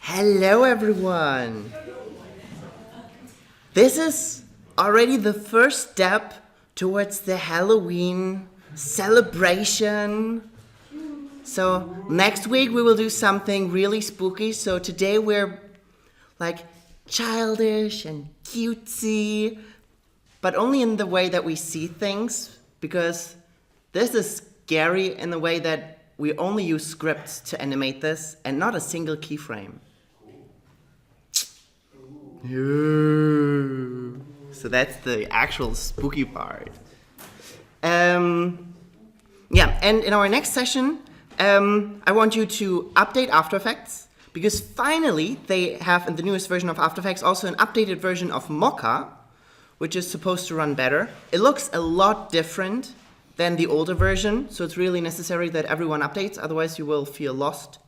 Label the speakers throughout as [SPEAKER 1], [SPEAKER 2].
[SPEAKER 1] Hello everyone! This is already the first step towards the Halloween celebration. So next week we will do something really spooky. So today we're like childish and cutesy, but only in the way that we see things, because this is scary in the way that we only use scripts to animate this and not a single keyframe. So that's the actual spooky part. Yeah, and in our next session, I want you to update After Effects, because finally they have in the newest version of After Effects also an updated version of Mocha, which is supposed to run better. It looks a lot different than the older version, so it's really necessary that everyone updates, otherwise you will feel lost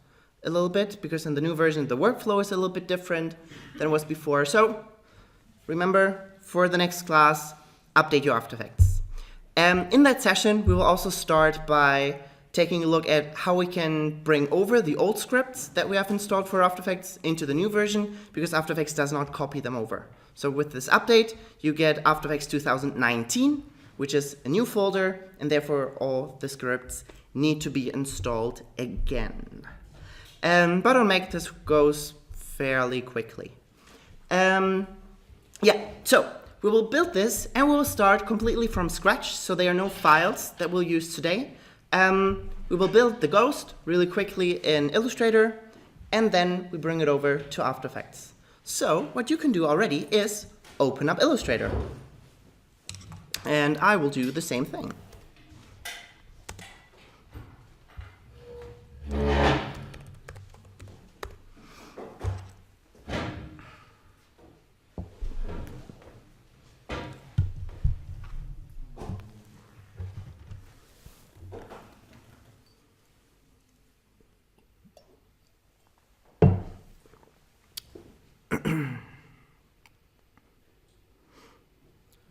[SPEAKER 1] a little bit, because in the new version the workflow is a little bit different than it was before. So remember, for the next class, update your After Effects. In that session, we will also start by taking a look at how we can bring over the old scripts that we have installed for After Effects into the new version, because After Effects does not copy them over. So with this update, you get After Effects 2019, which is a new folder, and therefore all the scripts need to be installed again. But I'll make this goes fairly quickly. Yeah, so we will build this and we will start completely from scratch, so there are no files that we'll use today. We will build the ghost really quickly in Illustrator, and then we bring it over to After Effects. So what you can do already is open up Illustrator. And I will do the same thing.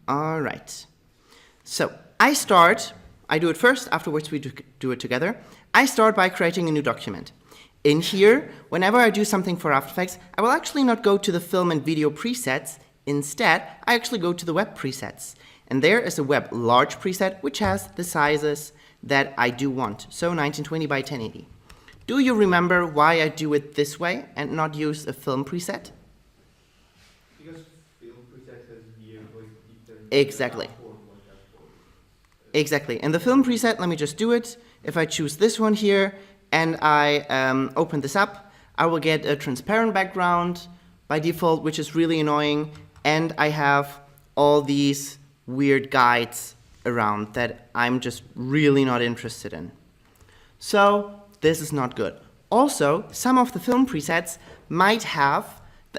[SPEAKER 1] All right. So I do it first, afterwards we do it together. I start by creating a new document. In here, whenever I do something for After Effects, I will actually not go to the film and video presets. Instead, I actually go to the web presets. And there is a web large preset, which has the sizes that I do want. So 1920 by 1080. Do you remember why I do it this way and not use a film preset?
[SPEAKER 2] Because film preset has here
[SPEAKER 1] Exactly. Exactly. In the film preset, let me just do it. If I choose this one here and I open this up, I will get a transparent background by default, which is really annoying. And I have all these weird guides around that I'm just really not interested in. So this is not good. Also, some of the film presets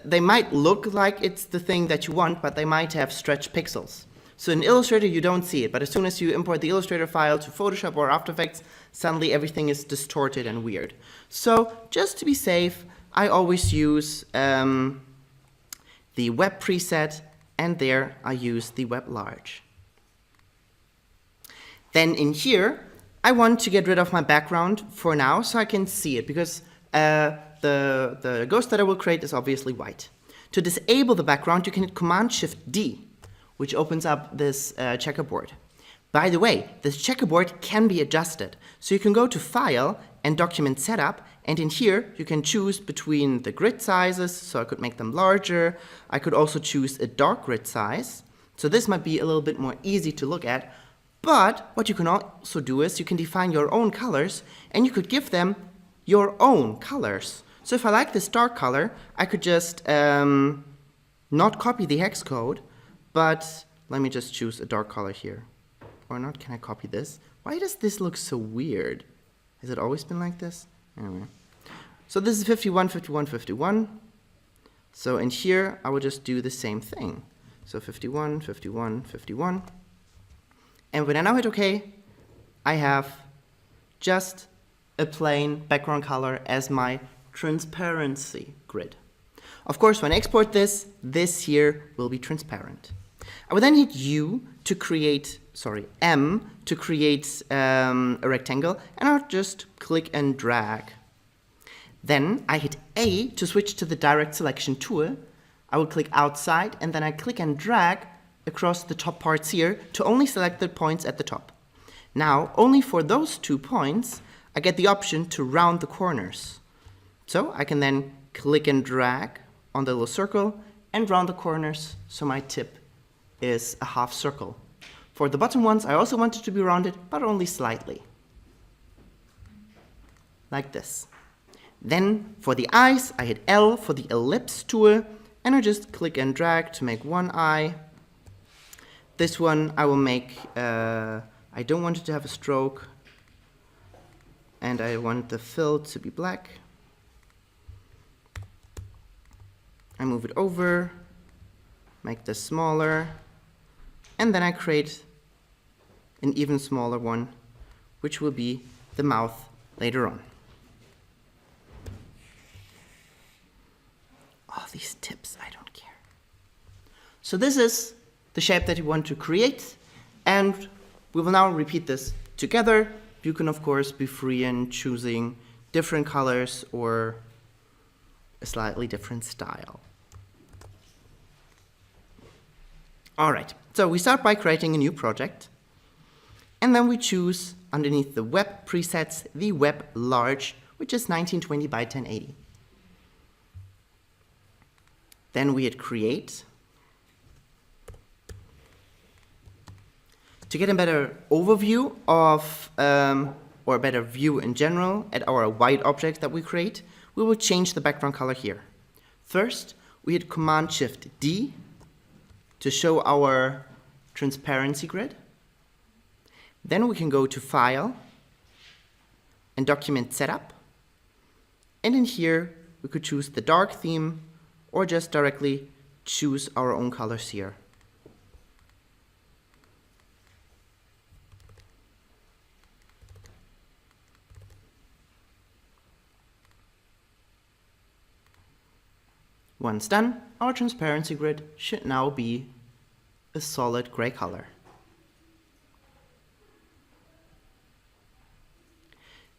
[SPEAKER 1] they might look like it's the thing that you want, but they might have stretched pixels. So in Illustrator, you don't see it, but as soon as you import the Illustrator file to Photoshop or After Effects, suddenly everything is distorted and weird. So just to be safe, I always use the web preset, and there I use the web large. Then in here, I want to get rid of my background for now so I can see it, because the ghost that I will create is obviously white. To disable the background, you can hit Command-Shift-D, which opens up this checkerboard. By the way, this checkerboard can be adjusted. So you can go to File and Document Setup, and in here you can choose between the grid sizes, so I could make them larger. I could also choose a dark grid size. So this might be a little bit more easy to look at. But what you can also do is you can define your own colors, and you could give them your own colors. So if I like this dark color, I could just not copy the hex code, but let me just choose a dark color here. Or not, can I copy this? Why does this look so weird? Has it always been like this? Anyway. So this is 51, 51, 51. So in here, I will just do the same thing. So 51, 51, 51. And when I now hit OK, I have just a plain background color as my transparency grid. Of course, when I export this here will be transparent. I will then hit M to create a rectangle, and I'll just click and drag. Then I hit A to switch to the direct selection tool. I will click outside and then I click and drag across the top parts here to only select the points at the top. Now, only for those 2 points, I get the option to round the corners. So I can then click and drag on the little circle and round the corners so my tip is a half circle. For the bottom ones, I also want it to be rounded, but only slightly. Like this. Then for the eyes, I hit L for the ellipse tool, and I just click and drag to make one eye. This one I will make, I don't want it to have a stroke, and I want the fill to be black. I move it over, make this smaller, and then I create an even smaller one, which will be the mouth later on. All these tips, I don't care. So this is the shape that you want to create, and we will now repeat this together. You can, of course, be free in choosing different colors or a slightly different style. All right, so we start by creating a new project, and then we choose underneath the web presets the web large, which is 1920 by 1080. Then we hit create. To get a better overview of, or a better view in general at our white objects that we create, we will change the background color here. First, we hit Command-Shift-D to show our transparency grid. Then we can go to File and Document Setup. And in here, we could choose the dark theme or just directly choose our own colors here. Once done, our transparency grid should now be a solid gray color.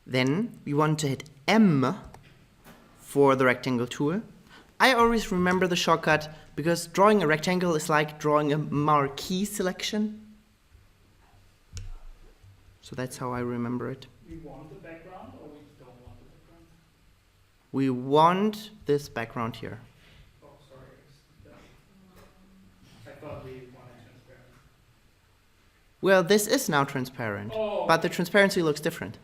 [SPEAKER 1] Then we want to hit M for the rectangle tool. I always remember the shortcut because drawing a rectangle is like drawing a marquee selection. So that's how I remember it.
[SPEAKER 3] We want the background or we don't want the background?
[SPEAKER 1] We want this background here.
[SPEAKER 3] Oh, sorry. I thought we wanted transparent.
[SPEAKER 1] Well, this is now transparent,
[SPEAKER 3] Oh.
[SPEAKER 1] but the transparency looks different.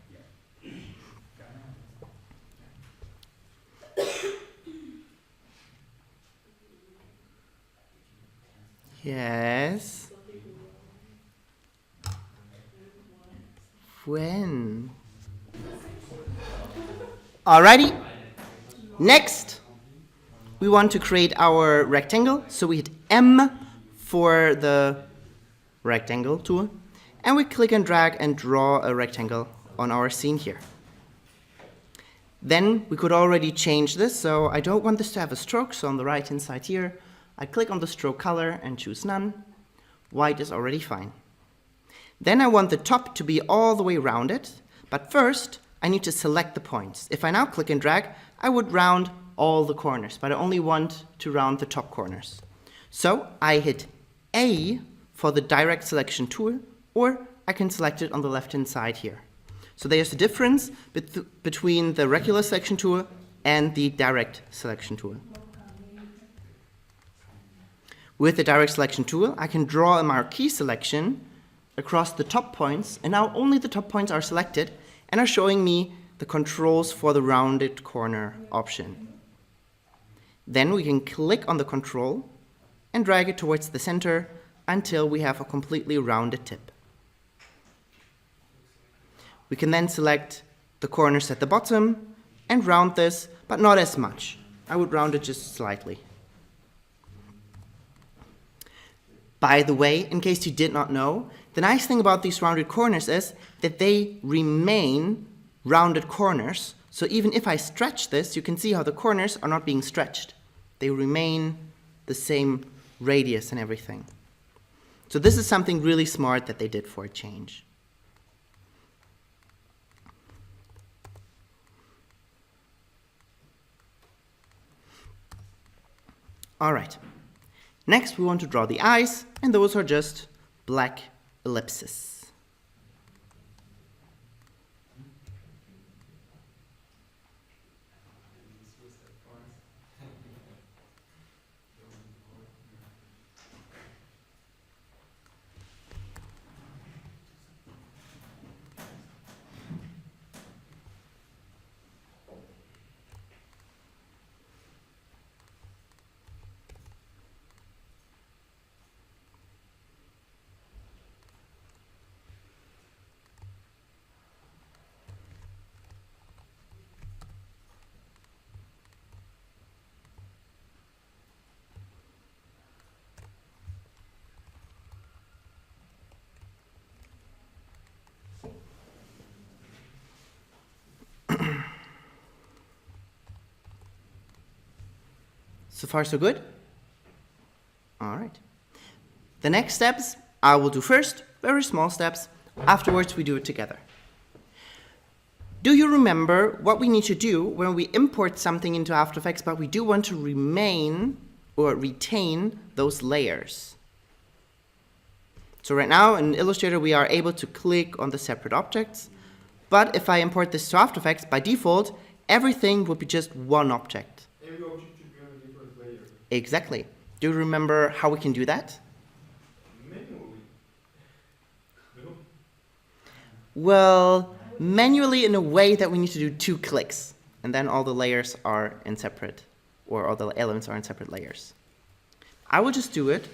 [SPEAKER 1] Yes. When? Alrighty. Next, we want to create our rectangle. So we hit M for the rectangle tool, and we click and drag and draw a rectangle on our scene here. Then we could already change this, so I don't want this to have a stroke, so on the right hand side here, I click on the stroke color and choose none. White is already fine. Then I want the top to be all the way rounded, but first I need to select the points. If I now click and drag, I would round all the corners, but I only want to round the top corners. So I hit A for the direct selection tool, or I can select it on the left hand side here. So there's a difference between the regular selection tool and the direct selection tool. With the direct selection tool, I can draw a marquee selection across the top points, and now only the top points are selected and are showing me the controls for the rounded corner option. Then we can click on the control and drag it towards the center until we have a completely rounded tip. We can then select the corners at the bottom and round this, but not as much. I would round it just slightly. By the way, in case you did not know, the nice thing about these rounded corners is that they remain rounded corners. So even if I stretch this, you can see how the corners are not being stretched. They remain the same radius and everything. So this is something really smart that they did for a change. All right. Next, we want to draw the eyes, and those are just black ellipses. So far, so good? All right. The next steps I will do first, very small steps. Afterwards, we do it together. Do you remember what we need to do when we import something into After Effects, but we do want to remain or retain those layers? So right now in Illustrator, we are able to click on the separate objects. But if I import this to After Effects, by default, everything would be just one object.
[SPEAKER 2] Every object should be on a different layer.
[SPEAKER 1] Exactly. Do you remember how we can do that?
[SPEAKER 2] Manually. No?
[SPEAKER 1] Well, manually in a way that we need to do 2 clicks, and then all the layers are in separate, or all the elements are in separate layers. I will just do it.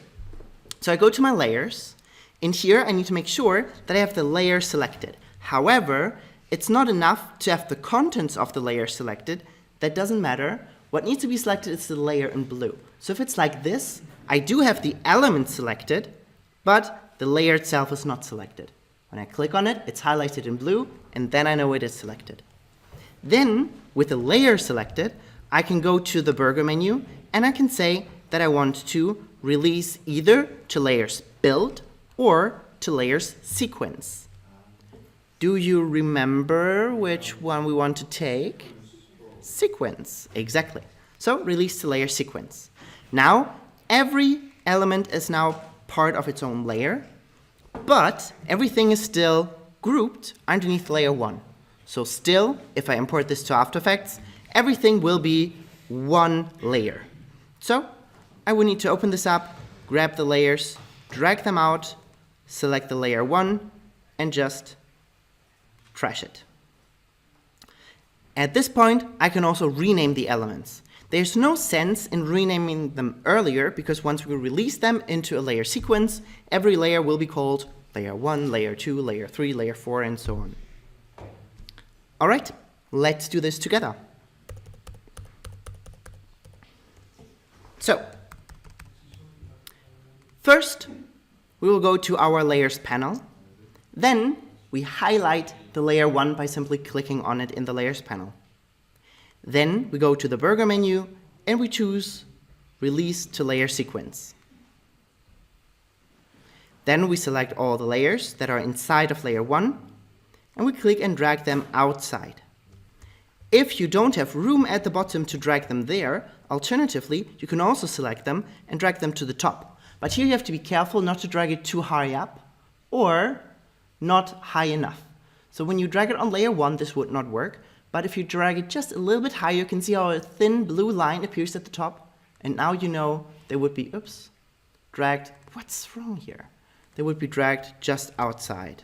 [SPEAKER 1] So I go to my layers. In here, I need to make sure that I have the layer selected. However, it's not enough to have the contents of the layer selected. That doesn't matter. What needs to be selected is the layer in blue. So if it's like this, I do have the element selected, but the layer itself is not selected. When I click on it, it's highlighted in blue, and then I know it is selected. Then, with the layer selected, I can go to the burger menu, and I can say that I want to release either to layers build or to layers sequence. Do you remember which one we want to take? Sequence, exactly. So release to layer sequence. Now, every element is now part of its own layer, but everything is still grouped underneath layer 1. So still, if I import this to After Effects, everything will be one layer. So I will need to open this up, grab the layers, drag them out, select the layer 1, and just trash it. At this point, I can also rename the elements. There's no sense in renaming them earlier because once we release them into a layer sequence, every layer will be called layer 1, layer 2, layer 3, layer 4, and so on. All right, let's do this together. So, first, we will go to our layers panel. Then, we highlight the layer 1 by simply clicking on it in the layers panel. Then we go to the burger menu and we choose release to layer sequence. Then we select all the layers that are inside of layer 1 and we click and drag them outside. If you don't have room at the bottom to drag them there, alternatively, you can also select them and drag them to the top. But here you have to be careful not to drag it too high up or not high enough. So when you drag it on layer 1, this would not work. But if you drag it just a little bit higher, you can see how a thin blue line appears at the top. And now you know they would be, dragged. What's wrong here? They would be dragged just outside.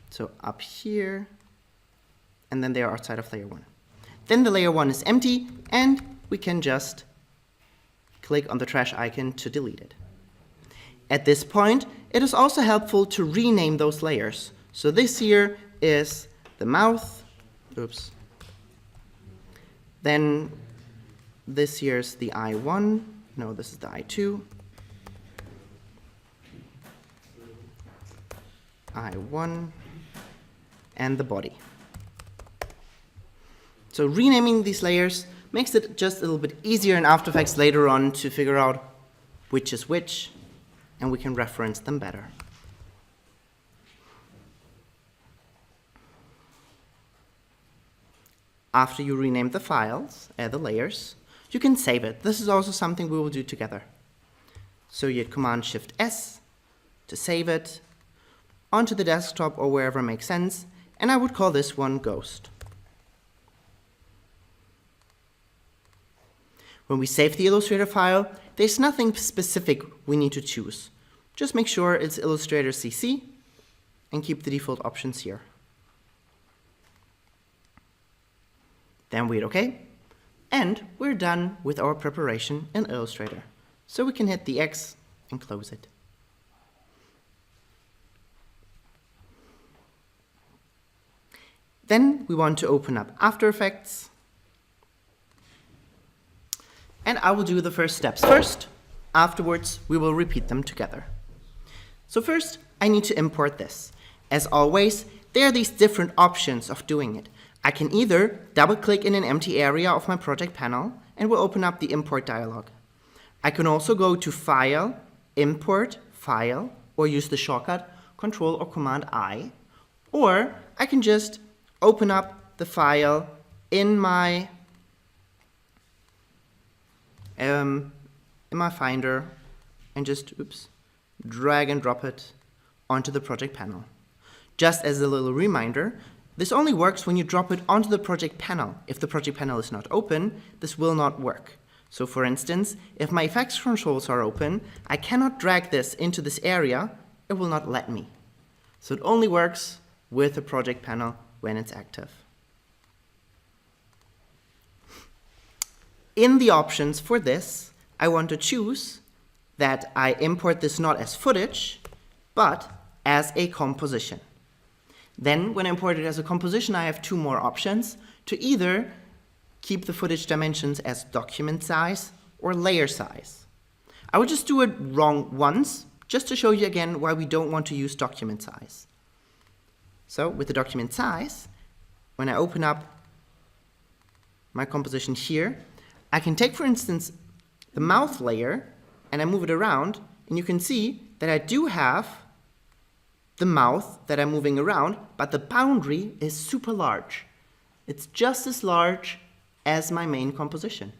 [SPEAKER 1] So up here, and then they are outside of layer 1. Then the layer 1 is empty, and we can just click on the trash icon to delete it. At this point, it is also helpful to rename those layers. So this here is the mouth. Then this here's the I1. No, this is the I2. I1. And the body. So renaming these layers makes it just a little bit easier in After Effects later on to figure out which is which, and we can reference them better. After you rename the files, the layers, you can save it. This is also something we will do together. So you hit Command-Shift-S to save it onto the desktop or wherever makes sense, and I would call this one Ghost. When we save the Illustrator file, there's nothing specific we need to choose. Just make sure it's Illustrator CC and keep the default options here. Then we hit OK, and we're done with our preparation in Illustrator. So we can hit the X and close it. Then we want to open up After Effects. And I will do the first steps first. Afterwards, we will repeat them together. So first, I need to import this. As always, there are these different options of doing it. I can either double-click in an empty area of my project panel and will open up the import dialog. I can also go to File, Import, File, or use the shortcut Control or Command I, or I can just open up the file in my Finder and just drag and drop it onto the project panel. Just as a little reminder, this only works when you drop it onto the project panel. If the project panel is not open, this will not work. So for instance, if my effects controls are open, I cannot drag this into this area, it will not let me. So it only works with the project panel when it's active. In the options for this, I want to choose that I import this not as footage, but as a composition. Then, when I import it as a composition, I have two more options to either keep the footage dimensions as document size or layer size. I will just do it wrong once, just to show you again why we don't want to use document size. So, with the document size, when I open up my composition here, I can take, for instance, the mouth layer and I move it around, and you can see that I do have the mouth that I'm moving around, but the boundary is super large. It's just as large as my main composition.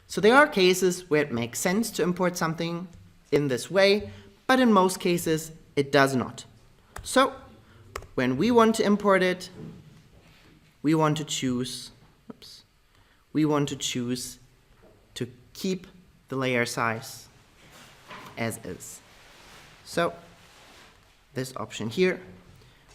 [SPEAKER 1] So there are cases where it makes sense to import something in this way, but in most cases it does not. So when we want to import it, we want to choose to keep the layer size as is. So this option here.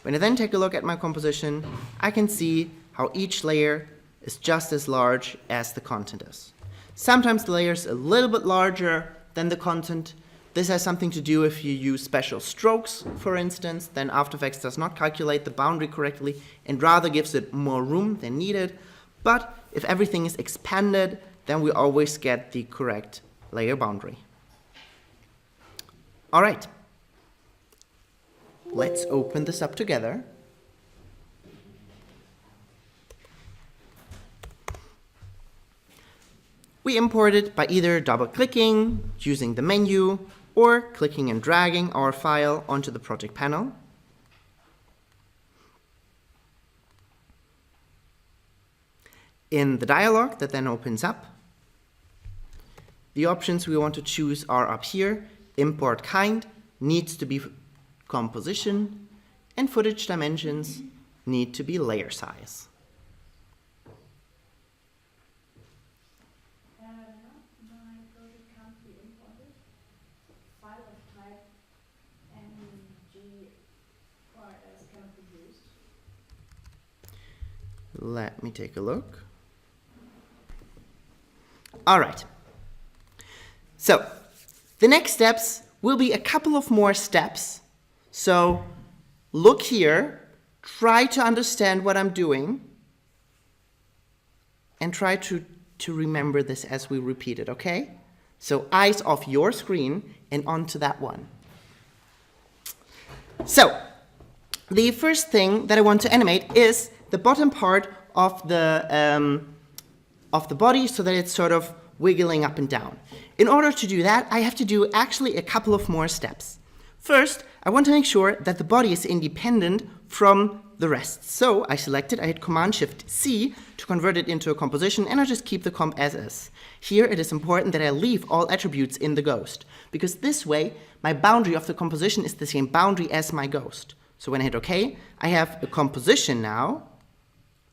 [SPEAKER 1] When I then take a look at my composition, I can see how each layer is just as large as the content is. Sometimes the layer is a little bit larger than the content. This has something to do if you use special strokes, for instance, then After Effects does not calculate the boundary correctly and rather gives it more room than needed. But if everything is expanded, then we always get the correct layer boundary. All right. Let's open this up together. We import it by either double-clicking, using the menu, or clicking and dragging our file onto the project panel. In the dialog that then opens up, the options we want to choose are up here. Import kind needs to be composition, and footage dimensions need to be layer size.
[SPEAKER 4] My project can't be imported. File of type any.green cannot be used.
[SPEAKER 1] Let me take a look. All right. So the next steps will be a couple of more steps. So look here, try to understand what I'm doing, and try to remember this as we repeat it, okay? So eyes off your screen and onto that one. So the first thing that I want to animate is the bottom part of the body so that it's sort of wiggling up and down. In order to do that, I have to do actually a couple of more steps. First, I want to make sure that the body is independent from the rest. So I select it, I hit Command-Shift-C to convert it into a composition, and I just keep the comp as is. Here it is important that I leave all attributes in the ghost, because this way my boundary of the composition is the same boundary as my ghost. So when I hit OK, I have a composition now.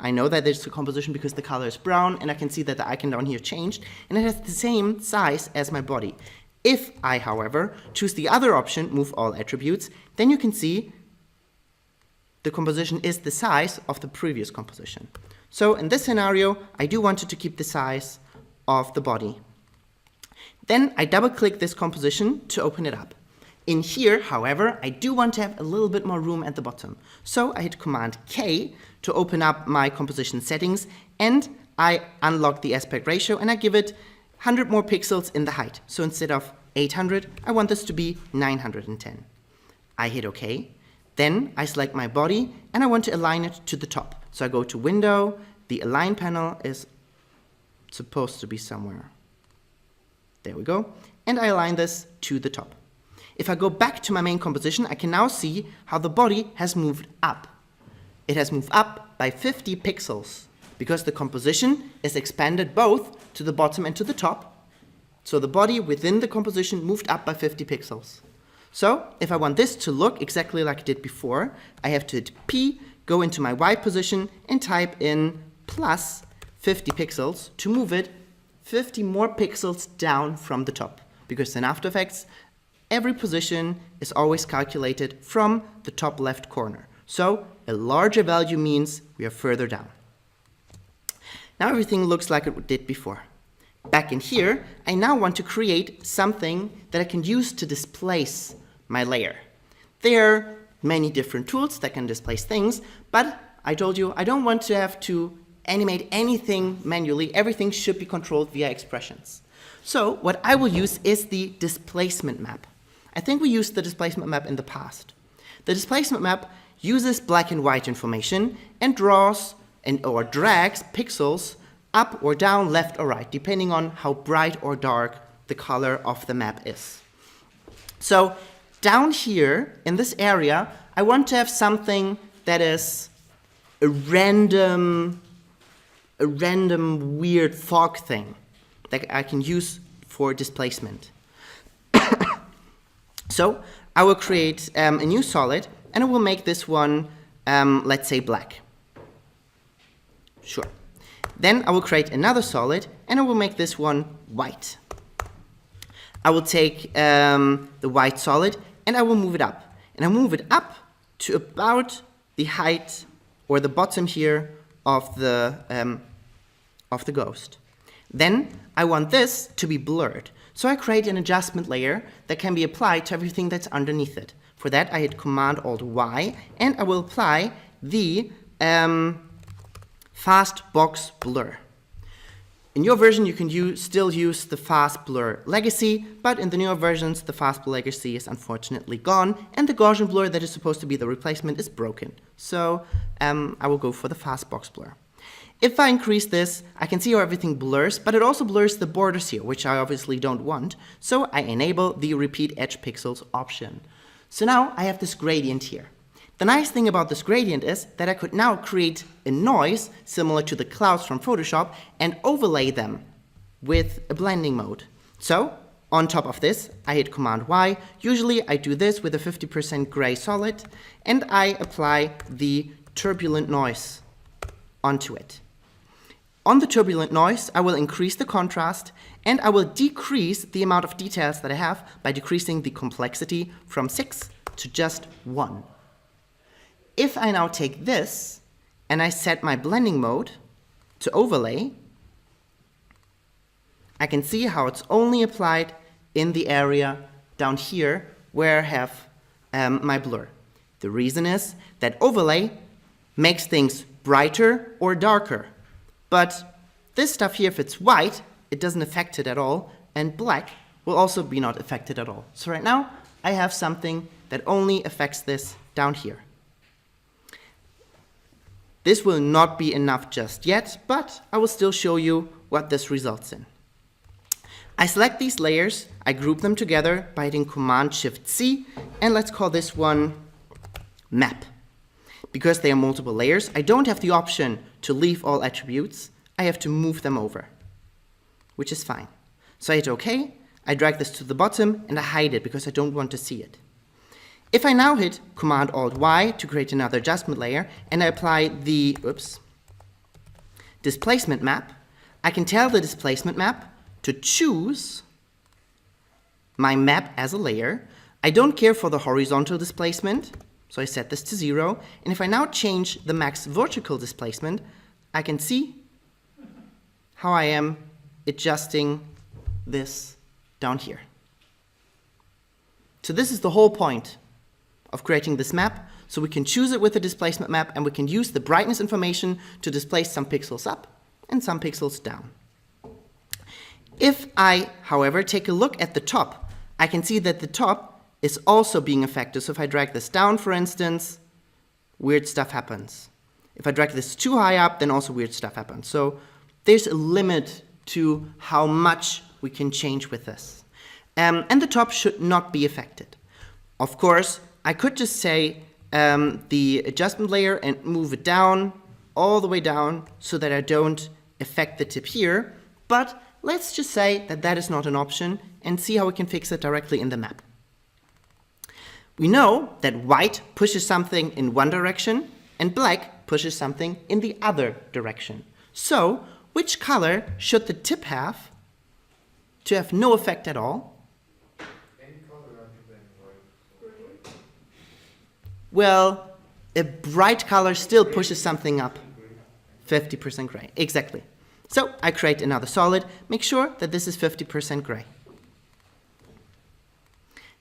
[SPEAKER 1] I know that it's a composition because the color is brown, and I can see that the icon down here changed, and it has the same size as my body. If I, however, choose the other option, move all attributes, then you can see the composition is the size of the previous composition. So in this scenario, I do want it to keep the size of the body. Then I double-click this composition to open it up. In here, however, I do want to have a little bit more room at the bottom. So I hit Command-K to open up my composition settings, and I unlock the aspect ratio, and I give it 100 more pixels in the height. So instead of 800, I want this to be 910. I hit OK. Then I select my body, and I want to align it to the top. So I go to Window, the Align panel is supposed to be somewhere. There we go. And I align this to the top. If I go back to my main composition, I can now see how the body has moved up. It has moved up by 50 pixels because the composition is expanded both to the bottom and to the top. So the body within the composition moved up by 50 pixels. So if I want this to look exactly like it did before, I have to hit P, go into my Y position, and type in plus 50 pixels to move it 50 more pixels down from the top. Because in After Effects, every position is always calculated from the top left corner. So a larger value means we are further down. Now everything looks like it did before. Back in here, I now want to create something that I can use to displace my layer. There are many different tools that can displace things, but I told you I don't want to have to animate anything manually. Everything should be controlled via expressions. So what I will use is the displacement map. I think we used the displacement map in the past. The displacement map uses black and white information and draws or drags pixels up or down, left or right, depending on how bright or dark the color of the map is. So down here in this area, I want to have something that is a random weird fog thing that I can use for displacement. So I will create a new solid, and I will make this one, let's say, black. Sure. Then I will create another solid, and I will make this one white. I will take the white solid, and I will move it up. And I move it up to about the height or the bottom here of the ghost. Then I want this to be blurred. So I create an adjustment layer that can be applied to everything that's underneath it. For that, I hit Command-Alt-Y, and I will apply the Fast Box Blur. In your version, you can still use the Fast Blur Legacy, but in the newer versions, the Fast Blur Legacy is unfortunately gone, and the Gaussian Blur that is supposed to be the replacement is broken. So I will go for the Fast Box Blur. If I increase this, I can see how everything blurs, but it also blurs the borders here, which I obviously don't want. So I enable the Repeat Edge Pixels option. So now I have this gradient here. The nice thing about this gradient is that I could now create a noise similar to the clouds from Photoshop and overlay them with a blending mode. So on top of this, I hit Command-Y. Usually I do this with a 50% gray solid, and I apply the turbulent noise onto it. On the turbulent noise, I will increase the contrast, and I will decrease the amount of details that I have by decreasing the complexity from 6 to just 1. If I now take this and I set my blending mode to overlay, I can see how it's only applied in the area down here where I have my blur. The reason is that overlay makes things brighter or darker. But this stuff here, if it's white, it doesn't affect it at all, and black will also be not affected at all. So right now, I have something that only affects this down here. This will not be enough just yet, but I will still show you what this results in. I select these layers, I group them together by hitting Command-Shift-C, and let's call this one Map. because they are multiple layers, I don't have the option to leave all attributes. I have to move them over, which is fine. So I hit OK, I drag this to the bottom, and I hide it because I don't want to see it. If I now hit Command-Alt-Y to create another adjustment layer, and I apply the displacement map, I can tell the displacement map to choose my map as a layer. I don't care for the horizontal displacement, so I set this to 0. And if I now change the max vertical displacement, I can see how I am adjusting this down here. So this is the whole point of creating this map. So we can choose it with the displacement map, and we can use the brightness information to displace some pixels up and some pixels down. If I, however, take a look at the top, I can see that the top is also being affected. So if I drag this down, for instance, weird stuff happens. If I drag this too high up, then also weird stuff happens. So there's a limit to how much we can change with this. And the top should not be affected. Of course, I could just say the adjustment layer and move it down, all the way down, so that I don't affect the tip here. But let's just say that that is not an option and see how we can fix it directly in the map. We know that white pushes something in one direction and black pushes something in the other direction. So, which color should the tip have to have no effect at all?
[SPEAKER 2] Any color other than white.
[SPEAKER 1] Well, a bright color still pushes something up. 50% gray, exactly. So I create another solid, make sure that this is 50% gray.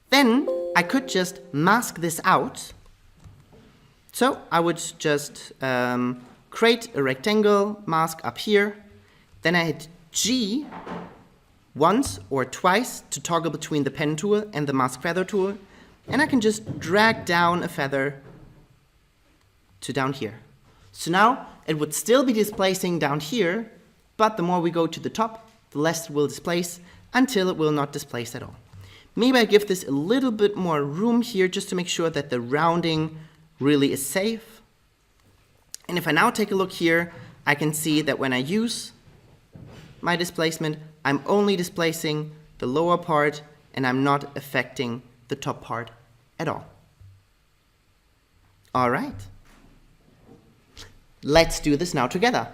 [SPEAKER 1] Then I could just mask this out. So I would just create a rectangle mask up here. Then I hit G once or twice to toggle between the pen tool and the mask feather tool. And I can just drag down a feather to down here. So now it would still be displacing down here, but the more we go to the top, the less it will displace until it will not displace at all. Maybe I give this a little bit more room here just to make sure that the rounding really is safe. And if I now take a look here, I can see that when I use my displacement, I'm only displacing the lower part and I'm not affecting the top part at all. All right. Let's do this now together.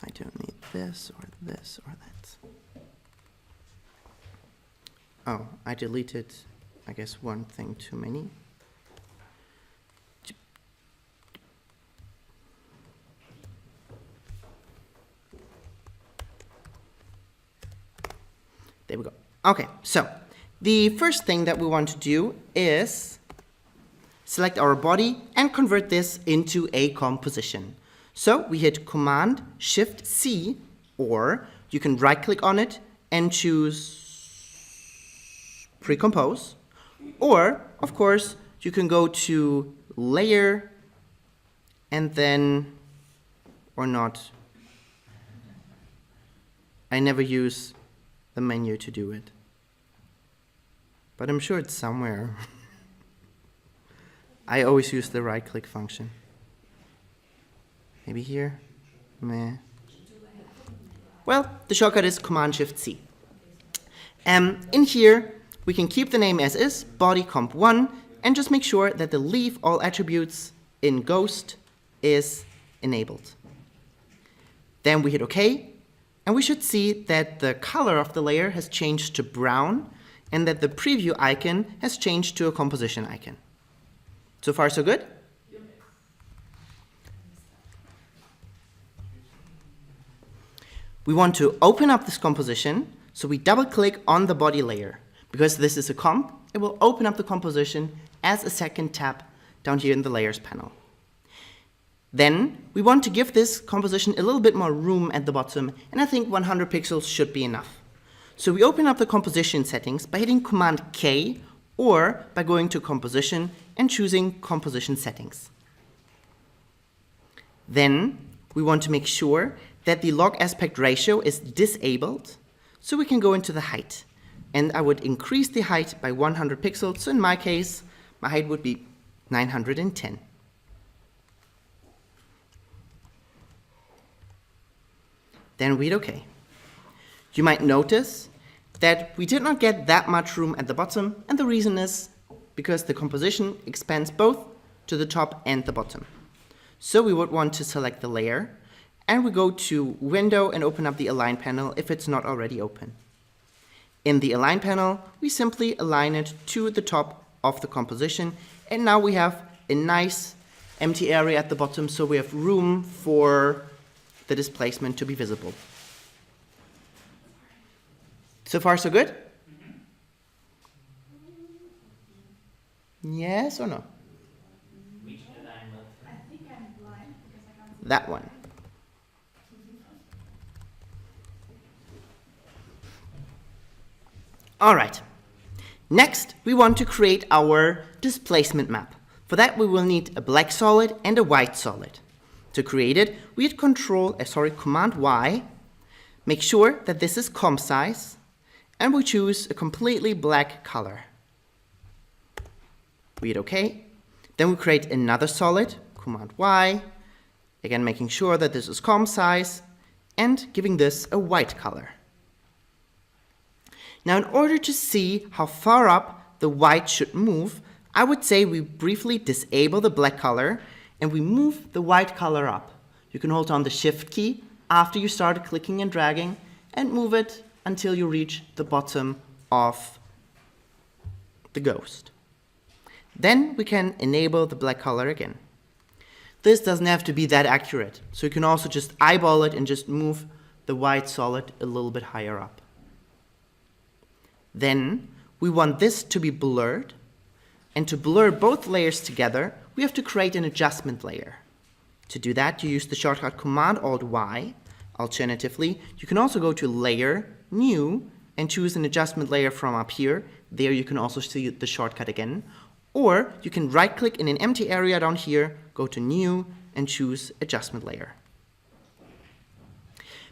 [SPEAKER 1] I don't need this or this or that. Oh, I deleted, I guess, one thing too many. There we go. Okay, so the first thing that we want to do is select our body and convert this into a composition. So we hit Command-Shift-C, or you can right-click on it and choose Pre-Compose. Or, of course, you can go to Layer and then, or not. I never use the menu to do it, but I'm sure it's somewhere. I always use the right-click function. Maybe here? Meh. Well, the shortcut is Command-Shift-C. In here, we can keep the name as is, body comp 1, and just make sure that the leave all attributes in Ghost is enabled. Then we hit OK, and we should see that the color of the layer has changed to brown, and that the preview icon has changed to a composition icon. So far, so good? We want to open up this composition, so we double-click on the body layer. Because this is a comp, it will open up the composition as a second tab down here in the Layers panel. Then we want to give this composition a little bit more room at the bottom, and I think 100 pixels should be enough. So we open up the composition settings by hitting Command-K or by going to Composition and choosing Composition Settings. Then we want to make sure that the log aspect ratio is disabled, so we can go into the height. And I would increase the height by 100 pixels, so in my case, my height would be 910. Then read OK. You might notice that we did not get that much room at the bottom, and the reason is because the composition expands both to the top and the bottom. So we would want to select the layer, and we go to Window and open up the Align panel if it's not already open. In the Align panel, we simply align it to the top of the composition, and now we have a nice empty area at the bottom, so we have room for the displacement to be visible. So far, so good? Yes or no?
[SPEAKER 5] Which alignment?
[SPEAKER 4] I think I'm blind because I can't see.
[SPEAKER 1] That one. All right. Next, we want to create our displacement map. For that, we will need a black solid and a white solid. To create it, we hit Command Y, make sure that this is comp size, and we choose a completely black color. We hit OK. Then we create another solid, Command Y, again making sure that this is comp size, and giving this a white color. Now, in order to see how far up the white should move, I would say we briefly disable the black color and we move the white color up. You can hold on the Shift key after you start clicking and dragging and move it until you reach the bottom of the ghost. Then we can enable the black color again. This doesn't have to be that accurate, so you can also just eyeball it and just move the white solid a little bit higher up. Then we want this to be blurred, and to blur both layers together, we have to create an adjustment layer. To do that, you use the shortcut Command-Alt-Y. Alternatively, you can also go to Layer, New, and choose an adjustment layer from up here. There you can also see the shortcut again. Or you can right-click in an empty area down here, go to New, and choose Adjustment Layer.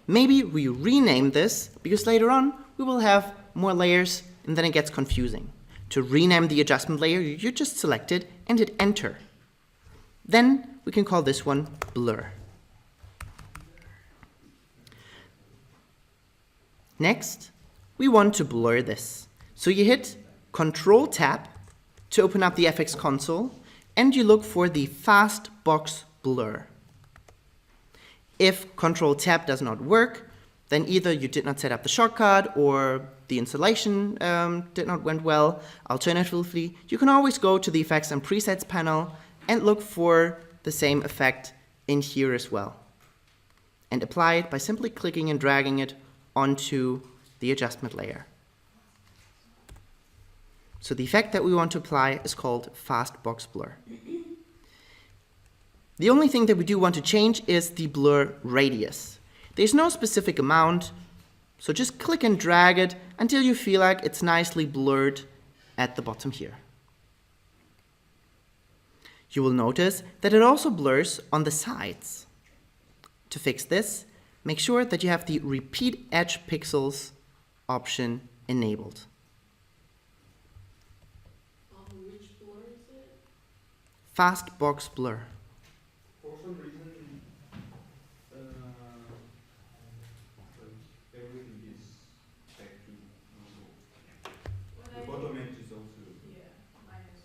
[SPEAKER 1] Maybe we rename this, because later on we will have more layers and then it gets confusing. To rename the adjustment layer, you just select it and hit Enter. Then we can call this one Blur. Next, we want to blur this. So you hit Control-Tab to open up the FX console, and you look for the Fast Box Blur. If Control-Tab does not work, then either you did not set up the shortcut or the installation did not went well. Alternatively, you can always go to the Effects and Presets panel and look for the same effect in here as well. And apply it by simply clicking and dragging it onto the adjustment layer. So the effect that we want to apply is called Fast Box Blur. The only thing that we do want to change is the blur radius. There's no specific amount, so just click and drag it until you feel like it's nicely blurred at the bottom here. You will notice that it also blurs on the sides. To fix this, make sure that you have the Repeat Edge Pixels option enabled.
[SPEAKER 5] Which blur is it?
[SPEAKER 1] Fast Box Blur.
[SPEAKER 2] For some reason, everything is back to normal. The bottom edge is also.
[SPEAKER 4] Yeah, mine is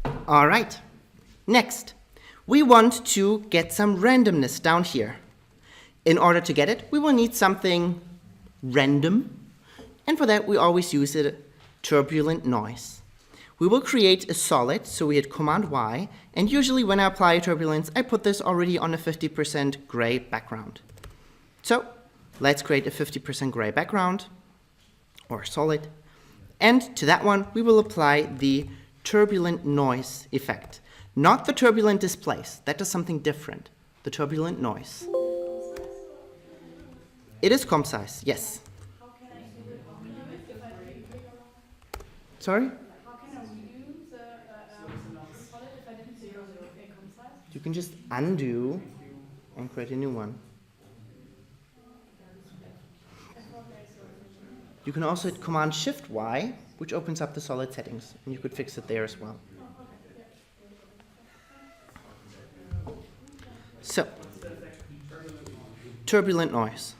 [SPEAKER 4] the same.
[SPEAKER 1] All right. Next, we want to get some randomness down here. In order to get it, we will need something random. And for that, we always use a turbulent noise. We will create a solid, so we hit Command-Y, and usually when I apply turbulence, I put this already on a 50% gray background. So let's create a 50% gray background, or solid, and to that one, we will apply the turbulent noise effect. Not the turbulent displace, that does something different, the turbulent noise. It is comp size, yes.
[SPEAKER 4] How can I do it on the if I
[SPEAKER 1] Sorry?
[SPEAKER 4] How can I redo the solid if I didn't zero a comp size?
[SPEAKER 1] You can just undo and create a new one. You can also hit Command-Shift-Y, which opens up the solid settings, and you could fix it there as well. So, turbulent noise.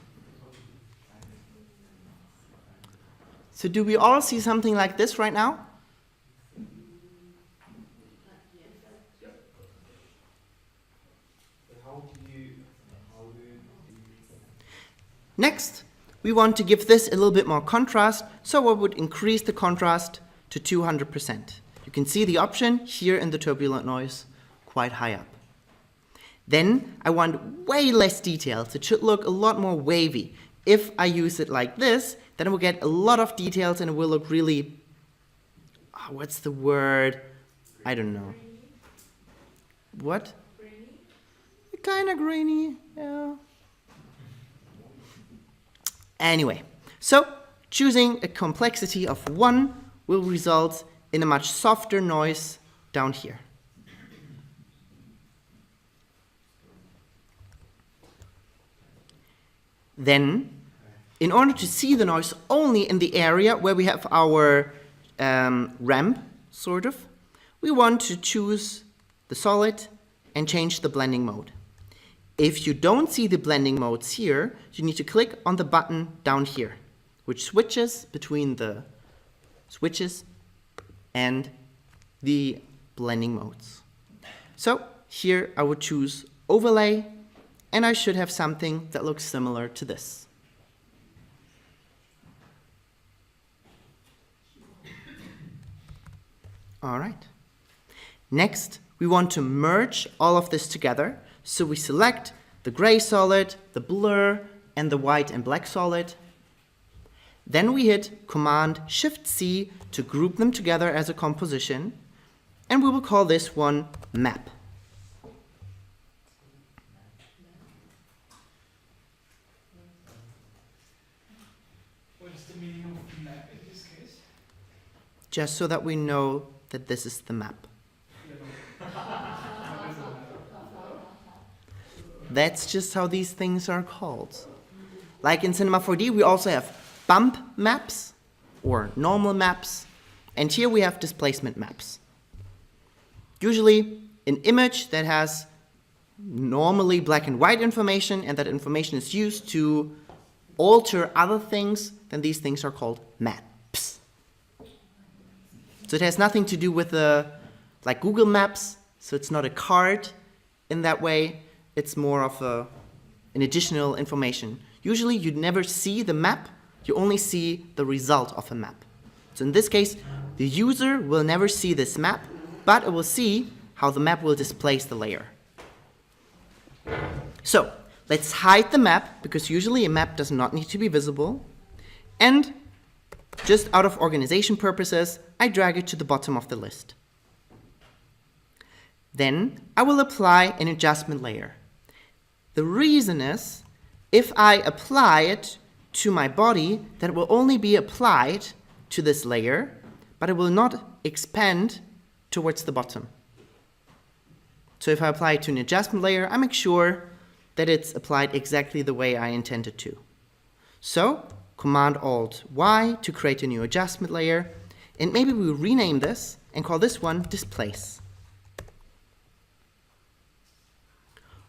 [SPEAKER 1] So do we all see something like this right now? Next, we want to give this a little bit more contrast, so I would increase the contrast to 200%. You can see the option here in the turbulent noise quite high up. Then I want way less details. It should look a lot more wavy. If I use it like this, then I will get a lot of details and it will look really, what's the word? I don't know. What? Kind of grainy, yeah. Anyway, so choosing a complexity of 1 will result in a much softer noise down here. Then, in order to see the noise only in the area where we have our ramp, sort of, we want to choose the solid and change the blending mode. If you don't see the blending modes here, you need to click on the button down here, which switches between the switches and the blending modes. So here I would choose overlay, and I should have something that looks similar to this. All right. Next, we want to merge all of this together. So we select the gray solid, the blur, and the white and black solid. Then we hit Command-Shift-C to group them together as a composition. And we will call this one map.
[SPEAKER 3] What is the meaning of map in this case?
[SPEAKER 1] Just so that we know that this is the map. That's just how these things are called. Like in Cinema 4D, we also have bump maps or normal maps, and here we have displacement maps. Usually an image that has normally black and white information, and that information is used to alter other things, then these things are called maps. So it has nothing to do with like Google Maps, so it's not a card in that way. It's more of an additional information. Usually you never see the map, you only see the result of a map. So in this case, the user will never see this map, but it will see how the map will displace the layer. So let's hide the map, because usually a map does not need to be visible. And just out of organization purposes, I drag it to the bottom of the list. Then I will apply an adjustment layer. The reason is, if I apply it to my body, then it will only be applied to this layer, but it will not expand towards the bottom. So if I apply it to an adjustment layer, I make sure that it's applied exactly the way I intended to. So Command-Alt-Y to create a new adjustment layer, and maybe we will rename this and call this one Displace.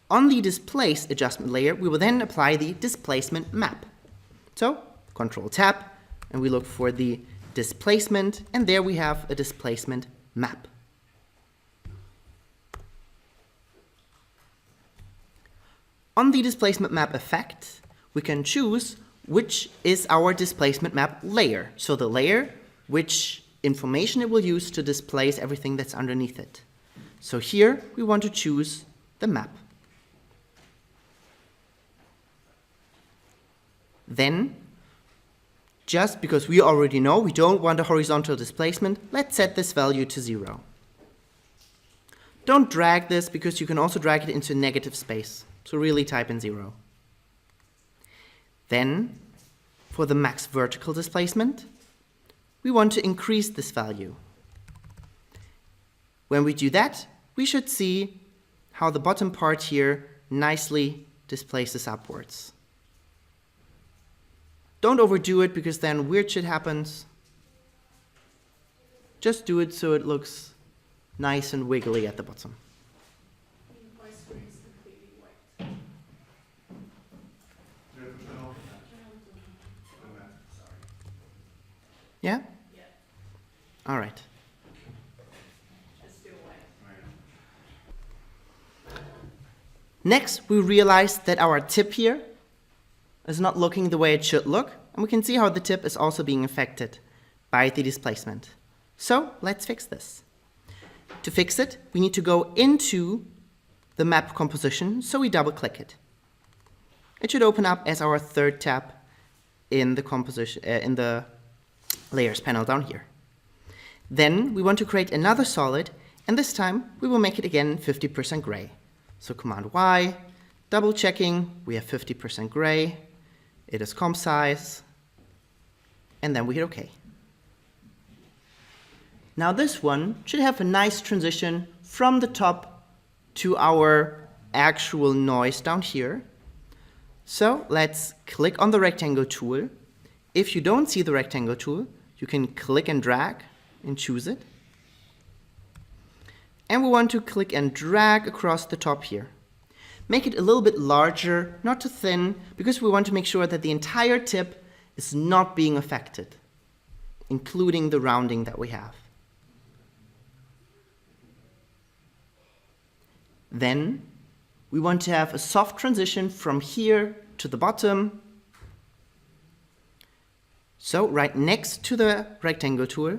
[SPEAKER 1] On the Displace adjustment layer, we will then apply the displacement map. So, Control-Tab, and we look for the displacement, and there we have a displacement map. On the displacement map effect, we can choose which is our displacement map layer. So the layer, which information it will use to displace everything that's underneath it. So here, we want to choose the map. Then, just because we already know we don't want a horizontal displacement, let's set this value to 0. Don't drag this, because you can also drag it into negative space. So really type in 0. Then, for the max vertical displacement, we want to increase this value. When we do that, we should see how the bottom part here nicely displaces upwards. Don't overdo it because then weird shit happens. Just do it so it looks nice and wiggly at the bottom.
[SPEAKER 5] My screen is completely white.
[SPEAKER 2] Do you have to turn off the map? Sorry.
[SPEAKER 1] Yeah?
[SPEAKER 5] Yeah,
[SPEAKER 1] All right.
[SPEAKER 5] it's still white.
[SPEAKER 2] Right.
[SPEAKER 1] Next, we realize that our tip here is not looking the way it should look, and we can see how the tip is also being affected by the displacement. So let's fix this. To fix it, we need to go into the map composition, so we double click it. It should open up as our third tab in the composition, in the layers panel down here. Then we want to create another solid, and this time we will make it again 50% gray. So Command Y, double checking, we have 50% gray, it is comp size, and then we hit OK. Now this one should have a nice transition from the top to our actual noise down here. So let's click on the rectangle tool. If you don't see the rectangle tool, you can click and drag and choose it. And we want to click and drag across the top here. Make it a little bit larger, not too thin, because we want to make sure that the entire tip is not being affected, including the rounding that we have. Then we want to have a soft transition from here to the bottom. So right next to the rectangle tool,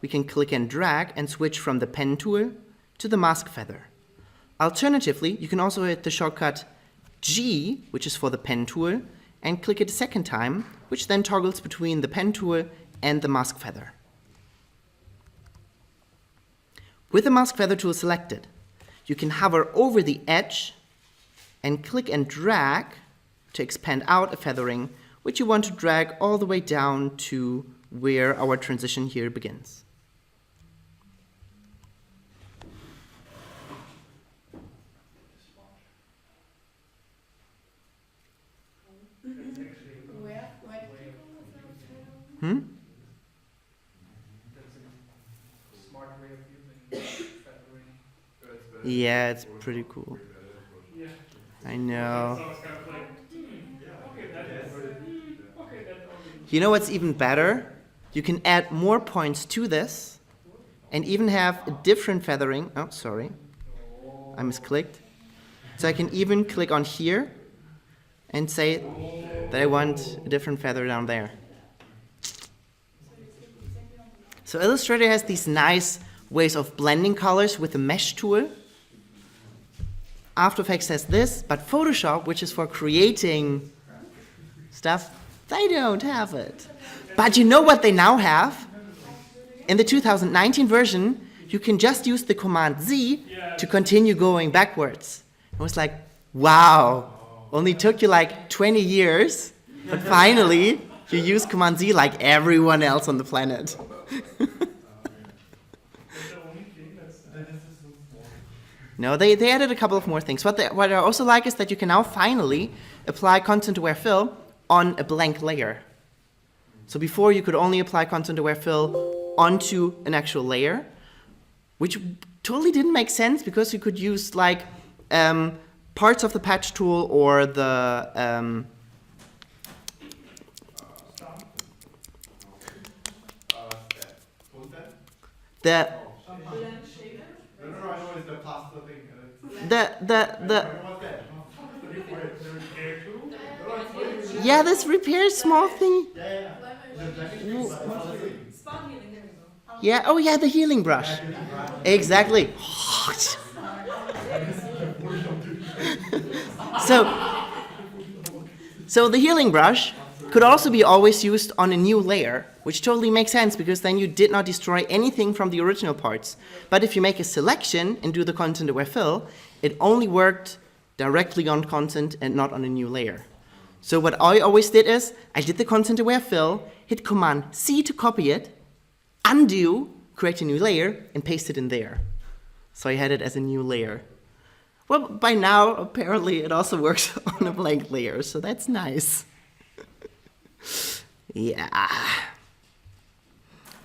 [SPEAKER 1] we can click and drag and switch from the pen tool to the mask feather. Alternatively, you can also hit the shortcut G, which is for the pen tool, and click it a second time, which then toggles between the pen tool and the mask feather. With the mask feather tool selected, you can hover over the edge and click and drag to expand out a feathering, which you want to drag all the way down to where our transition here begins.
[SPEAKER 5] Where do you go with the
[SPEAKER 1] Hmm?
[SPEAKER 3] That's a smart way of using feathering.
[SPEAKER 1] Yeah, it's pretty cool.
[SPEAKER 3] Yeah.
[SPEAKER 1] I know.
[SPEAKER 3] So it's kind of like, okay, that's okay, that's okay.
[SPEAKER 1] You know what's even better? You can add more points to this and even have a different feathering. Oh, sorry. I misclicked. So I can even click on here and say that I want a different feather down there. So Illustrator has these nice ways of blending colors with the mesh tool. After Effects has this, but Photoshop, which is for creating stuff, they don't have it. But you know what they now have? In the 2019 version, you can just use the Command Z to continue going backwards. I was like, wow, only took you like 20 years, but finally you use Command Z like everyone else on the planet. No, they added a couple of more things. What I also like is that you can now finally apply content-aware fill on a blank layer. So before you could only apply content-aware fill onto an actual layer, which totally didn't make sense because you could use like parts of the patch tool or the the
[SPEAKER 5] blend shader?
[SPEAKER 2] No, I know it's the pasta thing.
[SPEAKER 1] the
[SPEAKER 2] What's that?
[SPEAKER 1] yeah, this repair small thing.
[SPEAKER 2] Yeah.
[SPEAKER 5] Spot healing, there we go.
[SPEAKER 1] Yeah, oh yeah, the healing brush. Exactly. So the healing brush could also be always used on a new layer, which totally makes sense because then you did not destroy anything from the original parts. But if you make a selection and do the content-aware fill, it only worked directly on content and not on a new layer. So what I always did is, I did the content-aware fill, hit Command C to copy it, undo, create a new layer, and paste it in there. So I had it as a new layer. Well, by now, apparently, it also works on a blank layer, so that's nice. Yeah.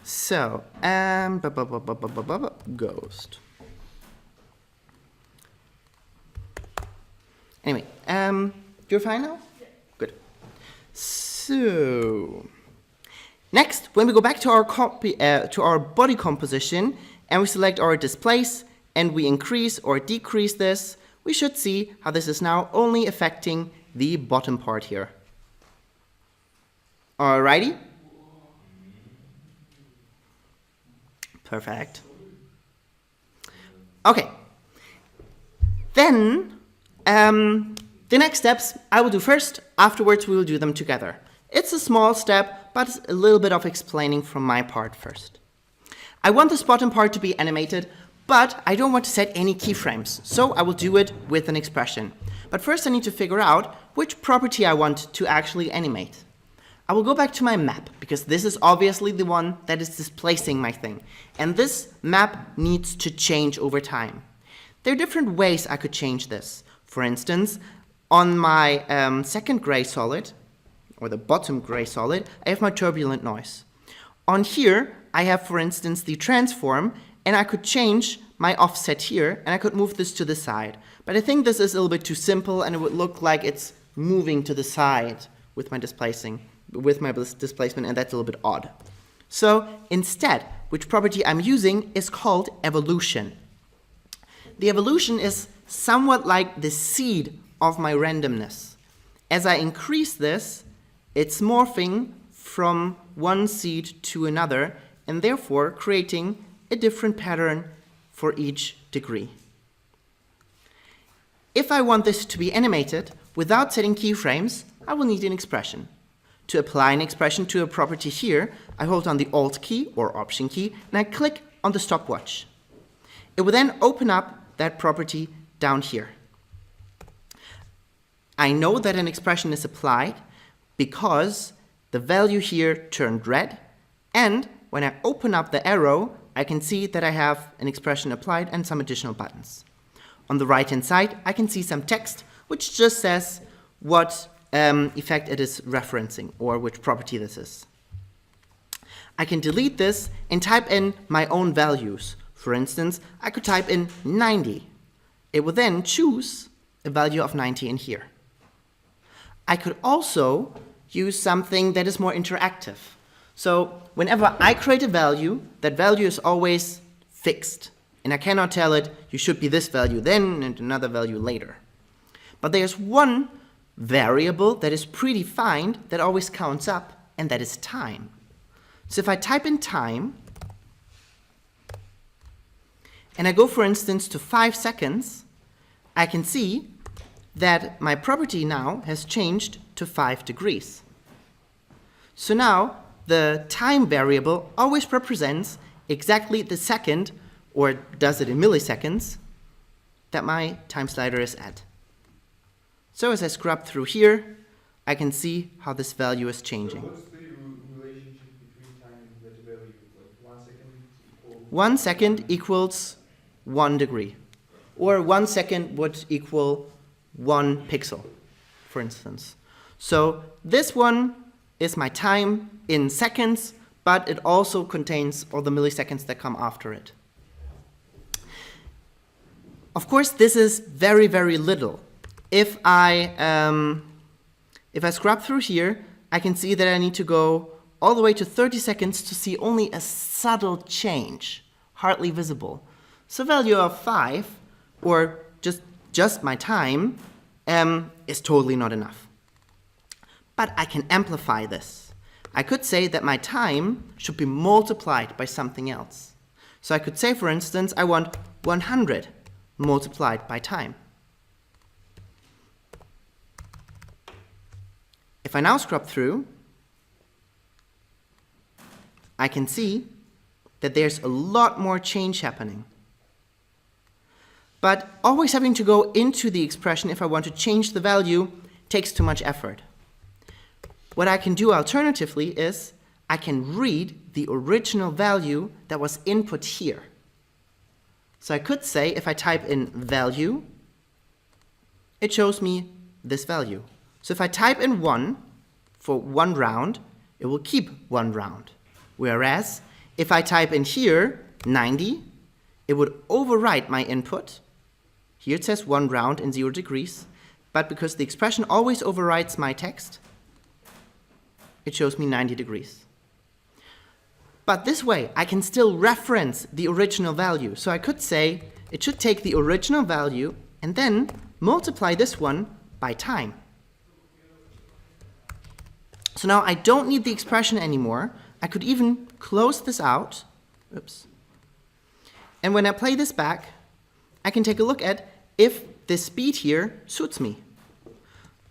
[SPEAKER 1] So, ghost. Anyway, you're fine now?
[SPEAKER 5] Yeah.
[SPEAKER 1] Good. So, next, when we go back to our body composition and we select our displace and we increase or decrease this, we should see how this is now only affecting the bottom part here. Alrighty? Perfect. Okay. Then, the next steps I will do first, afterwards we will do them together. It's a small step, but a little bit of explaining from my part first. I want this bottom part to be animated, but I don't want to set any keyframes, so I will do it with an expression. But first I need to figure out which property I want to actually animate. I will go back to my map, because this is obviously the one that is displacing my thing. And this map needs to change over time. There are different ways I could change this. For instance, on my second gray solid, or the bottom gray solid, I have my turbulent noise. On here, I have, for instance, the transform, and I could change my offset here, and I could move this to the side. But I think this is a little bit too simple, and it would look like it's moving to the side with my displacement, and that's a little bit odd. So instead, which property I'm using is called evolution. The evolution is somewhat like the seed of my randomness. As I increase this, it's morphing from one seed to another, and therefore creating a different pattern for each degree. If I want this to be animated without setting keyframes, I will need an expression. To apply an expression to a property here, I hold on the Alt key or Option key, and I click on the stopwatch. It will then open up that property down here. I know that an expression is applied because the value here turned red, and when I open up the arrow, I can see that I have an expression applied and some additional buttons. On the right-hand side, I can see some text which just says what effect it is referencing or which property this is. I can delete this and type in my own values. For instance, I could type in 90. It will then choose a value of 90 in here. I could also use something that is more interactive. So whenever I create a value, that value is always fixed. And I cannot tell it, you should be this value then and another value later. But there's one variable that is predefined that always counts up, and that is time. So if I type in time, and I go, for instance, to 5 seconds, I can see that my property now has changed to 5 degrees. So now the time variable always represents exactly the second, or does it in milliseconds, that my time slider is at. So as I scrub through here, I can see how this value is changing.
[SPEAKER 2] So what's the relationship between time and that value? Like 1 second equals
[SPEAKER 1] 1 second equals 1 degree. Or 1 second would equal 1 pixel, for instance. So this one is my time in seconds, but it also contains all the milliseconds that come after it. Of course, this is very, very little. If I scrub through here, I can see that I need to go all the way to 30 seconds to see only a subtle change, hardly visible. So value of 5, or just my time, is totally not enough. But I can amplify this. I could say that my time should be multiplied by something else. So I could say, for instance, I want 100 multiplied by time. If I now scrub through, I can see that there's a lot more change happening. But always having to go into the expression if I want to change the value takes too much effort. What I can do alternatively is I can read the original value that was input here. So I could say, if I type in value it shows me this value. So if I type in 1 for 1 round, it will keep 1 round. Whereas if I type in here 90, it would overwrite my input. Here it says 1 round in 0 degrees, but because the expression always overwrites my text, it shows me 90 degrees. But this way, I can still reference the original value. So I could say it should take the original value and then multiply this one by time. So now I don't need the expression anymore. I could even close this out. Oops. And when I play this back, I can take a look at if this speed here suits me.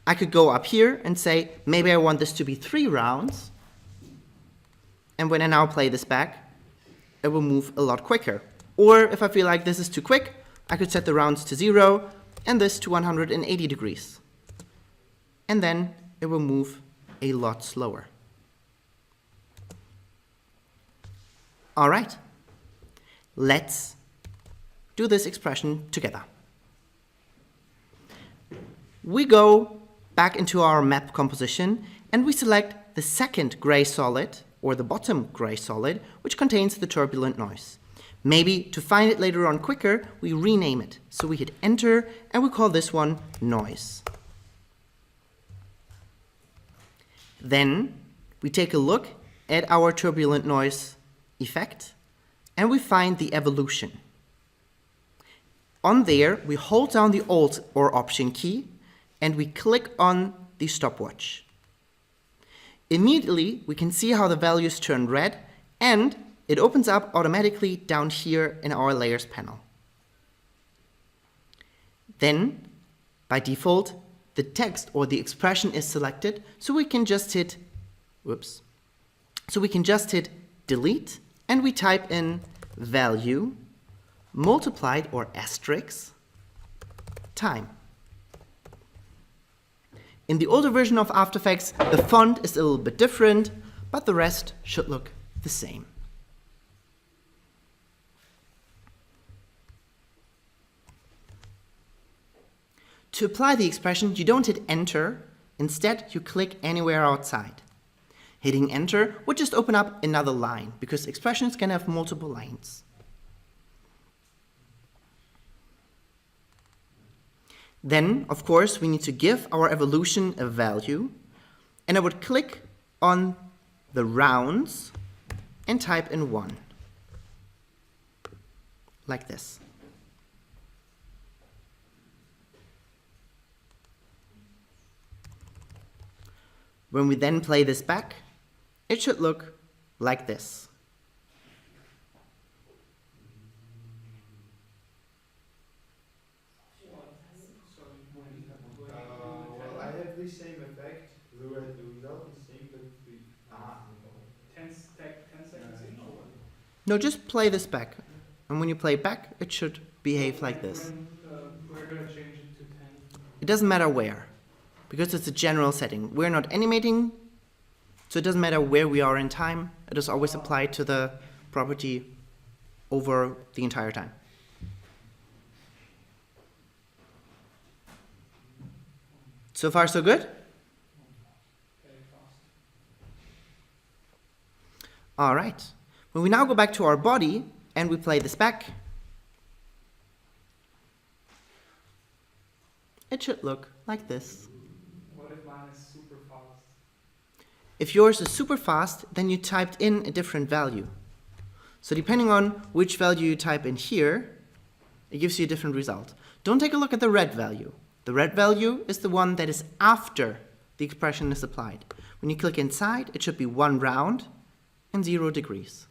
[SPEAKER 1] I could go up here and say, maybe I want this to be 3 rounds. And when I now play this back, it will move a lot quicker. Or if I feel like this is too quick, I could set the rounds to 0 and this to 180 degrees. And then it will move a lot slower. All right, let's do this expression together. We go back into our map composition and we select the second gray solid, or the bottom gray solid, which contains the turbulent noise. Maybe to find it later on quicker, we rename it. So we hit enter and we call this one noise. Then we take a look at our turbulent noise effect and we find the evolution. On there, we hold down the Alt or Option key and we click on the stopwatch. Immediately, we can see how the values turn red and it opens up automatically down here in our layers panel. Then, by default, the text or the expression is selected, so we can just hit, delete and we type in value multiplied or asterisk time. In the older version of After Effects, the font is a little bit different, but the rest should look the same. To apply the expression, you don't hit enter. Instead, you click anywhere outside. Hitting enter would just open up another line, because expressions can have multiple lines. Then, of course, we need to give our evolution a value, and I would click on the rounds and type in 1, like this. When we then play this back, it should look like this.
[SPEAKER 2] Well, I have the same effect. The result is same, but the
[SPEAKER 3] 10 seconds each or what?
[SPEAKER 1] No, just play this back. And when you play back, it should behave like this.
[SPEAKER 3] We're gonna change it to 10.
[SPEAKER 1] It doesn't matter where, because it's a general setting. We're not animating, so it doesn't matter where we are in time. It is always applied to the property over the entire time. So far, so good?
[SPEAKER 3] Very fast.
[SPEAKER 1] All right. When we now go back to our body and we play this back, it should look like this.
[SPEAKER 3] What if mine is super fast?
[SPEAKER 1] If yours is super fast, then you typed in a different value. So depending on which value you type in here, it gives you a different result. Don't take a look at the red value. The red value is the one that is after the expression is applied. When you click inside, it should be 1 round and 0 degrees.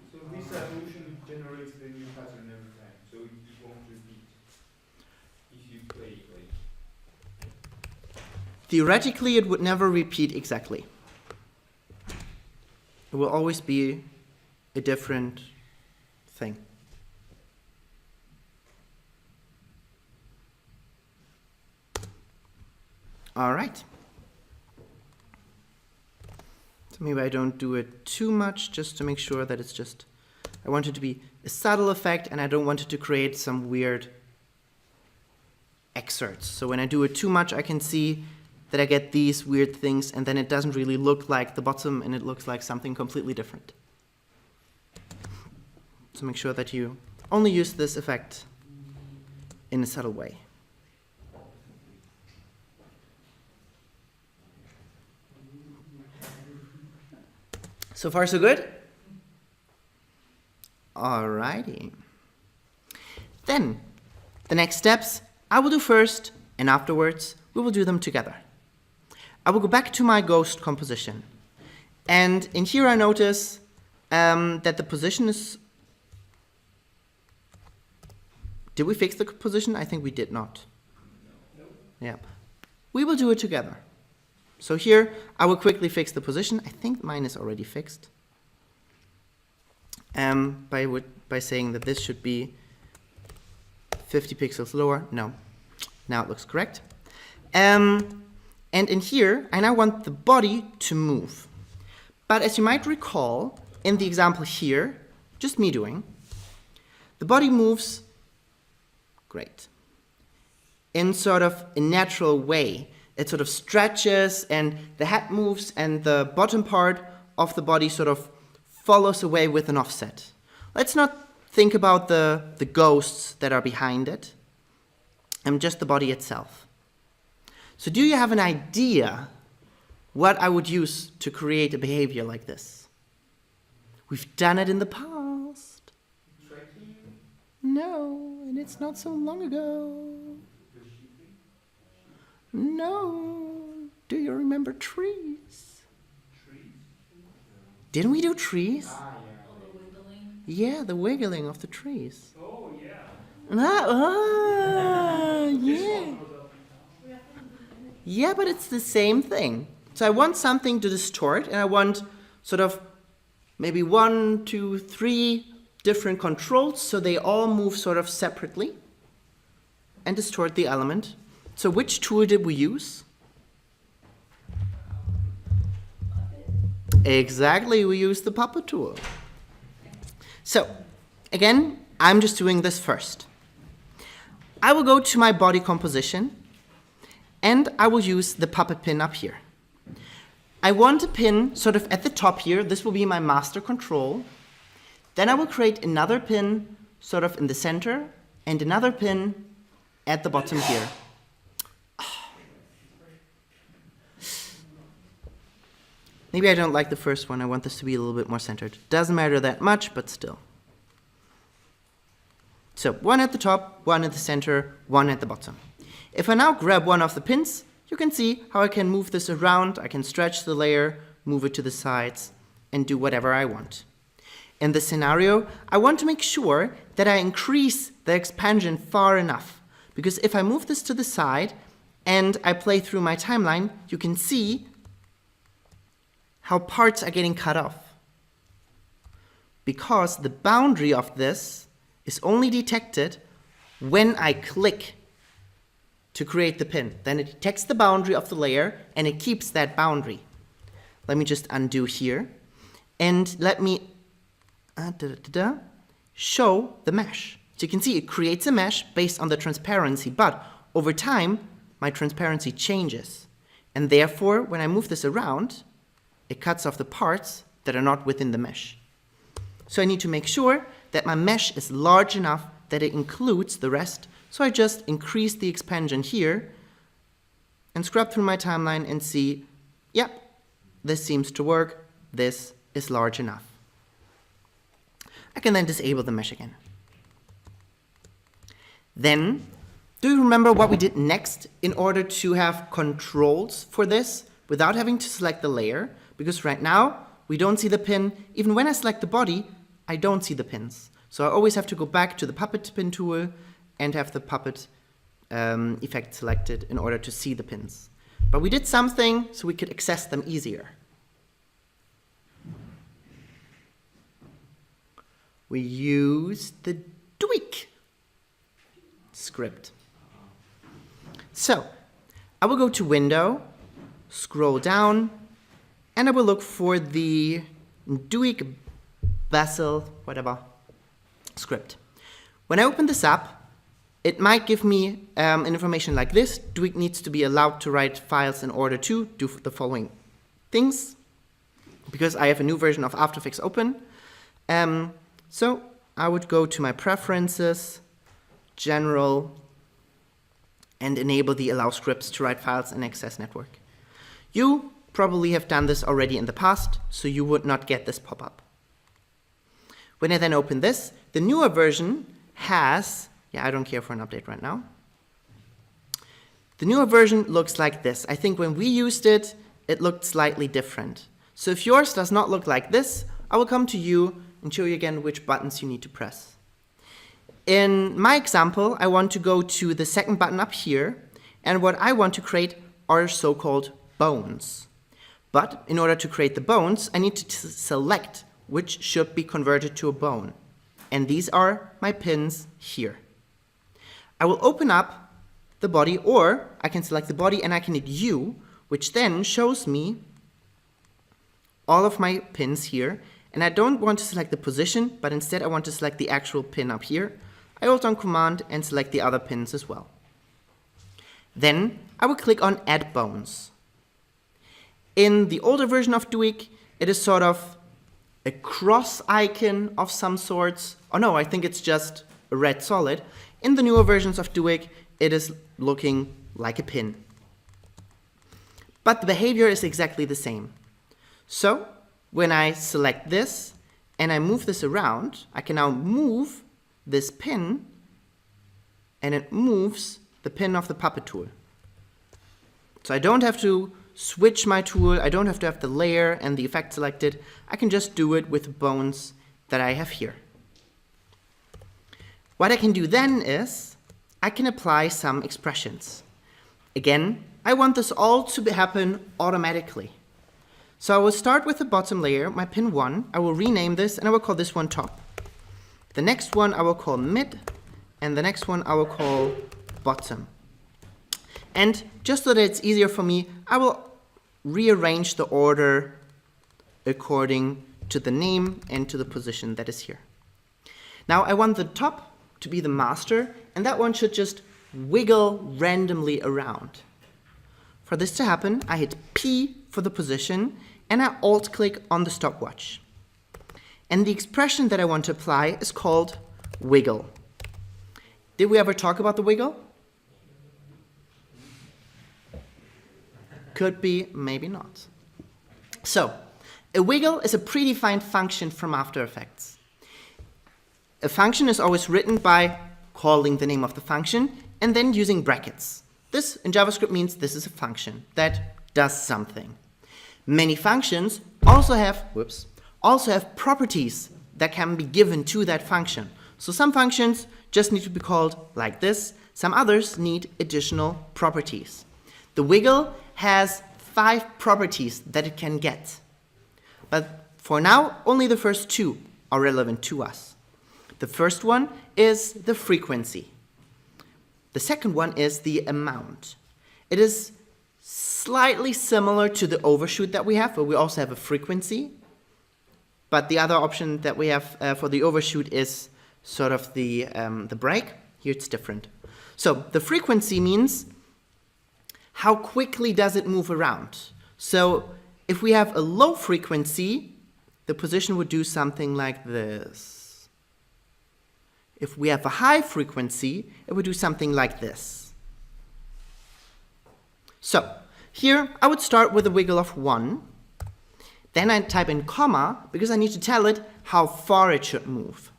[SPEAKER 2] So this evolution generates the new pattern every time, so it won't repeat if you play it like.
[SPEAKER 1] Theoretically, it would never repeat exactly. It will always be a different thing. All right. So maybe I don't do it too much, just to make sure that it's just I want it to be a subtle effect, and I don't want it to create some weird excerpts. So when I do it too much, I can see that I get these weird things, and then it doesn't really look like the bottom, and it looks like something completely different. So make sure that you only use this effect in a subtle way. So far, so good? Alrighty. Then, the next steps I will do first, and afterwards we will do them together. I will go back to my ghost composition. And in here I notice that the position is... Did we fix the position? I think we did not. Yeah. We will do it together. So here, I will quickly fix the position. I think mine is already fixed. By saying that this should be 50 pixels lower. No. Now it looks correct. And in here, I now want the body to move. But as you might recall, in the example here, just me doing, the body moves, great, in sort of a natural way. It sort of stretches, and the head moves, and the bottom part of the body sort of follows away with an offset. Let's not think about the ghosts that are behind it, and just the body itself. So do you have an idea what I would use to create a behavior like this? We've done it in the past.
[SPEAKER 2] Tracking?
[SPEAKER 1] No, and it's not so long ago. No. Do you remember trees?
[SPEAKER 2] Trees?
[SPEAKER 1] Didn't we do trees?
[SPEAKER 2] Ah,
[SPEAKER 4] All the wiggling.
[SPEAKER 1] Yeah, the wiggling of the trees.
[SPEAKER 3] Oh, yeah.
[SPEAKER 1] Yeah. Yeah, but it's the same thing. So I want something to distort, and I want sort of maybe 1, 2, 3 different controls, so they all move sort of separately and distort the element. So which tool did we use? Exactly, we used the puppet tool. So, again, I'm just doing this first. I will go to my body composition, and I will use the puppet pin up here. I want a pin sort of at the top here. This will be my master control. Then I will create another pin sort of in the center, and another pin at the bottom here. Maybe I don't like the first one. I want this to be a little bit more centered. Doesn't matter that much, but still. So one at the top, one at the center, one at the bottom. If I now grab one of the pins, you can see how I can move this around. I can stretch the layer, move it to the sides, and do whatever I want. In this scenario, I want to make sure that I increase the expansion far enough. Because if I move this to the side and I play through my timeline, you can see how parts are getting cut off. Because the boundary of this is only detected when I click to create the pin. Then it detects the boundary of the layer and it keeps that boundary. Let me just undo here and let me show the mesh. So you can see it creates a mesh based on the transparency, but over time my transparency changes. And therefore, when I move this around, it cuts off the parts that are not within the mesh. So I need to make sure that my mesh is large enough that it includes the rest. So I just increase the expansion here and scrub through my timeline and see, yep, this seems to work. This is large enough. I can then disable the mesh again. Then, do you remember what we did next in order to have controls for this without having to select the layer? Because right now, we don't see the pin. Even when I select the body, I don't see the pins. So I always have to go back to the puppet pin tool and have the puppet effect selected in order to see the pins. But we did something so we could access them easier. We used the tweak script. So I will go to Window, scroll down, and I will look for the Duik Basil, whatever, script. When I open this up, it might give me information like this. Duik needs to be allowed to write files in order to do the following things, because I have a new version of After Effects open. So I would go to my preferences, general, and enable the allow scripts to write files in Access Network. You probably have done this already in the past, so you would not get this pop-up. When I then open this, the newer version has, I don't care for an update right now. The newer version looks like this. I think when we used it, it looked slightly different. So if yours does not look like this, I will come to you and show you again which buttons you need to press. In my example, I want to go to the second button up here, and what I want to create are so-called bones. But in order to create the bones, I need to select which should be converted to a bone. And these are my pins here. I will open up the body, or I can select the body and I can hit U, which then shows me all of my pins here. And I don't want to select the position, but instead I want to select the actual pin up here. I hold down Command and select the other pins as well. Then I will click on Add Bones. In the older version of Duik, it is sort of a cross icon of some sorts. Oh no, I think it's just a red solid. In the newer versions of Duik, it is looking like a pin. But the behavior is exactly the same. So when I select this and I move this around, I can now move this pin, and it moves the pin of the puppet tool. So I don't have to switch my tool, I don't have to have the layer and the effect selected. I can just do it with the bones that I have here. What I can do then is I can apply some expressions. Again, I want this all to happen automatically. So I will start with the bottom layer, my pin 1. I will rename this and I will call this one top. The next one I will call mid, and the next one I will call bottom. And just so that it's easier for me, I will rearrange the order according to the name and to the position that is here. Now I want the top to be the master, and that one should just wiggle randomly around. For this to happen, I hit P for the position, and I alt-click on the stopwatch. And the expression that I want to apply is called wiggle. Did we ever talk about the wiggle? Could be, maybe not. So, a wiggle is a predefined function from After Effects. A function is always written by calling the name of the function and then using brackets. This in JavaScript means this is a function that does something. Many functions also have properties that can be given to that function. So some functions just need to be called like this, some others need additional properties. The wiggle has 5 properties that it can get. But for now, only the first 2 are relevant to us. The first one is the frequency. The second one is the amount. It is slightly similar to the overshoot that we have, where we also have a frequency. But the other option that we have for the overshoot is sort of the break. Here it's different. So the frequency means how quickly does it move around. So if we have a low frequency, the position would do something like this. If we have a high frequency, it would do something like this. So here I would start with a wiggle of 1. Then I type in comma because I need to tell it how far it should move.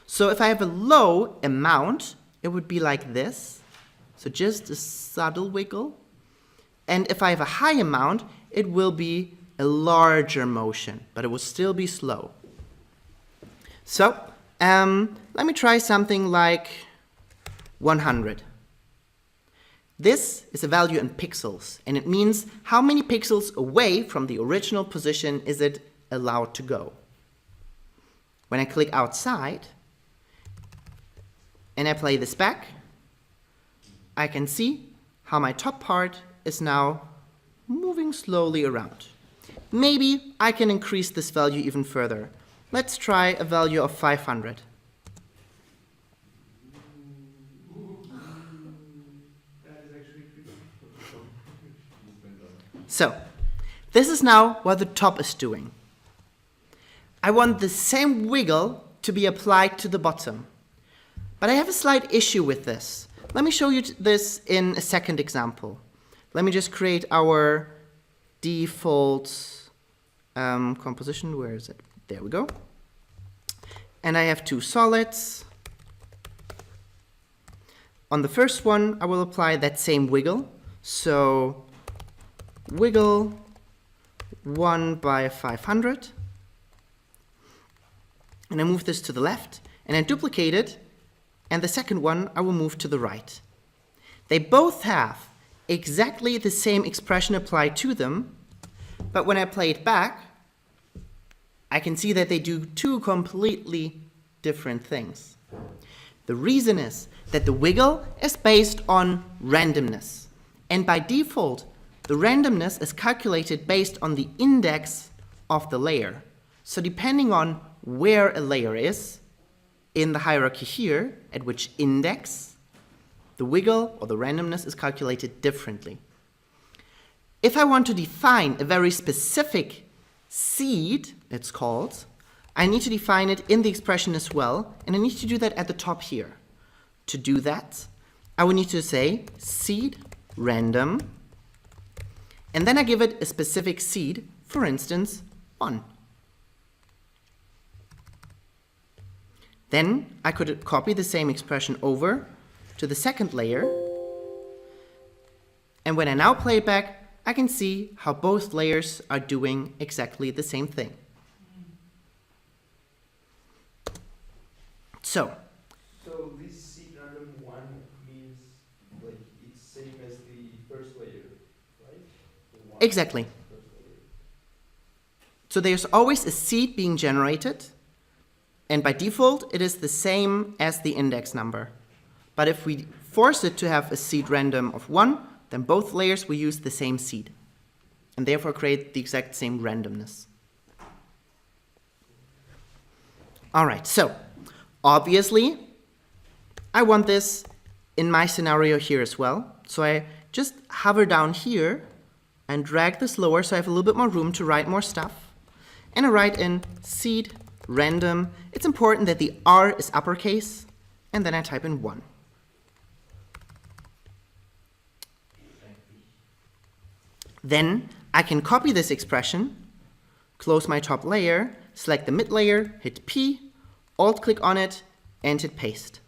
[SPEAKER 1] So if I have a low amount, it would be like this. So just a subtle wiggle. And if I have a high amount, it will be a larger motion, but it will still be slow. So let me try something like 100. This is a value in pixels, and it means how many pixels away from the original position is it allowed to go. When I click outside and I play this back, I can see how my top part is now moving slowly around. Maybe I can increase this value even further. Let's try a value of 500. So, this is now what the top is doing. I want the same wiggle to be applied to the bottom. But I have a slight issue with this. Let me show you this in a second example. Let me just create our default composition. Where is it? There we go. And I have two solids. On the first one, I will apply that same wiggle. So wiggle 1 by 500. And I move this to the left, and I duplicate it, and the second one I will move to the right. They both have exactly the same expression applied to them, but when I play it back, I can see that they do two completely different things. The reason is that the wiggle is based on randomness, and by default, the randomness is calculated based on the index of the layer. So depending on where a layer is in the hierarchy here, at which index, the wiggle or the randomness is calculated differently. If I want to define a very specific seed, it's called, I need to define it in the expression as well, and I need to do that at the top here. To do that, I will need to say seed random, and then I give it a specific seed, for instance, 1. Then I could copy the same expression over to the second layer, and when I now play it back, I can see how both layers are doing exactly the same thing. So
[SPEAKER 2] this seed random 1 means like it's same as the first layer, right? The one
[SPEAKER 1] exactly.
[SPEAKER 2] first layer.
[SPEAKER 1] So there's always a seed being generated, and by default it is the same as the index number. But if we force it to have a seed random of 1, then both layers will use the same seed, and therefore create the exact same randomness. Alright, so obviously I want this in my scenario here as well. So I just hover down here and drag this lower so I have a little bit more room to write more stuff. And I write in seed random. It's important that the R is uppercase, and then I type in 1. Then I can copy this expression, close my top layer, select the mid layer, hit P, alt-click on it, and hit paste.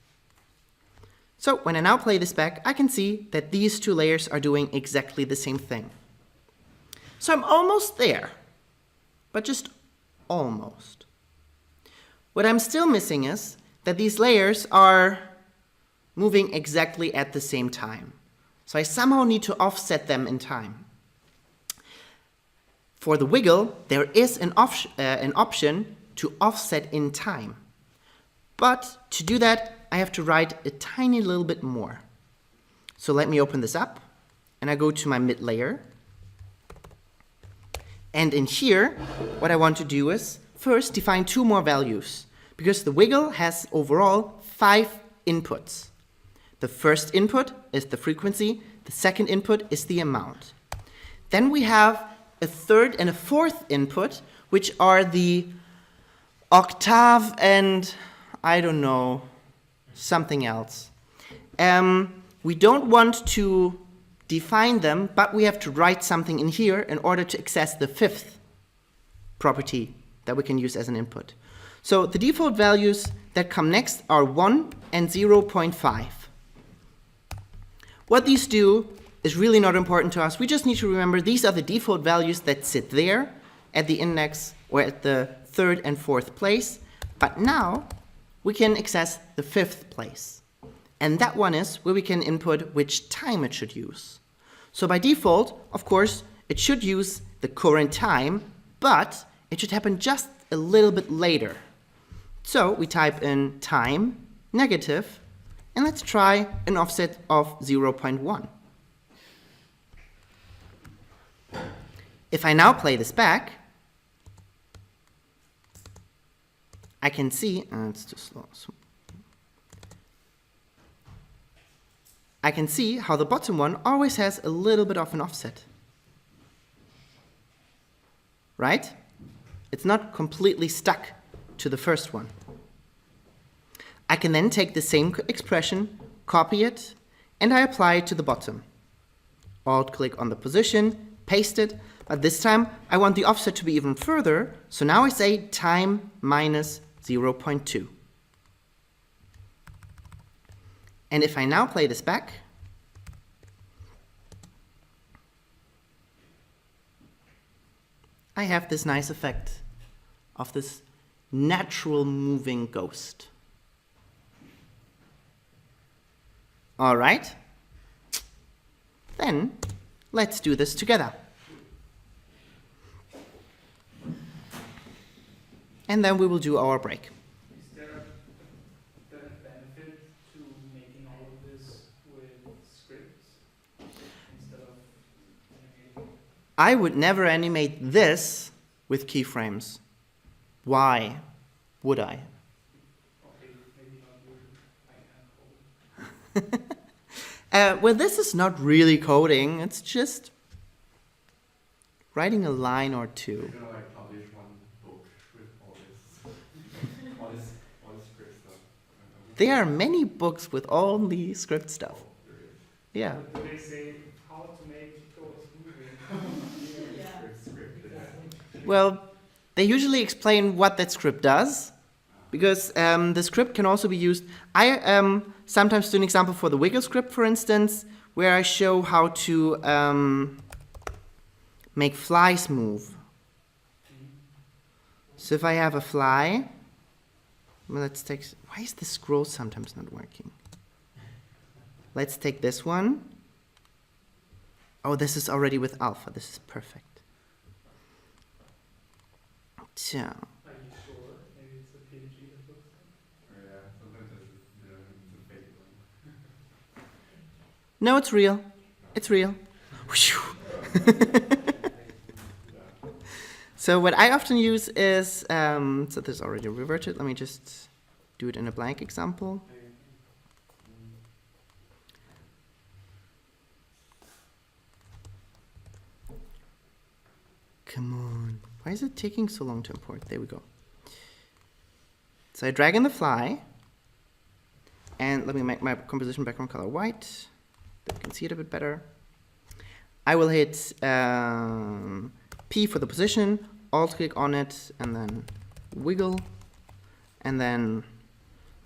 [SPEAKER 1] So when I now play this back, I can see that these two layers are doing exactly the same thing. So I'm almost there, but just almost. What I'm still missing is that these layers are moving exactly at the same time. So I somehow need to offset them in time. For the wiggle, there is an option to offset in time. But to do that, I have to write a tiny little bit more. So let me open this up, and I go to my mid layer. And in here, what I want to do is first define 2 more values, because the wiggle has overall 5 inputs. The first input is the frequency, the second input is the amount. Then we have a third and a fourth input, which are the octave and, I don't know, something else. We don't want to define them, but we have to write something in here in order to access the 5th property that we can use as an input. So the default values that come next are 1 and 0.5. What these do is really not important to us. We just need to remember these are the default values that sit there at the index or at the 3rd and 4th place. But now we can access the 5th place. And that one is where we can input which time it should use. So by default, of course, it should use the current time, but it should happen just a little bit later. So we type in time, negative, and let's try an offset of 0.1. If I now play this back, I can see, it's too slow. I can see how the bottom one always has a little bit of an offset. right? It's not completely stuck to the first one. I can then take the same expression, copy it, and I apply it to the bottom. Alt-click on the position, paste it, but this time I want the offset to be even further, so now I say time minus 0.2. And if I now play this back, I have this nice effect of this natural moving ghost. All right, then let's do this together. And then we will do our break.
[SPEAKER 3] Is there a benefit to making all of this with scripts instead of animating?
[SPEAKER 1] I would never animate this with keyframes. Why would I?
[SPEAKER 3] Okay, maybe not you. I can code.
[SPEAKER 1] Well, this is not really coding. It's just writing a line or two.
[SPEAKER 6] You're gonna like publish one book with all this script stuff.
[SPEAKER 1] There are many books with all the script stuff.
[SPEAKER 6] Oh, there is.
[SPEAKER 1] Yeah.
[SPEAKER 3] Do they say how to make ghost moving?
[SPEAKER 4] Yeah.
[SPEAKER 6] Script, yeah.
[SPEAKER 1] Well, they usually explain what that script does, because the script can also be used. I sometimes do an example for the wiggle script, for instance, where I show how to make flies move. So if I have a fly, well, let's take. Why is the scroll sometimes not working? Let's take this one. Oh, this is already with alpha. This is perfect. So,
[SPEAKER 3] Are you sure? Maybe it's a PNG that looks like.
[SPEAKER 6] Oh, yeah, sometimes it's a fake one.
[SPEAKER 1] no, it's real. It's real. So what I often use is, so this is already reverted. Let me just do it in a blank example. Come on. Why is it taking so long to import? There we go. So I drag in the fly, and let me make my composition background color white. Then you can see it a bit better. I will hit P for the position, alt-click on it, and then wiggle, and then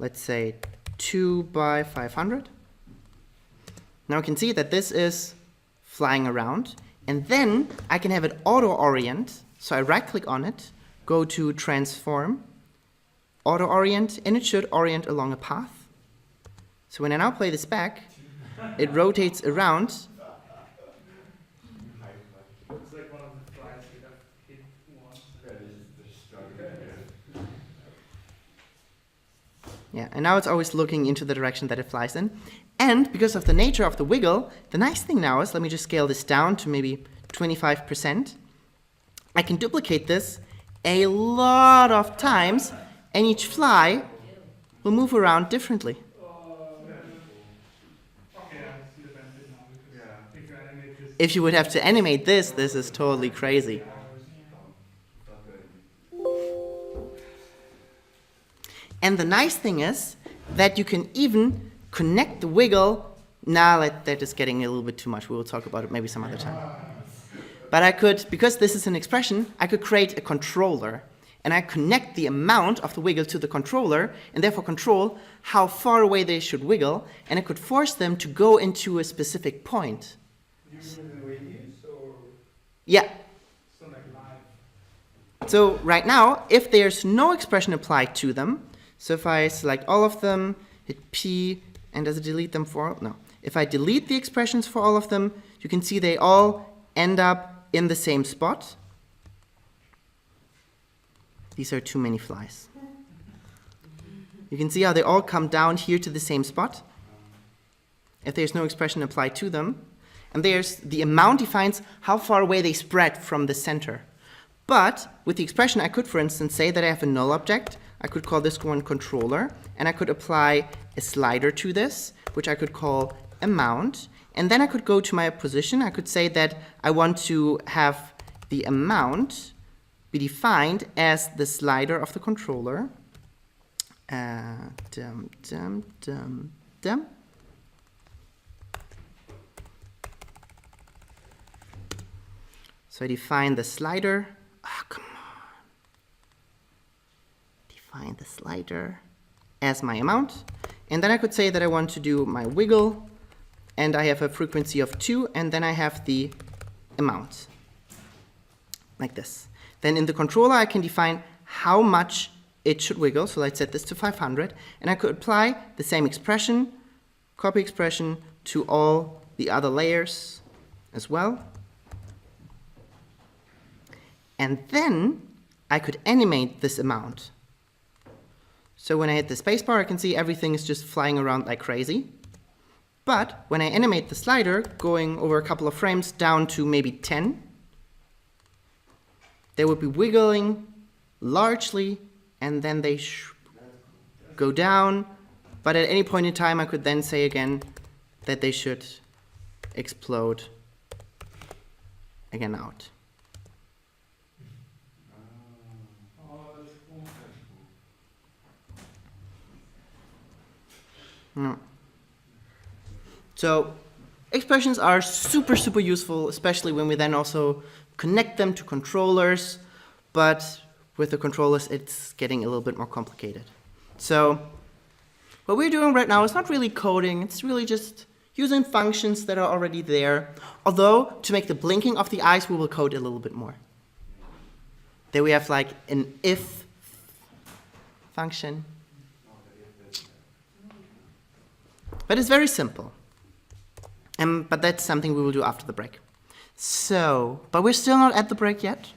[SPEAKER 1] let's say 2 by 500. Now you can see that this is flying around, and then I can have it auto-orient. So I right-click on it, go to Transform, Auto-Orient, and it should orient along a path. So when I now play this back, it rotates around.
[SPEAKER 3] Looks like one of the flies you have hit once.
[SPEAKER 6] Yeah, they're struggling.
[SPEAKER 1] Yeah, and now it's always looking into the direction that it flies in. And because of the nature of the wiggle, the nice thing now is, let me just scale this down to maybe 25%. I can duplicate this a lot of times, and each fly will move around differently.
[SPEAKER 3] Okay, I see the benefit now because
[SPEAKER 6] Yeah.
[SPEAKER 3] if you animate this.
[SPEAKER 1] If you would have to animate this, this is totally crazy. And the nice thing is that you can even connect the wiggle. Nah, that is getting a little bit too much. We will talk about it maybe some other time. But I could, because this is an expression, I could create a controller. And I connect the amount of the wiggle to the controller, and therefore control how far away they should wiggle, and I could force them to go into a specific point.
[SPEAKER 3] You mean the radius or
[SPEAKER 1] Yeah.
[SPEAKER 3] so like live?
[SPEAKER 1] So right now, if there's no expression applied to them, so if I select all of them, hit P, and does it delete them for? No. If I delete the expressions for all of them, you can see they all end up in the same spot. These are too many flies. You can see how they all come down here to the same spot if there's no expression applied to them. And there's the amount defines how far away they spread from the center. But with the expression, I could, for instance, say that I have a null object. I could call this one controller, and I could apply a slider to this, which I could call amount. And then I could go to my position. I could say that I want to have the amount be defined as the slider of the controller. Dum, dum, dum, dum. So I define the slider. Oh, come on. Define the slider as my amount. And then I could say that I want to do my wiggle, and I have a frequency of 2, and then I have the amount, like this. Then in the controller, I can define how much it should wiggle. So let's set this to 500, and I could apply the same expression, copy expression, to all the other layers as well. And then I could animate this amount. So when I hit the spacebar, I can see everything is just flying around like crazy. But when I animate the slider, going over a couple of frames down to maybe 10, they would be wiggling largely, and then they go down. But at any point in time, I could then say again that they should explode again out. No. So expressions are super, super useful, especially when we then also connect them to controllers. But with the controllers, it's getting a little bit more complicated. So what we're doing right now is not really coding. It's really just using functions that are already there. Although, to make the blinking of the eyes, we will code a little bit more. There we have like an if function. But it's very simple. But that's something we will do after the break. So, but we're still not at the break yet.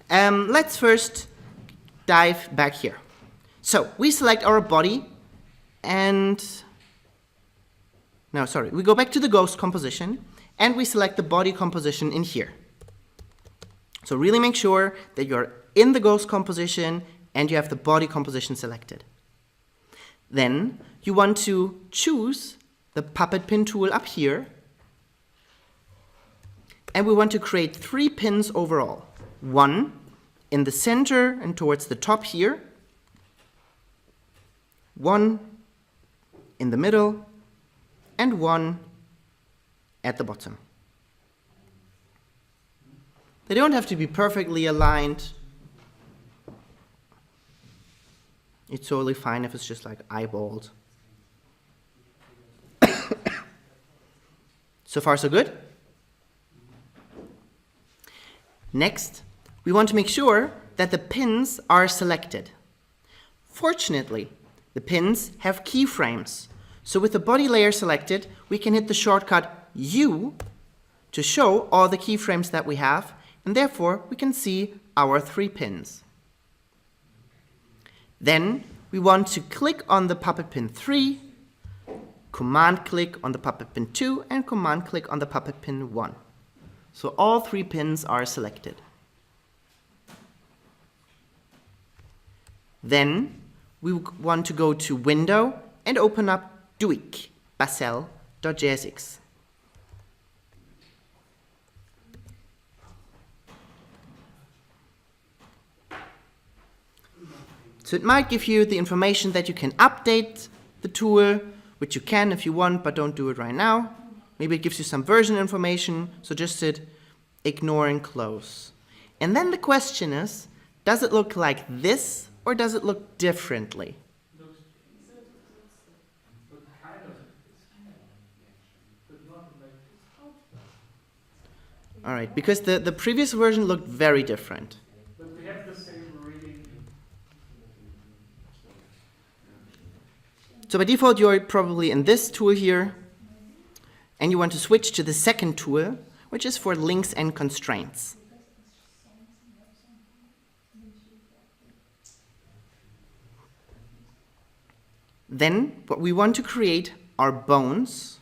[SPEAKER 1] Let's first dive back here. So, we select our body and... No, sorry. We go back to the ghost composition and we select the body composition in here. So really make sure that you're in the ghost composition and you have the body composition selected. Then you want to choose the puppet pin tool up here, and we want to create 3 pins overall. 1 in the center and towards the top here, 1 in the middle, and 1 at the bottom. They don't have to be perfectly aligned. It's totally fine if it's just like eyeballed. So far, so good? Next, we want to make sure that the pins are selected. Fortunately, the pins have keyframes. So with the body layer selected, we can hit the shortcut U to show all the keyframes that we have, and therefore we can see our 3 pins. Then we want to click on the puppet pin 3, command click on the puppet pin 2, and command click on the puppet pin 1. So all 3 pins are selected. Then we want to go to Window and open up Duik Basel.jsx. So it might give you the information that you can update the tool, which you can if you want, but don't do it right now. Maybe it gives you some version information, so just hit ignore and close. And then the question is, does it look like this or does it look differently?
[SPEAKER 3] Looks kind of, but not like this.
[SPEAKER 1] All right, because the previous version looked very different.
[SPEAKER 3] But we have the same reading.
[SPEAKER 1] So by default, you're probably in this tool here, and you want to switch to the second tool, which is for links and constraints. Then, what we want to create are bones,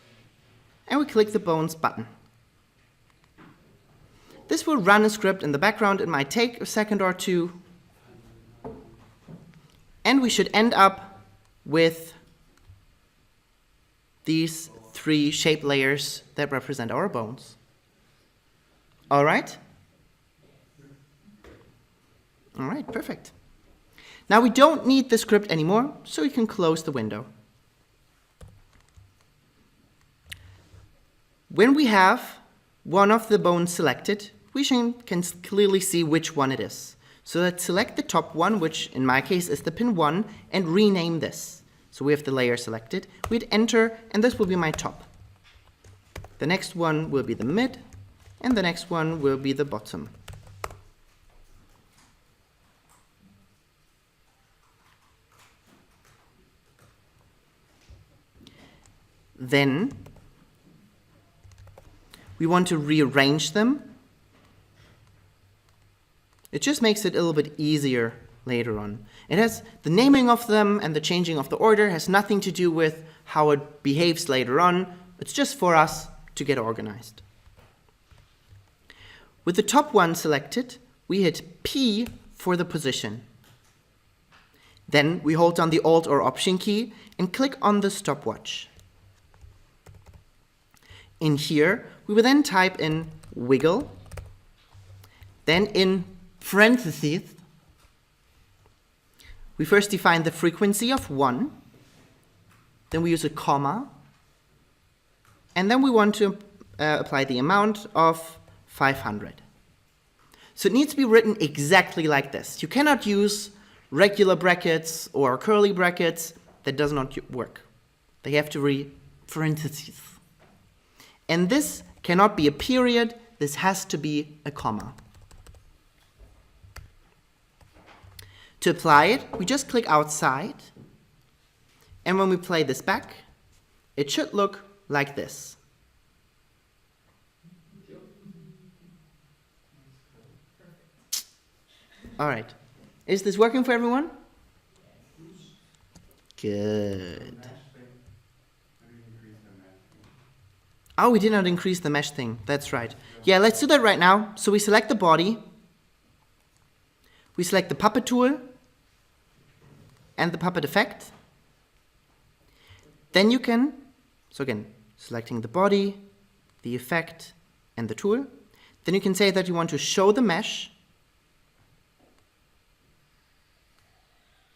[SPEAKER 1] and we click the bones button. This will run a script in the background. It might take a second or two, and we should end up with these 3 shape layers that represent our bones. All right? All right, perfect. Now we don't need the script anymore, so we can close the window. When we have one of the bones selected, we can clearly see which one it is. So let's select the top one, which in my case is the pin 1, and rename this. So we have the layer selected. We hit enter, and this will be my top. The next one will be the mid, and the next one will be the bottom. Then we want to rearrange them. It just makes it a little bit easier later on. It has the naming of them and the changing of the order has nothing to do with how it behaves later on. It's just for us to get organized. With the top one selected, we hit P for the position. Then we hold down the Alt or Option key and click on the stopwatch. In here, we will then type in wiggle, then in parentheses, we first define the frequency of 1, then we use a comma, and then we want to apply the amount of 500. So it needs to be written exactly like this. You cannot use regular brackets or curly brackets. That does not work. They have to read parentheses. And this cannot be a period. This has to be a comma. To apply it, we just click outside. And when we play this back, it should look like this. All right. Is this working for everyone? Good. Oh, we did not increase the mesh thing. That's right. Yeah, let's do that right now. So we select the body. We select the puppet tool and the puppet effect. Then you can, so again, selecting the body, the effect, and the tool. Then you can say that you want to show the mesh.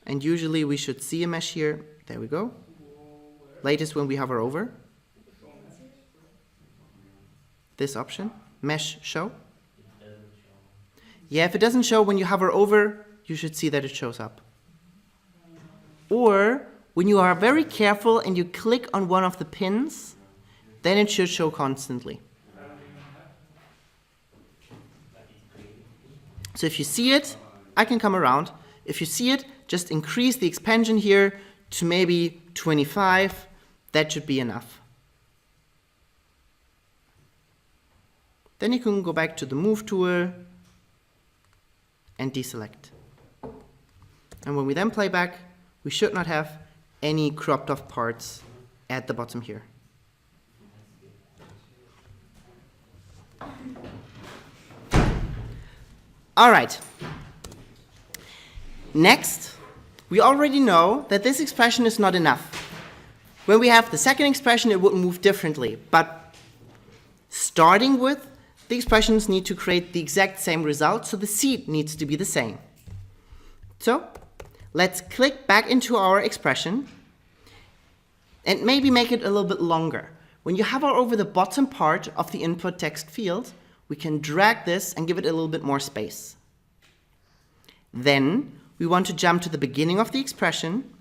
[SPEAKER 1] And usually we should see a mesh here. There we go. Latest when we hover over. This option, mesh show. Yeah, if it doesn't show when you hover over, you should see that it shows up. Or when you are very careful and you click on one of the pins, then it should show constantly. So if you see it, I can come around. If you see it, just increase the expansion here to maybe 25. That should be enough. Then you can go back to the Move tool and deselect. And when we then play back, we should not have any cropped off parts at the bottom here. All right. Next, we already know that this expression is not enough. When we have the second expression, it would move differently. But starting with, the expressions need to create the exact same result, so the seed needs to be the same. So let's click back into our expression and maybe make it a little bit longer. When you hover over the bottom part of the input text field, we can drag this and give it a little bit more space. Then we want to jump to the beginning of the expression.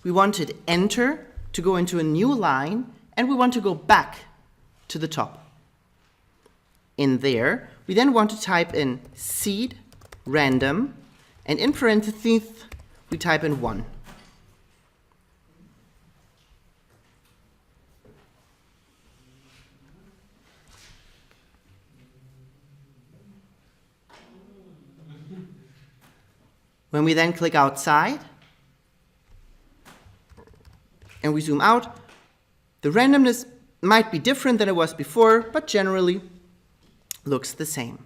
[SPEAKER 1] We want to enter to go into a new line, and we want to go back to the top. In there, we then want to type in seed random, and in parentheses, we type in 1. When we then click outside, and we zoom out, the randomness might be different than it was before, but generally looks the same.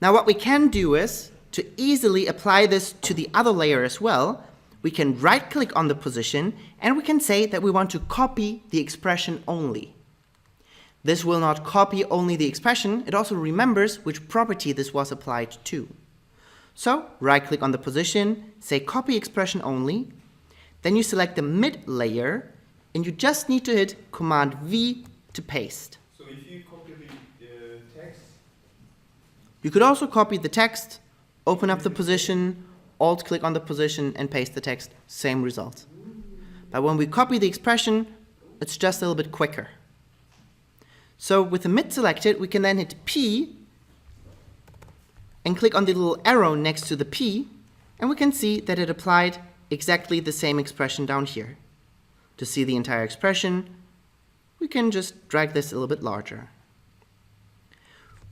[SPEAKER 1] Now what we can do is, to easily apply this to the other layer as well, we can right-click on the position and we can say that we want to copy the expression only. this will not copy only the expression, it also remembers which property this was applied to. So right-click on the position, say copy expression only, then you select the mid layer, and you just need to hit Command V to paste.
[SPEAKER 2] So if you copy the text,
[SPEAKER 1] You could also copy the text, open up the position, Alt-click on the position, and paste the text, same result. But when we copy the expression, it's just a little bit quicker. So with the mid selected, we can then hit P and click on the little arrow next to the P, and we can see that it applied exactly the same expression down here. To see the entire expression, we can just drag this a little bit larger.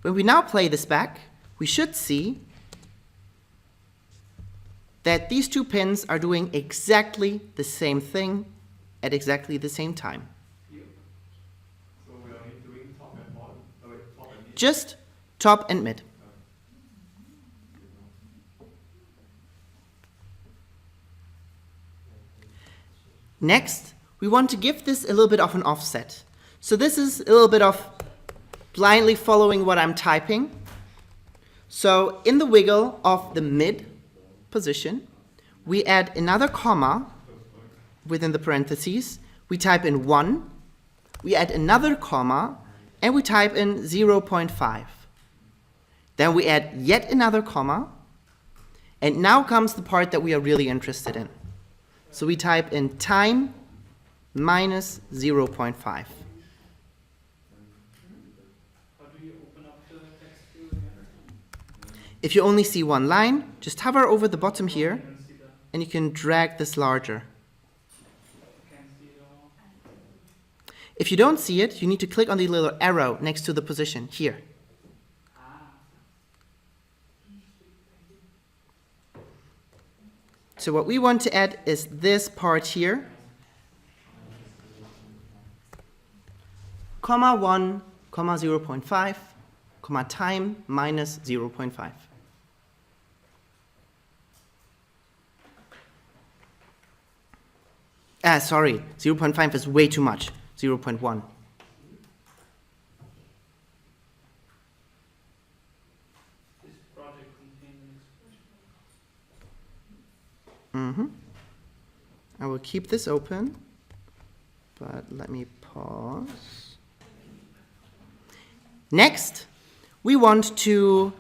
[SPEAKER 1] When we now play this back, we should see that these two pins are doing exactly the same thing at exactly the same time.
[SPEAKER 6] So we are only doing top and bottom? Oh wait, top and mid?
[SPEAKER 1] Just top and mid. Next, we want to give this a little bit of an offset. So this is a little bit of blindly following what I'm typing. So in the wiggle of the mid position, we add another comma within the parentheses. We type in 1, we add another comma, and we type in 0.5. Then we add yet another comma, and now comes the part that we are really interested in. So we type in time minus 0.5.
[SPEAKER 3] How do you open up the text view again?
[SPEAKER 1] If you only see one line, just hover over the bottom here,
[SPEAKER 3] I can see that.
[SPEAKER 1] and you can drag this larger.
[SPEAKER 3] I can't see it all.
[SPEAKER 1] If you don't see it, you need to click on the little arrow next to the position here.
[SPEAKER 3] Ah.
[SPEAKER 1] So what we want to add is this part here, comma 1, comma 0.5, comma time minus 0.5. Sorry, 0.5 is way too much, 0.1.
[SPEAKER 3] This project contains an expression.
[SPEAKER 1] I will keep this open, but let me pause. Next, we want to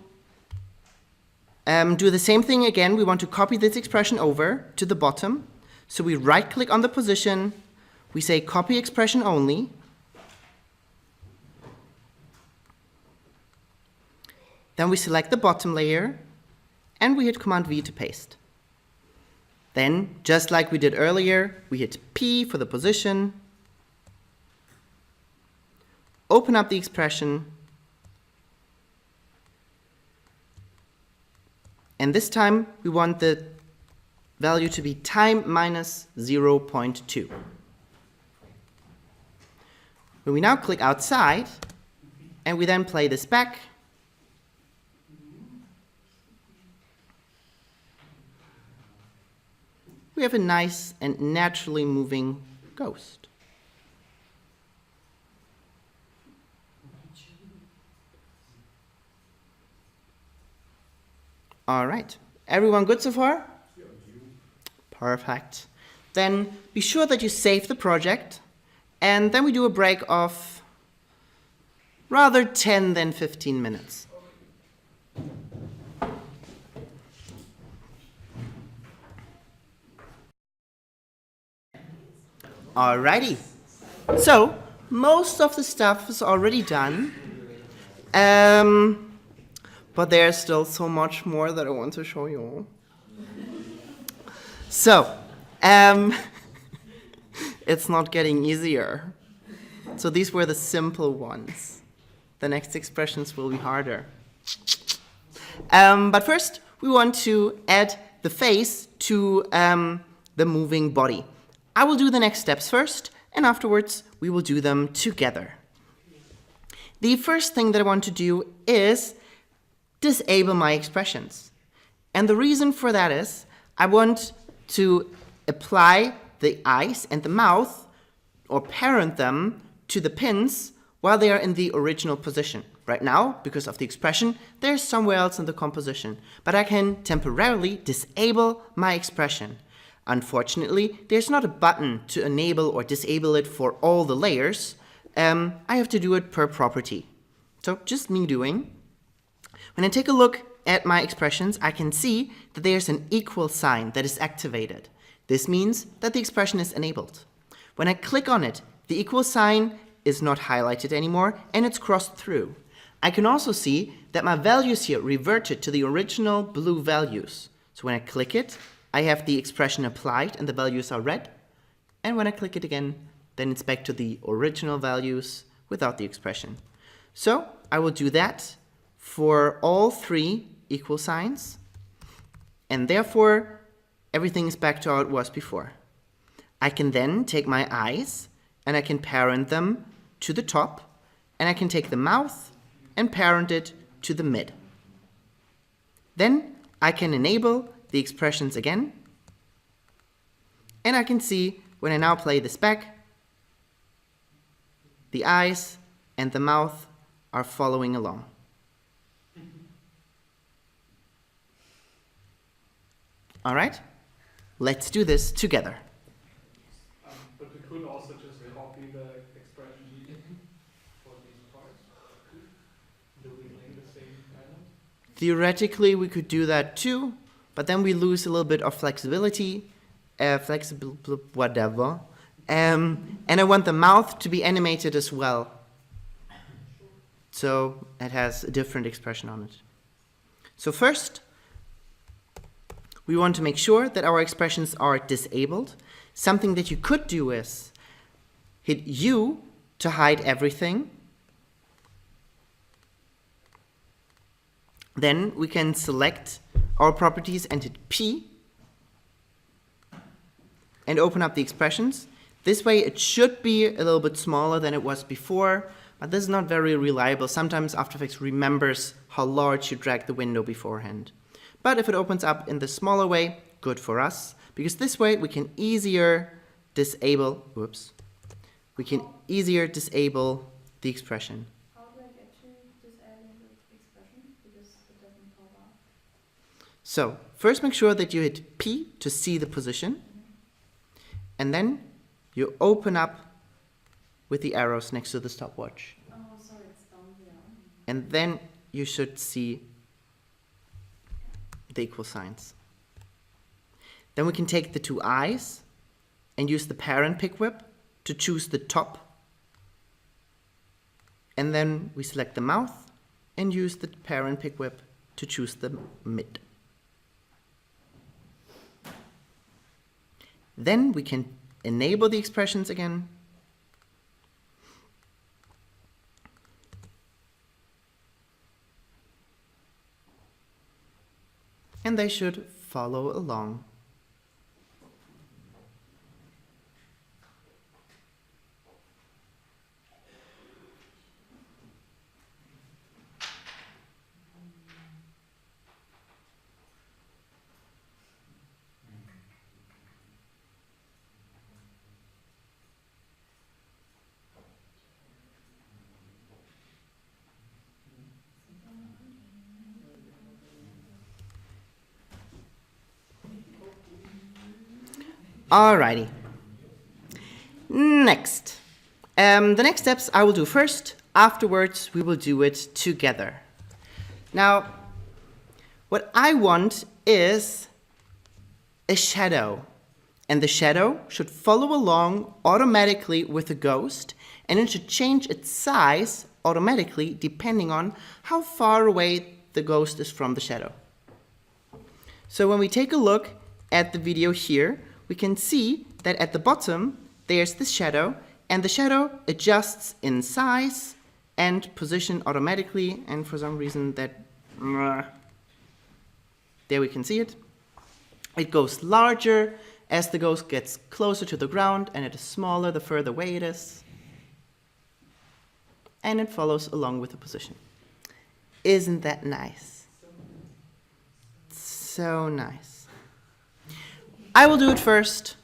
[SPEAKER 1] do the same thing again. We want to copy this expression over to the bottom. So we right-click on the position, we say copy expression only, then we select the bottom layer, and we hit Command V to paste. Then, just like we did earlier, we hit P for the position, open up the expression, and this time we want the value to be time minus 0.2. When we now click outside, and we then play this back, we have a nice and naturally moving ghost. All right, everyone good so far? Perfect. Then be sure that you save the project, and then we do a break of rather 10 than 15 minutes. Alrighty. So, most of the stuff is already done. But there's still so much more that I want to show you. So, it's not getting easier. So these were the simple ones. The next expressions will be harder. But first, we want to add the face to the moving body. I will do the next steps first, and afterwards we will do them together. The first thing that I want to do is disable my expressions. And the reason for that is I want to apply the eyes and the mouth, or parent them, to the pins while they are in the original position. Right now, because of the expression, they're somewhere else in the composition, but I can temporarily disable my expression. Unfortunately, there's not a button to enable or disable it for all the layers. I have to do it per property. So just me doing. When I take a look at my expressions, I can see that there's an equal sign that is activated. This means that the expression is enabled. When I click on it, the equal sign is not highlighted anymore and it's crossed through. I can also see that my values here reverted to the original blue values. So when I click it, I have the expression applied and the values are red. And when I click it again, then it's back to the original values without the expression. So I will do that for all three equal signs. And therefore, everything is back to how it was before. I can then take my eyes and I can parent them to the top, and I can take the mouth and parent it to the mid. Then I can enable the expressions again, and I can see when I now play this back, the eyes and the mouth are following along. All right, let's do this together.
[SPEAKER 3] But we could also just copy the expression for these parts. Do we link the same pattern?
[SPEAKER 1] Theoretically, we could do that too, but then we lose a little bit of flexibility, whatever. And I want the mouth to be animated as well. So it has a different expression on it. So first, we want to make sure that our expressions are disabled. Something that you could do is hit U to hide everything. Then we can select our properties and hit P and open up the expressions. This way it should be a little bit smaller than it was before, but this is not very reliable. Sometimes After Effects remembers how large you drag the window beforehand. But if it opens up in the smaller way, good for us, because this way we can easier disable the expression.
[SPEAKER 4] How do I get to disable the expression? Because it doesn't pop up.
[SPEAKER 1] So first make sure that you hit P to see the position, and then you open up with the arrows next to the stopwatch.
[SPEAKER 4] Oh, sorry, it's down here.
[SPEAKER 1] And then you should see the equal signs. Then we can take the two eyes and use the parent pick whip to choose the top. And then we select the mouth and use the parent pick whip to choose the mid. Then we can enable the expressions again. And they should follow along. Alrighty. Next. The next steps I will do first. Afterwards, we will do it together. Now, what I want is a shadow. And the shadow should follow along automatically with the ghost, and it should change its size automatically depending on how far away the ghost is from the shadow. So when we take a look at the video here, we can see that at the bottom there's this shadow, and the shadow adjusts in size and position automatically, and for some reason that there we can see it. It goes larger as the ghost gets closer to the ground, and it is smaller the further away it is. And it follows along with the position. Isn't that nice? So nice. I will do it first.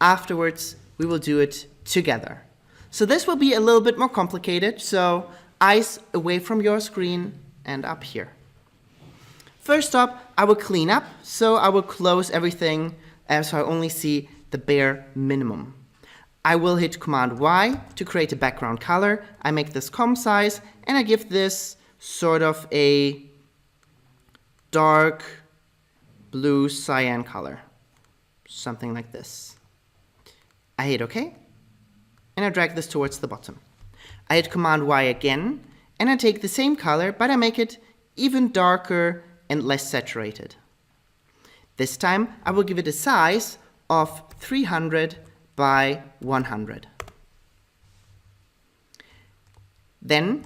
[SPEAKER 1] Afterwards, we will do it together. So this will be a little bit more complicated, so eyes away from your screen and up here. First up, I will clean up, so I will close everything so I only see the bare minimum. I will hit Command Y to create a background color. I make this comp size and I give this sort of a dark blue cyan color, something like this. I hit OK and I drag this towards the bottom. I hit Command Y again and I take the same color but I make it even darker and less saturated. This time I will give it a size of 300 by 100. Then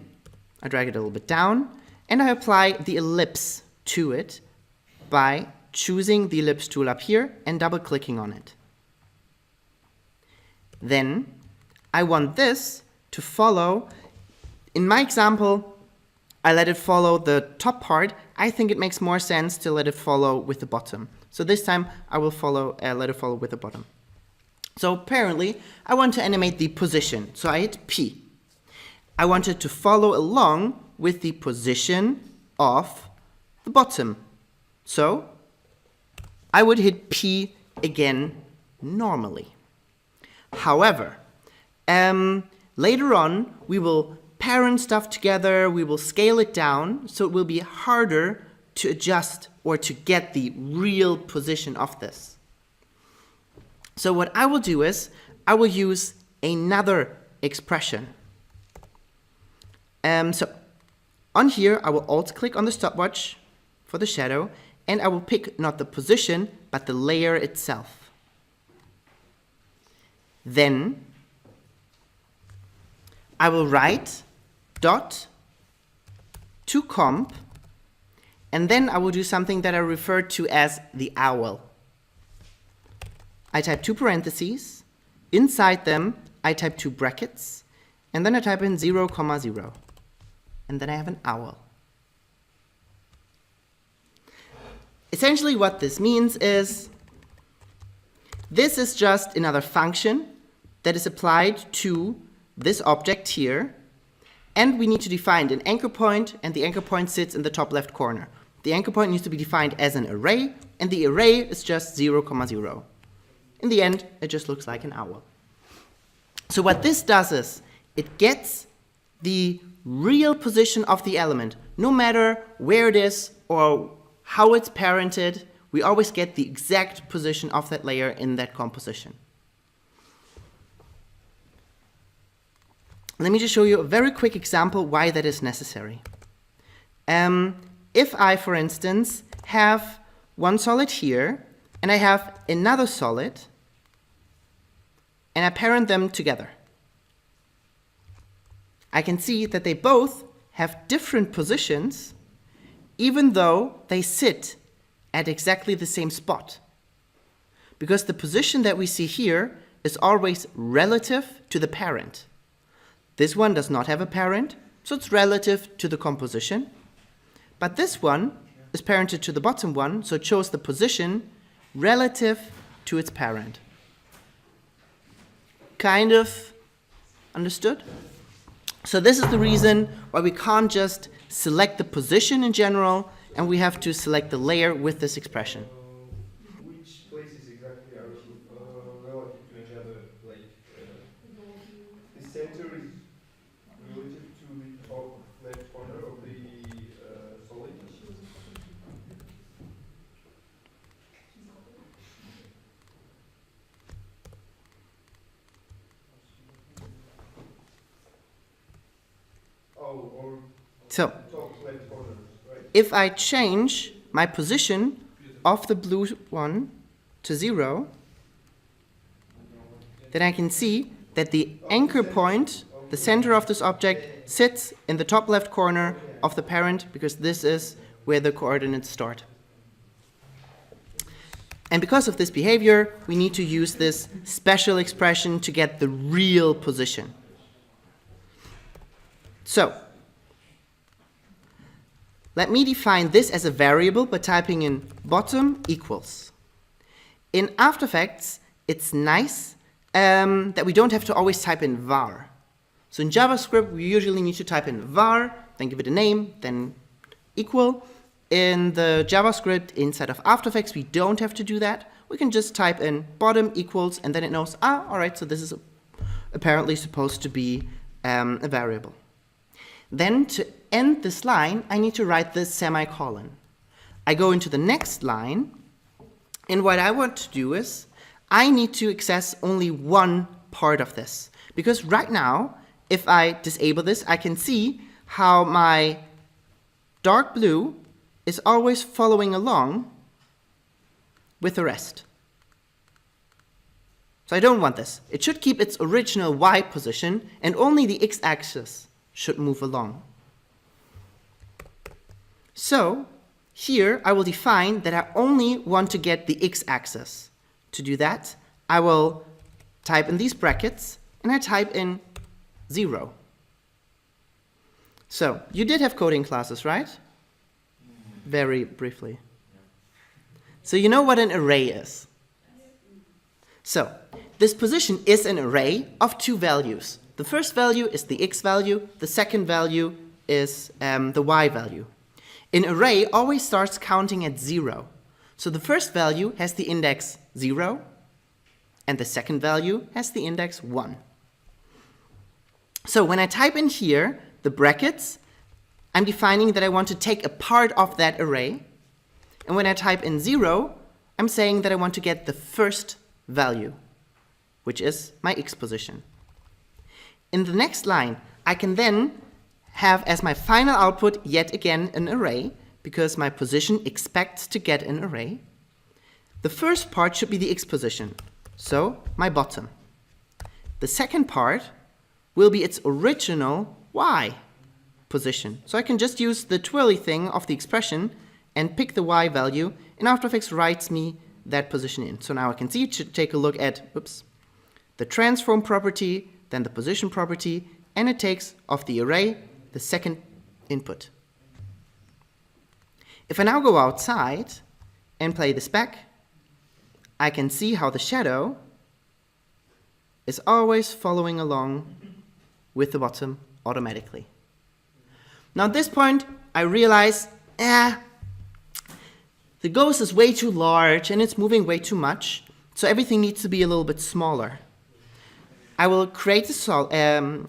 [SPEAKER 1] I drag it a little bit down and I apply the ellipse to it by choosing the ellipse tool up here and double clicking on it. Then I want this to follow. In my example, I let it follow the top part. I think it makes more sense to let it follow with the bottom. So this time I will let it follow with the bottom. So apparently I want to animate the position. So I hit P. I want it to follow along with the position of the bottom. So I would hit P again normally. However, later on we will parent stuff together, we will scale it down, so it will be harder to adjust or to get the real position of this. So what I will do is, I will use another expression. So on here, I will alt-click on the stopwatch for the shadow, and I will pick not the position, but the layer itself. Then I will write dot to comp, and then I will do something that I refer to as the owl. I type 2 parentheses, inside them I type 2 brackets, and then I type in 0, 0, and then I have an owl. Essentially what this means is, this is just another function that is applied to this object here, and we need to define an anchor point, and the anchor point sits in the top left corner. The anchor point needs to be defined as an array, and the array is just 0, 0. In the end, it just looks like an owl. So what this does is, it gets the real position of the element. No matter where it is or how it's parented, we always get the exact position of that layer in that composition. Let me just show you a very quick example why that is necessary. If I, for instance, have one solid here, and I have another solid, and I parent them together, I can see that they both have different positions, even though they sit at exactly the same spot. Because the position that we see here is always relative to the parent. This one does not have a parent, so it's relative to the composition. But this one is parented to the bottom one, so it shows the position relative to its parent. Kind of understood? So this is the reason why we can't just select the position in general, and we have to select the layer with this expression.
[SPEAKER 2] Which places exactly are relative to each other? Like the center is relative to the top left corner of the solid. Oh, or
[SPEAKER 1] So
[SPEAKER 2] top left corners, right?
[SPEAKER 1] if I change my position of the blue one to 0, then I can see that the anchor point, the center of this object, sits in the top left corner of the parent, because this is where the coordinates start. And because of this behavior, we need to use this special expression to get the real position. So let me define this as a variable by typing in bottom equals. In After Effects, it's nice that we don't have to always type in var. So in JavaScript, we usually need to type in var, then give it a name, then equal. In the JavaScript inside of After Effects, we don't have to do that. We can just type in bottom equals, and then it knows, all right, so this is apparently supposed to be a variable. Then to end this line, I need to write this semicolon. I go into the next line, and what I want to do is, I need to access only one part of this. Because right now, if I disable this, I can see how my dark blue is always following along with the rest. So I don't want this. It should keep its original Y position, and only the X-axis should move along. So here I will define that I only want to get the X-axis. To do that, I will type in these brackets, and I type in 0. So you did have coding classes, right? Very briefly. So you know what an array is. So this position is an array of two values. The first value is the X value, the second value is the Y value. An array always starts counting at 0. So the first value has the index 0, and the second value has the index 1. So when I type in here the brackets, I'm defining that I want to take a part of that array. And when I type in 0, I'm saying that I want to get the first value, which is my X position. In the next line, I can then have as my final output yet again an array, because my position expects to get an array. The first part should be the X position, so my bottom. The second part will be its original Y position. So I can just use the twirly thing of the expression and pick the Y value, and After Effects writes me that position in. So now I can see it should take a look at, the transform property, then the position property, and it takes of the array the second input. If I now go outside and play this back, I can see how the shadow is always following along with the bottom automatically. Now at this point, I realize, the ghost is way too large and it's moving way too much, so everything needs to be a little bit smaller. I will create a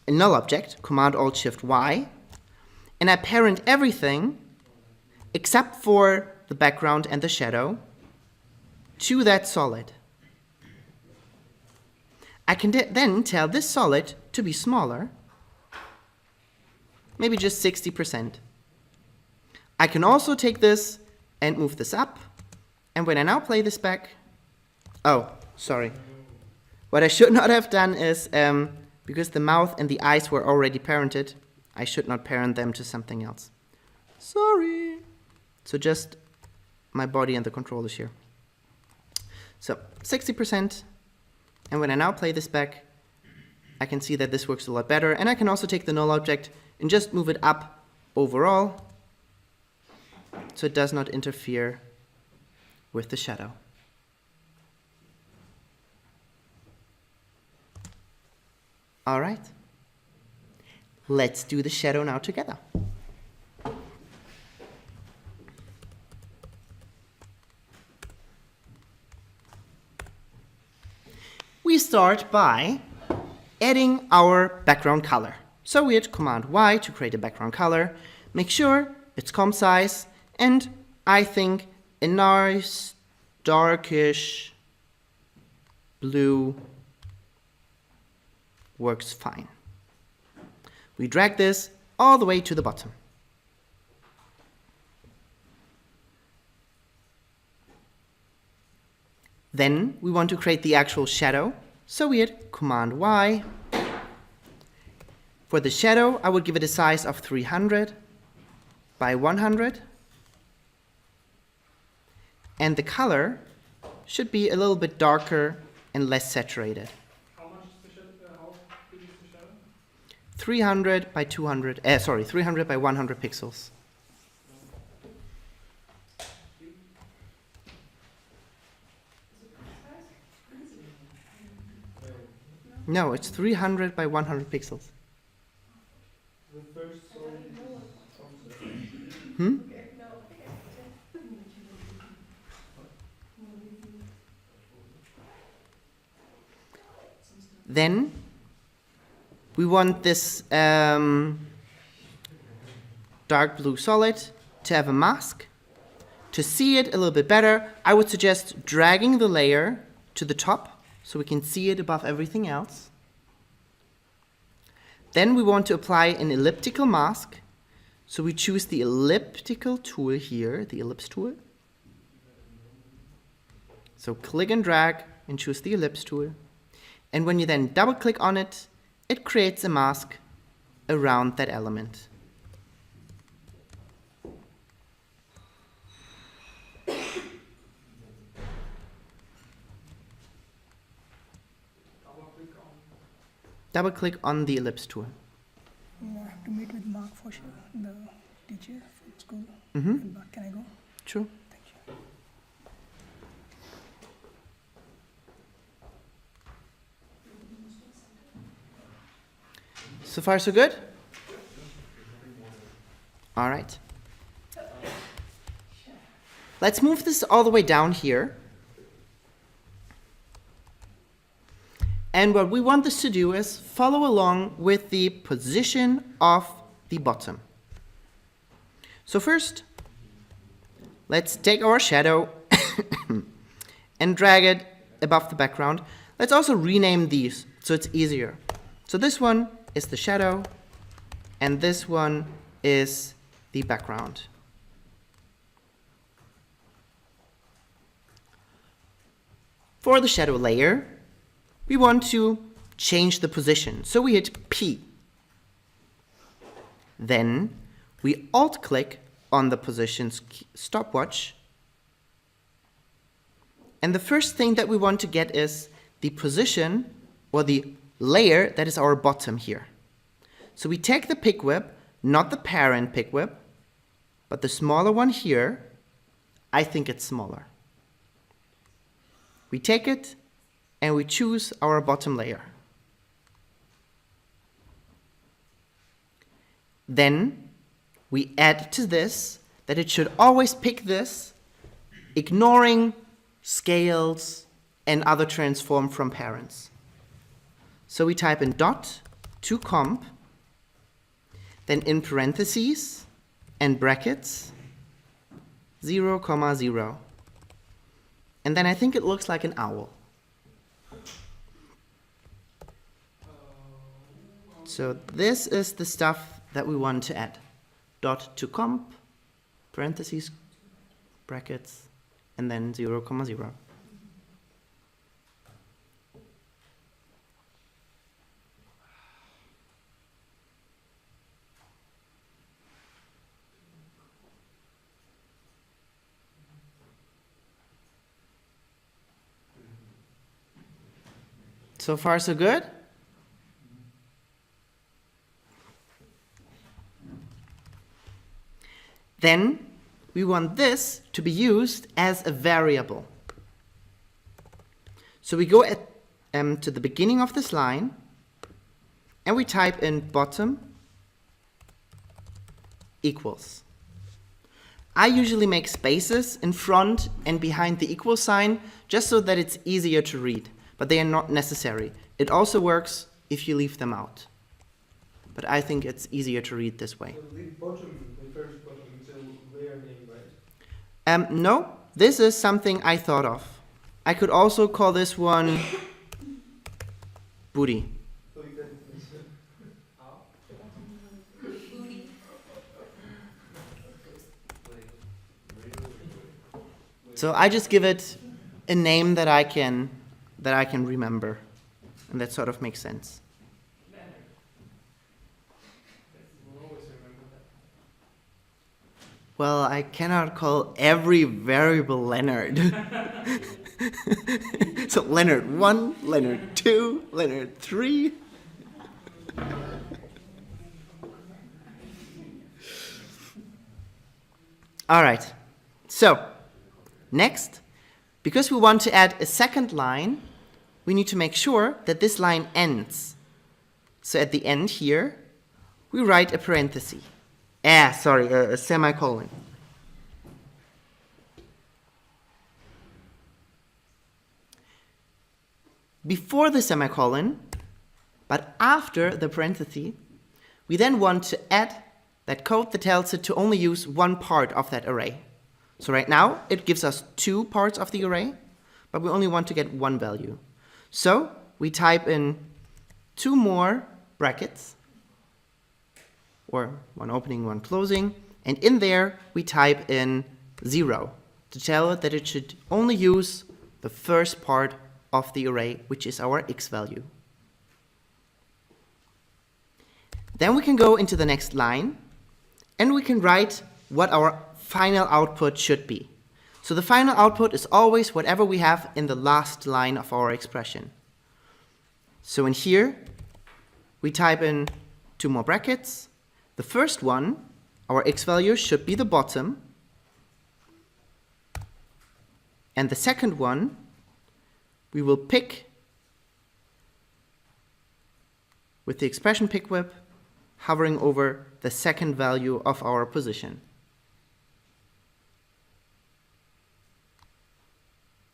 [SPEAKER 1] null object, Command-Alt-Shift-Y, and I parent everything except for the background and the shadow to that solid. I can then tell this solid to be smaller, maybe just 60%. I can also take this and move this up, and when I now play this back, sorry. What I should not have done is, because the mouth and the eyes were already parented, I should not parent them to something else. Sorry. So just my body and the controllers here. So 60%, and when I now play this back, I can see that this works a lot better, and I can also take the null object and just move it up overall, so it does not interfere with the shadow. All right, let's do the shadow now together. We start by adding our background color. So we hit Command-Y to create a background color. Make sure it's comp size, and I think a nice darkish blue works fine. We drag this all the way to the bottom. Then we want to create the actual shadow, so we hit Command-Y. For the shadow, I would give it a size of 300 by 100. And the color should be a little bit darker and less saturated.
[SPEAKER 3] How much is the shadow? How big is the shadow?
[SPEAKER 1] 300 by 200, 300 by 100 pixels. No, it's 300 by 100 pixels.
[SPEAKER 2] The first solid is also.
[SPEAKER 1] Hmm?
[SPEAKER 5] Okay, no, okay.
[SPEAKER 1] Then we want this dark blue solid to have a mask. To see it a little bit better, I would suggest dragging the layer to the top so we can see it above everything else. Then we want to apply an elliptical mask. So we choose the elliptical tool here, the ellipse tool. So click and drag and choose the ellipse tool. And when you then double click on it, it creates a mask around that element. Double click on the ellipse tool.
[SPEAKER 7] I have to meet with Mark for sure, the teacher from school.
[SPEAKER 1] Mm-hmm.
[SPEAKER 7] Can I go?
[SPEAKER 1] Sure.
[SPEAKER 7] Thank you.
[SPEAKER 1] So far, so good? All right. Let's move this all the way down here. And what we want this to do is follow along with the position of the bottom. So first, let's take our shadow and drag it above the background. Let's also rename these so it's easier. So this one is the shadow, and this one is the background. For the shadow layer, we want to change the position. So we hit P. Then we alt-click on the position's stopwatch. And the first thing that we want to get is the position or the layer that is our bottom here. So we take the pick whip, not the parent pick whip, but the smaller one here. I think it's smaller. We take it and we choose our bottom layer. Then we add to this that it should always pick this, ignoring scales and other transform from parents. So we type in dot to comp, then in parentheses and brackets, 0, 0. And then I think it looks like an owl. So this is the stuff that we want to add. Dot to comp, parentheses, brackets, and then 0, 0. So far, so good? Then we want this to be used as a variable. So we go to the beginning of this line and we type in bottom equals. I usually make spaces in front and behind the equal sign just so that it's easier to read, but they are not necessary. It also works if you leave them out. But I think it's easier to read this way.
[SPEAKER 2] The bottom, the first bottom, it's a layer name, right?
[SPEAKER 1] No, this is something I thought of. I could also call this one booty.
[SPEAKER 2] So you can,
[SPEAKER 1] So I just give it a name that I can remember, and that sort of makes sense.
[SPEAKER 3] We'll always remember that.
[SPEAKER 1] Well, I cannot call every variable Leonard. So Leonard 1, Leonard 2, Leonard 3. All right. So next, because we want to add a second line, we need to make sure that this line ends. So at the end here, we write a parenthesis. A semicolon. Before the semicolon, but after the parenthesis, we then want to add that code that tells it to only use one part of that array. So right now, it gives us 2 parts of the array, but we only want to get 1 value. So we type in 2 more brackets, or one opening, one closing, and in there we type in 0 to tell it that it should only use the first part of the array, which is our x value. Then we can go into the next line, and we can write what our final output should be. So the final output is always whatever we have in the last line of our expression. So in here, we type in 2 more brackets. The first one, our x value, should be the bottom. And the second one, we will pick with the expression pick whip, hovering over the second value of our position.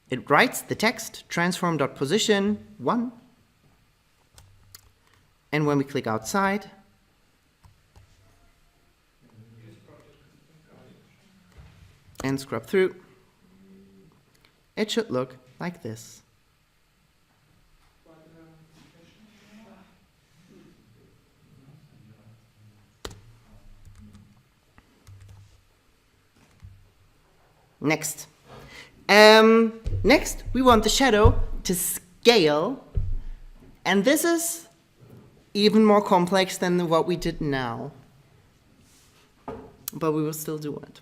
[SPEAKER 1] It writes the text transform.position 1. And when we click outside, and scrub through, it should look like this. Next. Next, we want the shadow to scale, and this is even more complex than what we did now, but we will still do it.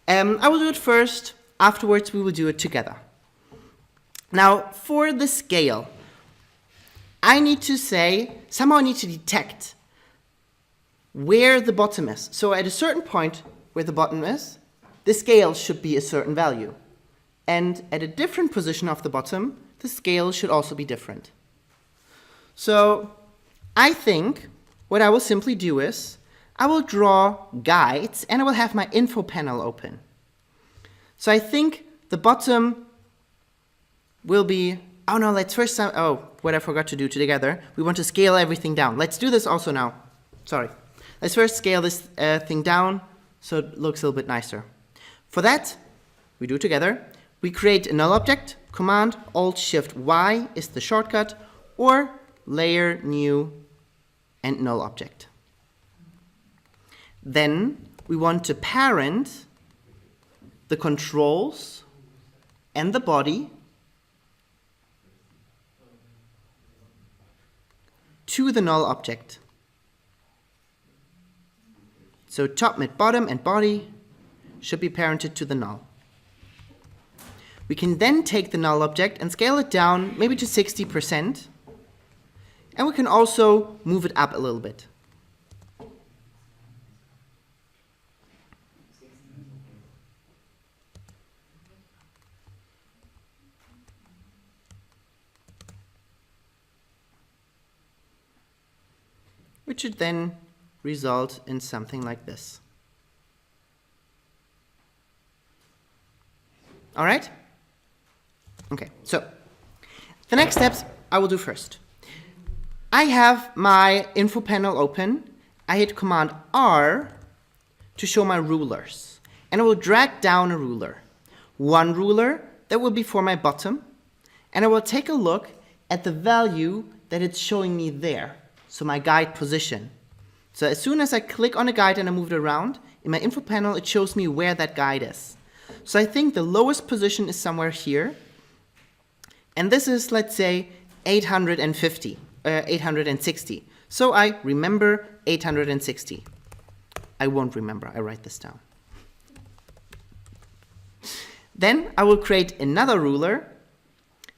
[SPEAKER 1] I will do it first, afterwards we will do it together. Now, for the scale, I need to somehow I need to detect where the bottom is. So at a certain point where the bottom is, the scale should be a certain value. And at a different position of the bottom, the scale should also be different. So I think what I will simply do is I will draw guides and I will have my info panel open. So I think the bottom will be, what I forgot to do together. We want to scale everything down. Let's do this also now. Sorry. Let's first scale this thing down so it looks a little bit nicer. For that, we do together. We create a null object, Command Alt Shift Y is the shortcut, or layer new and null object. Then we want to parent the controls and the body to the null object. So top, mid, bottom, and body should be parented to the null. We can then take the null object and scale it down maybe to 60%, and we can also move it up a little bit. Which should then result in something like this. All right? Okay, so the next steps I will do first. I have my info panel open. I hit Command R to show my rulers. And I will drag down a ruler. One ruler that will be for my bottom. And I will take a look at the value that it's showing me there. So my guide position. So as soon as I click on a guide and I move it around, in my info panel it shows me where that guide is. So I think the lowest position is somewhere here. And this is, let's say, 860. So I remember 860. I won't remember, I write this down. Then I will create another ruler,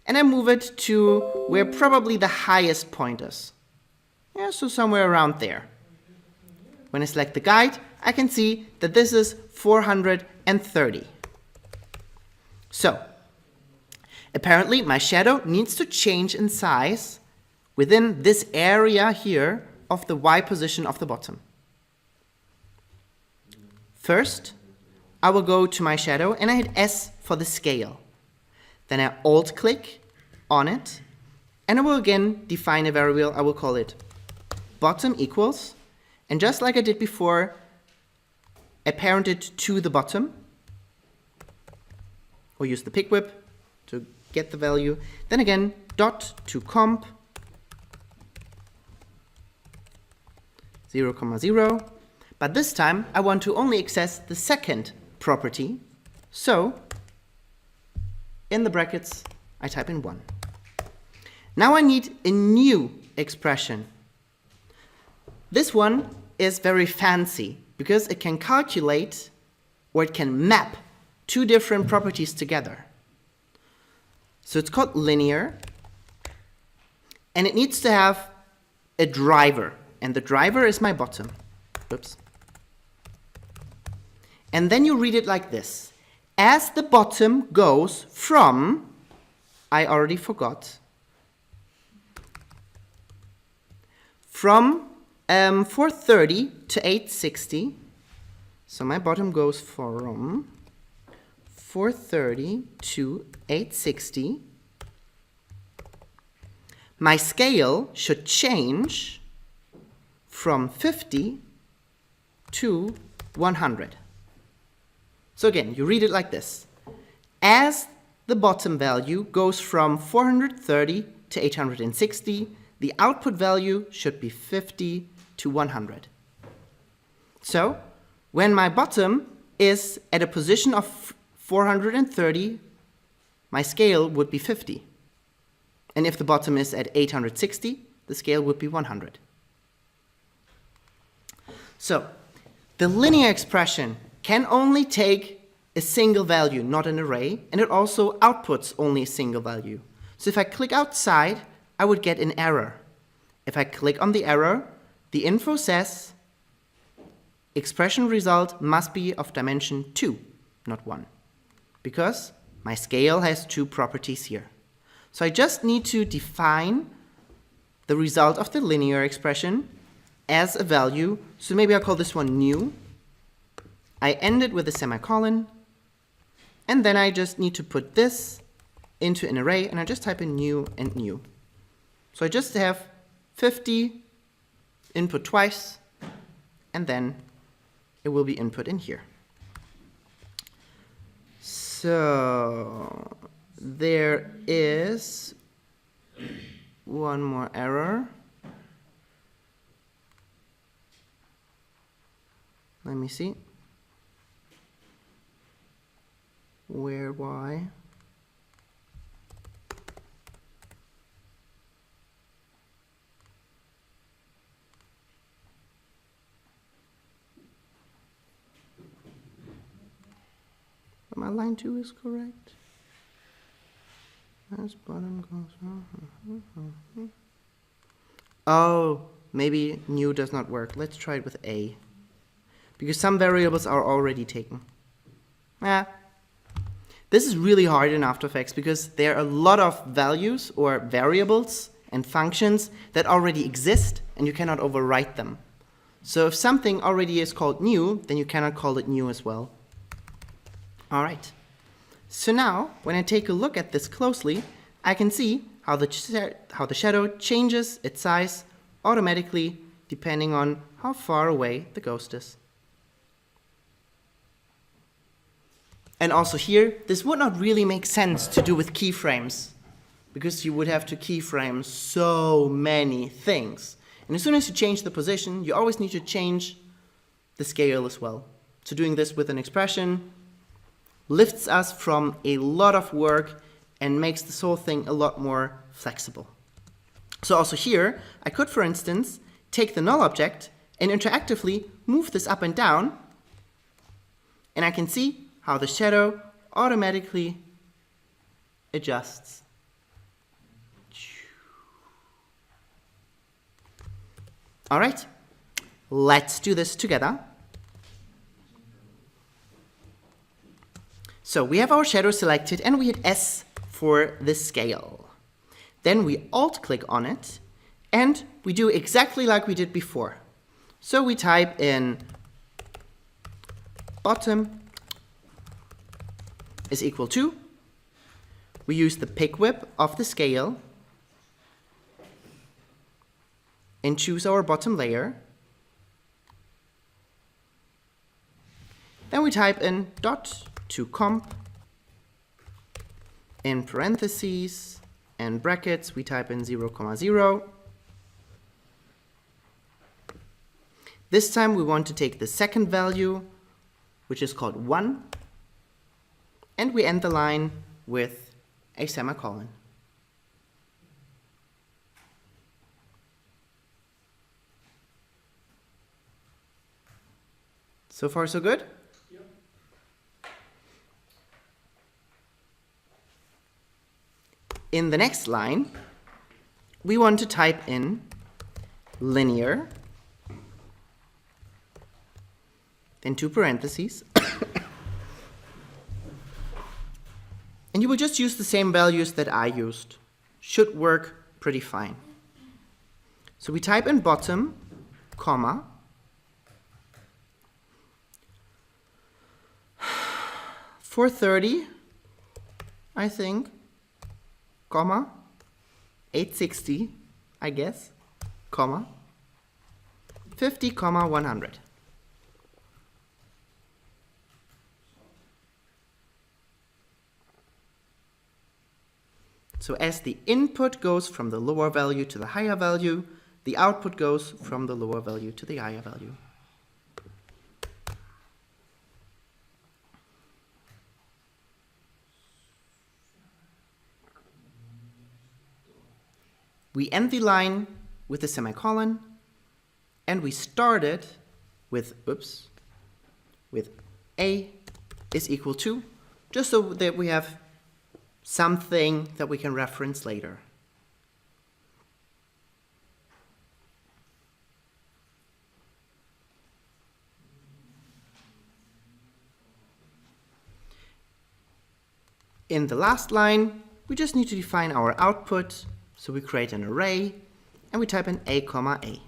[SPEAKER 1] and I move it to where probably the highest point is. Yeah, so somewhere around there. When I select the guide, I can see that this is 430. So, Apparently, my shadow needs to change in size within this area here of the Y position of the bottom. First, I will go to my shadow and I hit S for the scale. Then I alt-click on it, and I will again define a variable. I will call it bottom equals, and just like I did before, I parent it to the bottom, or use the pick whip to get the value. Then again, dot to comp 0, 0. But this time I want to only access the second property. So in the brackets, I type in 1. Now I need a new expression. This one is very fancy because it can calculate, or it can map two different properties together. So it's called linear, and it needs to have a driver, and the driver is my bottom. Oops. And then you read it like this. As the bottom goes from, I already forgot, from 430 to 860. So my bottom goes from 430 to 860. My scale should change from 50 to 100. So again, you read it like this. As the bottom value goes from 430 to 860, the output value should be 50 to 100. So when my bottom is at a position of 430, my scale would be 50. And if the bottom is at 860, the scale would be 100. So the linear expression can only take a single value, not an array, and it also outputs only a single value. So if I click outside, I would get an error. If I click on the error, the info says expression result must be of dimension 2, not 1, because my scale has two properties here. So I just need to define the result of the linear expression as a value. So maybe I'll call this one new. I end it with a semicolon, and then I just need to put this into an array, and I just type in new and new. So I just have 50 input twice, and then it will be input in here. So there is one more error. Let me see. Where, why? My line 2 is correct. As bottom goes. Oh, maybe new does not work. Let's try it with A. Because some variables are already taken. This is really hard in After Effects because there are a lot of values or variables and functions that already exist and you cannot overwrite them. So if something already is called new, then you cannot call it new as well. All right. So now, when I take a look at this closely, I can see how the shadow changes its size automatically depending on how far away the ghost is. And also here, this would not really make sense to do with keyframes, because you would have to keyframe so many things. And as soon as you change the position, you always need to change the scale as well. So doing this with an expression lifts us from a lot of work and makes this whole thing a lot more flexible. So also here, I could, for instance, take the null object and interactively move this up and down, and I can see how the shadow automatically adjusts. All right, let's do this together. So we have our shadow selected and we hit S for the scale. Then we alt-click on it, and we do exactly like we did before. So we type in bottom is equal to, we use the pick whip of the scale and choose our bottom layer. Then we type in dot to comp, in parentheses and brackets we type in 0, 0. This time we want to take the second value, which is called 1, and we end the line with a semicolon. So far, so good?
[SPEAKER 3] Yep.
[SPEAKER 1] In the next line, we want to type in linear, then 2 parentheses, and you will just use the same values that I used. Should work pretty fine. So we type in bottom, comma, 430, I think, comma, 860, I guess, comma, 50, comma, 100. So as the input goes from the lower value to the higher value, the output goes from the lower value to the higher value. We end the line with a semicolon, and we start it with, with A is equal to, just so that we have something that we can reference later. In the last line, we just need to define our output, so we create an array, and we type in A, comma, A.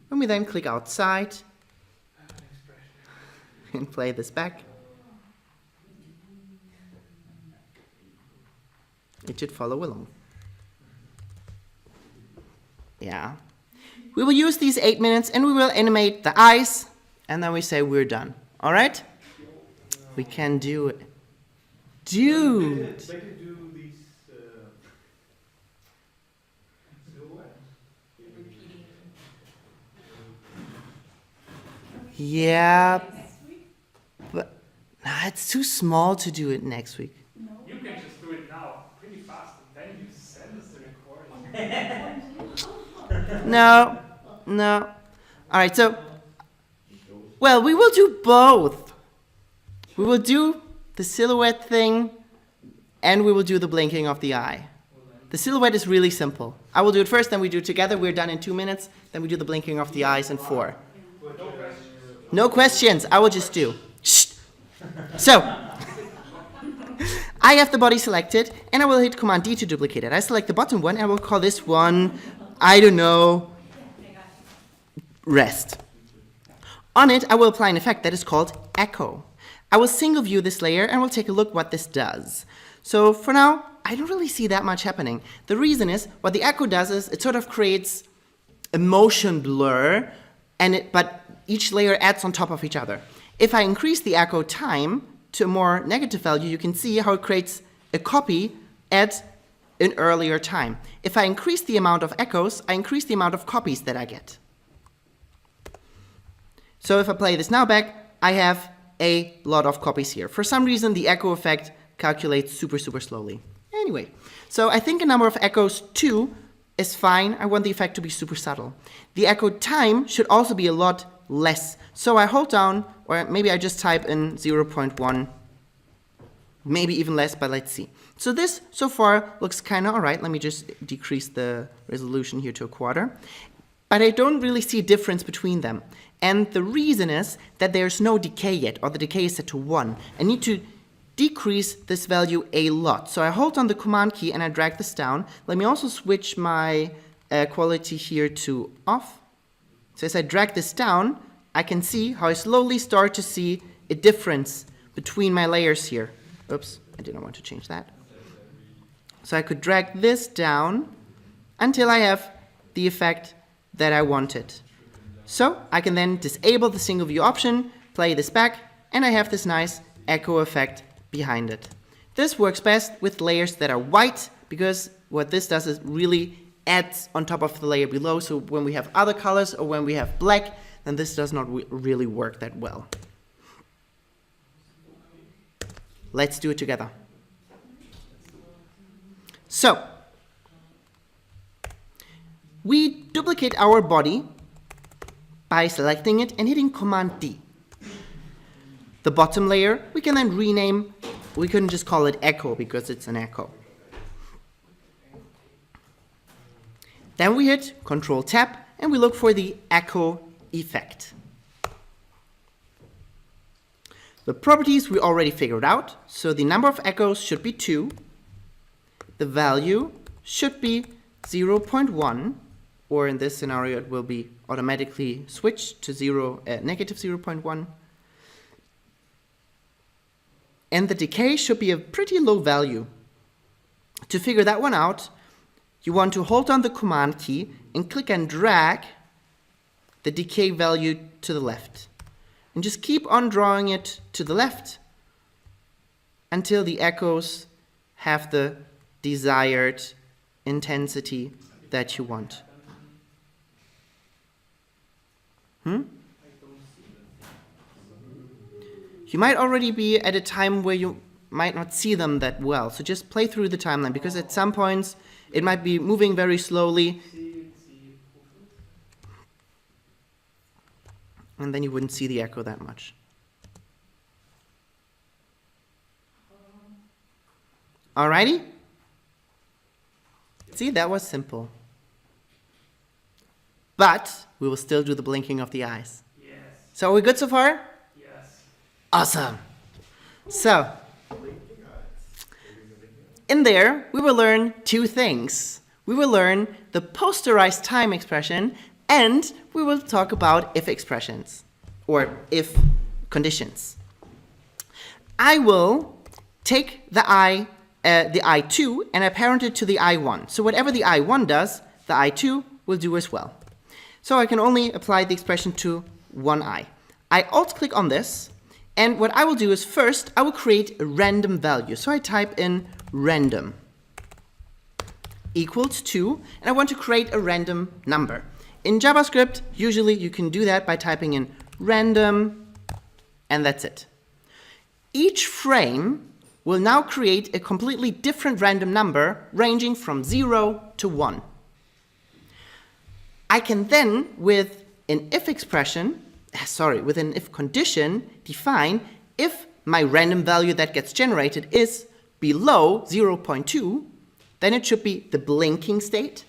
[SPEAKER 1] And we then click outside and play this back. It should follow along. Yeah. We will use these 8 minutes and we will animate the eyes, and then we say we're done. All right? We can do it. Dude.
[SPEAKER 2] They can do these silhouette.
[SPEAKER 1] Yeah,
[SPEAKER 4] Next week?
[SPEAKER 1] but it's too small to do it next week.
[SPEAKER 4] No.
[SPEAKER 3] You can just do it now, pretty fast, and then you send us the recording.
[SPEAKER 1] No, no. All right, so, well, we will do both. We will do the silhouette thing, and we will do the blinking of the eye. The silhouette is really simple. I will do it first, then we do it together. We're done in 2 minutes. Then we do the blinking of the eyes in 4.
[SPEAKER 3] No questions.
[SPEAKER 1] No questions. I will just do. Shh. So, I have the body selected, and I will hit Command D to duplicate it. I select the bottom one, and I will call this one, I don't know, rest. On it, I will apply an effect that is called echo. I will single view this layer, and we'll take a look what this does. So for now, I don't really see that much happening. The reason is, what the echo does is, it sort of creates a motion blur, but each layer adds on top of each other. If I increase the echo time to a more negative value, you can see how it creates a copy at an earlier time. If I increase the amount of echoes, I increase the amount of copies that I get. So if I play this now back, I have a lot of copies here. For some reason, the echo effect calculates super, super slowly. Anyway, so I think a number of echoes 2 is fine. I want the effect to be super subtle. The echo time should also be a lot less. So I hold down, or maybe I just type in 0.1, maybe even less, but let's see. So this, so far, looks kind of all right. Let me just decrease the resolution here to 1/4. but I don't really see a difference between them. And the reason is that there's no decay yet, or the decay is set to 1. I need to decrease this value a lot. So I hold on the command key and I drag this down. Let me also switch my quality here to off. So as I drag this down, I can see how I slowly start to see a difference between my layers here. Oops, I didn't want to change that. So I could drag this down until I have the effect that I wanted. So I can then disable the single view option, play this back, and I have this nice echo effect behind it. This works best with layers that are white, because what this does is really adds on top of the layer below. So when we have other colors or when we have black, then this does not really work that well. Let's do it together. So, we duplicate our body by selecting it and hitting Command D. The bottom layer we can then rename. We couldn't just call it echo because it's an echo. Then we hit Control Tab and we look for the echo effect. The properties we already figured out. So the number of echoes should be 2. The value should be 0.1, or in this scenario it will be automatically switched to negative 0.1. And the decay should be a pretty low value. To figure that one out, you want to hold down the command key and click and drag the decay value to the left. And just keep on drawing it to the left until the echoes have the desired intensity that you want. You might already be at a time where you might not see them that well, so just play through the timeline, because at some points it might be moving very slowly, and then you wouldn't see the echo that much. Alrighty? See, that was simple. But we will still do the blinking of the eyes.
[SPEAKER 3] Yes.
[SPEAKER 1] So are we good so far?
[SPEAKER 3] Yes.
[SPEAKER 1] Awesome. So, in there, we will learn 2 things. We will learn the posterized time expression, and we will talk about if expressions, or if conditions. I will take the I2 and I parent it to the I1. So whatever the I1 does, the I2 will do as well. So I can only apply the expression to one I. I alt-click on this, and what I will do is first I will create a random value. So I type in random equals 2, and I want to create a random number. In JavaScript, usually you can do that by typing in random, and that's it. Each frame will now create a completely different random number ranging from 0 to 1. I can then, with an if condition, define if my random value that gets generated is below 0.2, then it should be the blinking state.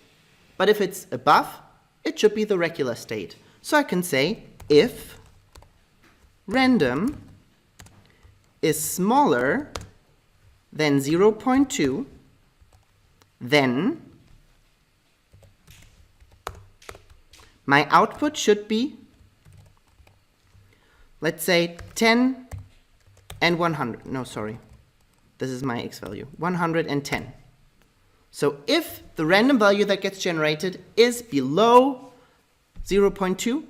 [SPEAKER 1] But if it's above, it should be the regular state. So I can say if random is smaller than 0.2, then my output should be, let's say, 10 and 100. No, sorry. This is my x value, 110. So if the random value that gets generated is below 0.2,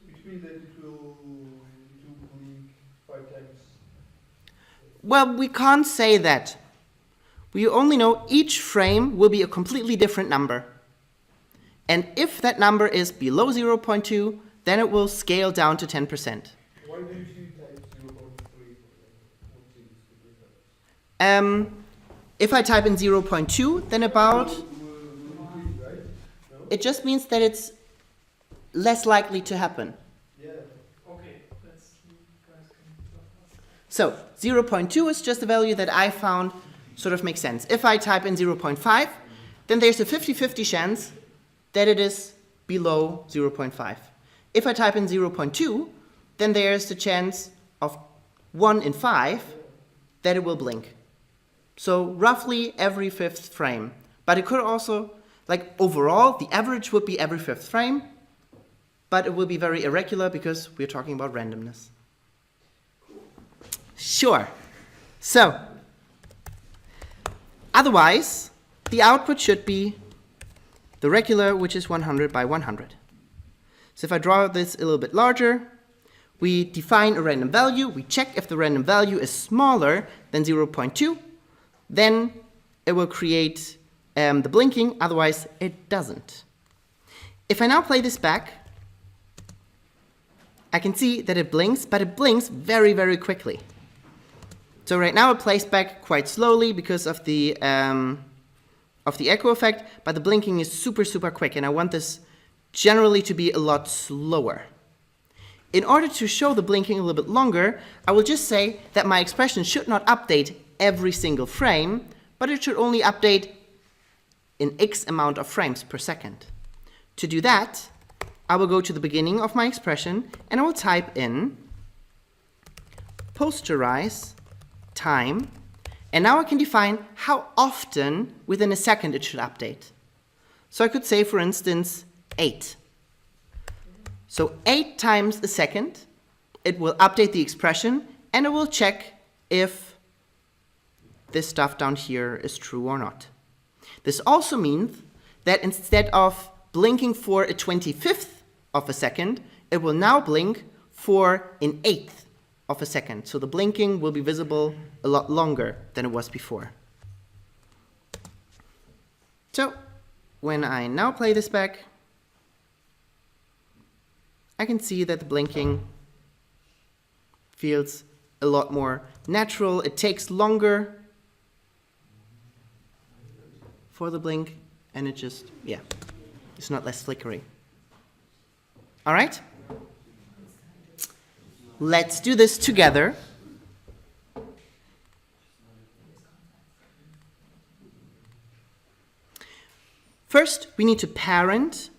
[SPEAKER 2] Which means that it will blink 5 times.
[SPEAKER 1] well, we can't say that. We only know each frame will be a completely different number. And if that number is below 0.2, then it will scale down to 10%.
[SPEAKER 2] Why do you see type 0.3? What is the difference?
[SPEAKER 1] If I type in 0.2, then about, it just means that it's less likely to happen.
[SPEAKER 2] Yeah.
[SPEAKER 3] Okay, let's you guys can talk about that.
[SPEAKER 1] So 0.2 is just a value that I found sort of makes sense. If I type in 0.5, then there's a 50-50 chance that it is below 0.5. If I type in 0.2, then there's the chance of 1 in 5 that it will blink. So roughly every 5th frame. But it could also, like overall, the average would be every 5th frame, but it will be very irregular because we're talking about randomness. Sure. So, otherwise, the output should be the regular, which is 100 by 100. So if I draw this a little bit larger, we define a random value, we check if the random value is smaller than 0.2, then it will create the blinking, otherwise it doesn't. If I now play this back, I can see that it blinks, but it blinks very, very quickly. So right now it plays back quite slowly because of the echo effect, but the blinking is super, super quick, and I want this generally to be a lot slower. In order to show the blinking a little bit longer, I will just say that my expression should not update every single frame, but it should only update in X amount of frames per second. To do that, I will go to the beginning of my expression and I will type in posterize time, and now I can define how often within a second it should update. So I could say, for instance, 8. So 8 times a second, it will update the expression and it will check if this stuff down here is true or not. This also means that instead of blinking for a 25th of a second, it will now blink for an 1/8 of a second. So the blinking will be visible a lot longer than it was before. So when I now play this back, I can see that the blinking feels a lot more natural. It takes longer for the blink, and it just, yeah, it's not less flickery. All right? Let's do this together. First, we need to parent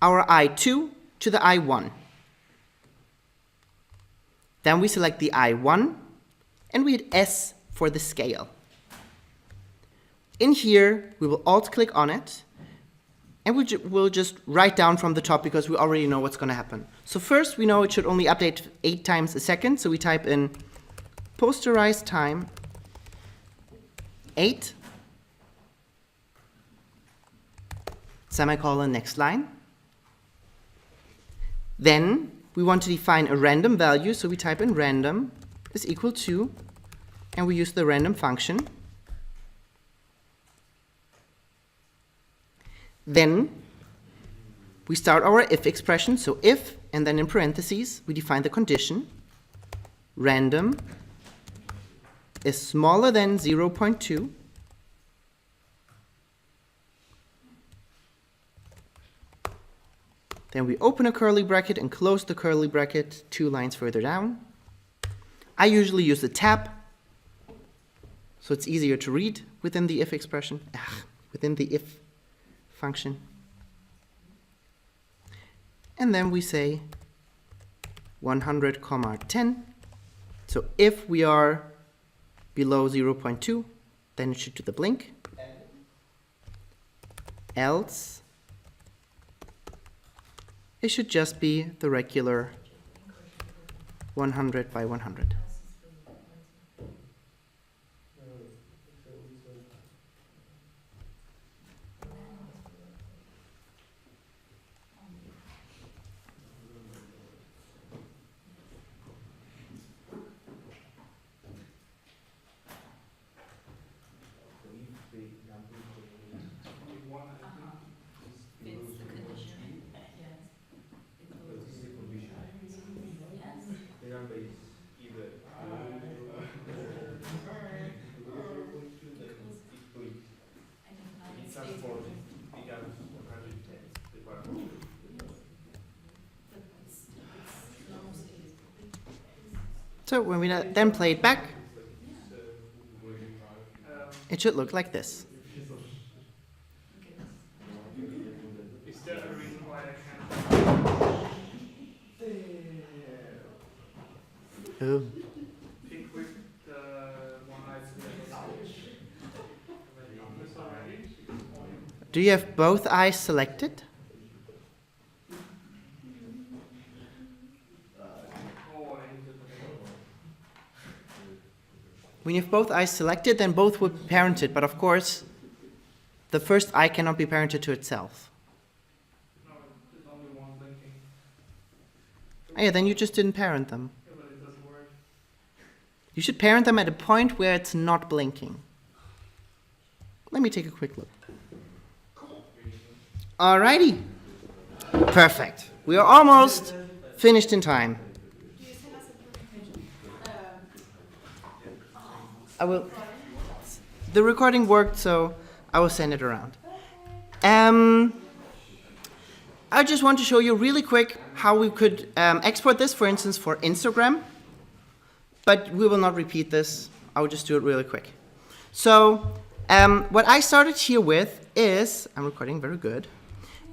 [SPEAKER 1] our I2 to the I1. Then we select the I1 and we hit S for the scale. In here, we will alt-click on it and we'll just write down from the top because we already know what's going to happen. So first, we know it should only update 8 times a second, so we type in posterize time 8, semicolon, next line. Then we want to define a random value, so we type in random is equal to, and we use the random function. Then we start our if expression, so if, and then in parentheses, we define the condition. Random is smaller than 0.2. Then we open a curly bracket and close the curly bracket 2 lines further down. I usually use the tab, so it's easier to read within the if expression, within the if function. And then we say 100, 10. So if we are below 0.2, then it should do the blink. Else, it should just be the regular 100 by 100. So when we then play it back, it should look like this.
[SPEAKER 3] Is there a reason why I can't
[SPEAKER 1] Oh.
[SPEAKER 3] Pick with the one I selected. Have I done this already?
[SPEAKER 1] Do you have both eyes selected?
[SPEAKER 3] Oh, I need to put it.
[SPEAKER 1] When you have both eyes selected, then both will be parented, but of course, the first eye cannot be parented to itself.
[SPEAKER 3] No, there's only one blinking.
[SPEAKER 1] Oh, yeah, then you just didn't parent them.
[SPEAKER 3] Yeah, but it doesn't work.
[SPEAKER 1] You should parent them at a point where it's not blinking. Let me take a quick look. Alrighty. Perfect. We are almost finished in time.
[SPEAKER 5] Do you send us a notification?
[SPEAKER 1] I will. The recording worked, so I will send it around. I just want to show you really quick how we could export this, for instance, for Instagram. But we will not repeat this. I will just do it really quick. So what I started here with is, I'm recording very good,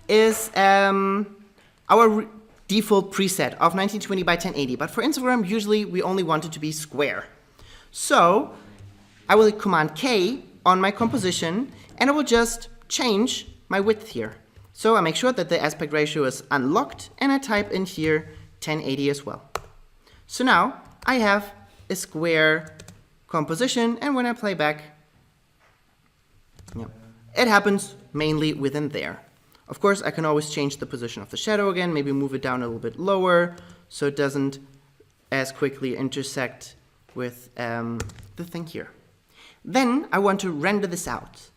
[SPEAKER 1] is our default preset of 1920 by 1080. But for Instagram, usually we only want it to be square. So I will hit Command K on my composition, and I will just change my width here. So I make sure that the aspect ratio is unlocked, and I type in here 1080 as well. So now I have a square composition, and when I play back, it happens mainly within there. Of course, I can always change the position of the shadow again, maybe move it down a little bit lower, so it doesn't as quickly intersect with the thing here. Then I want to render this out.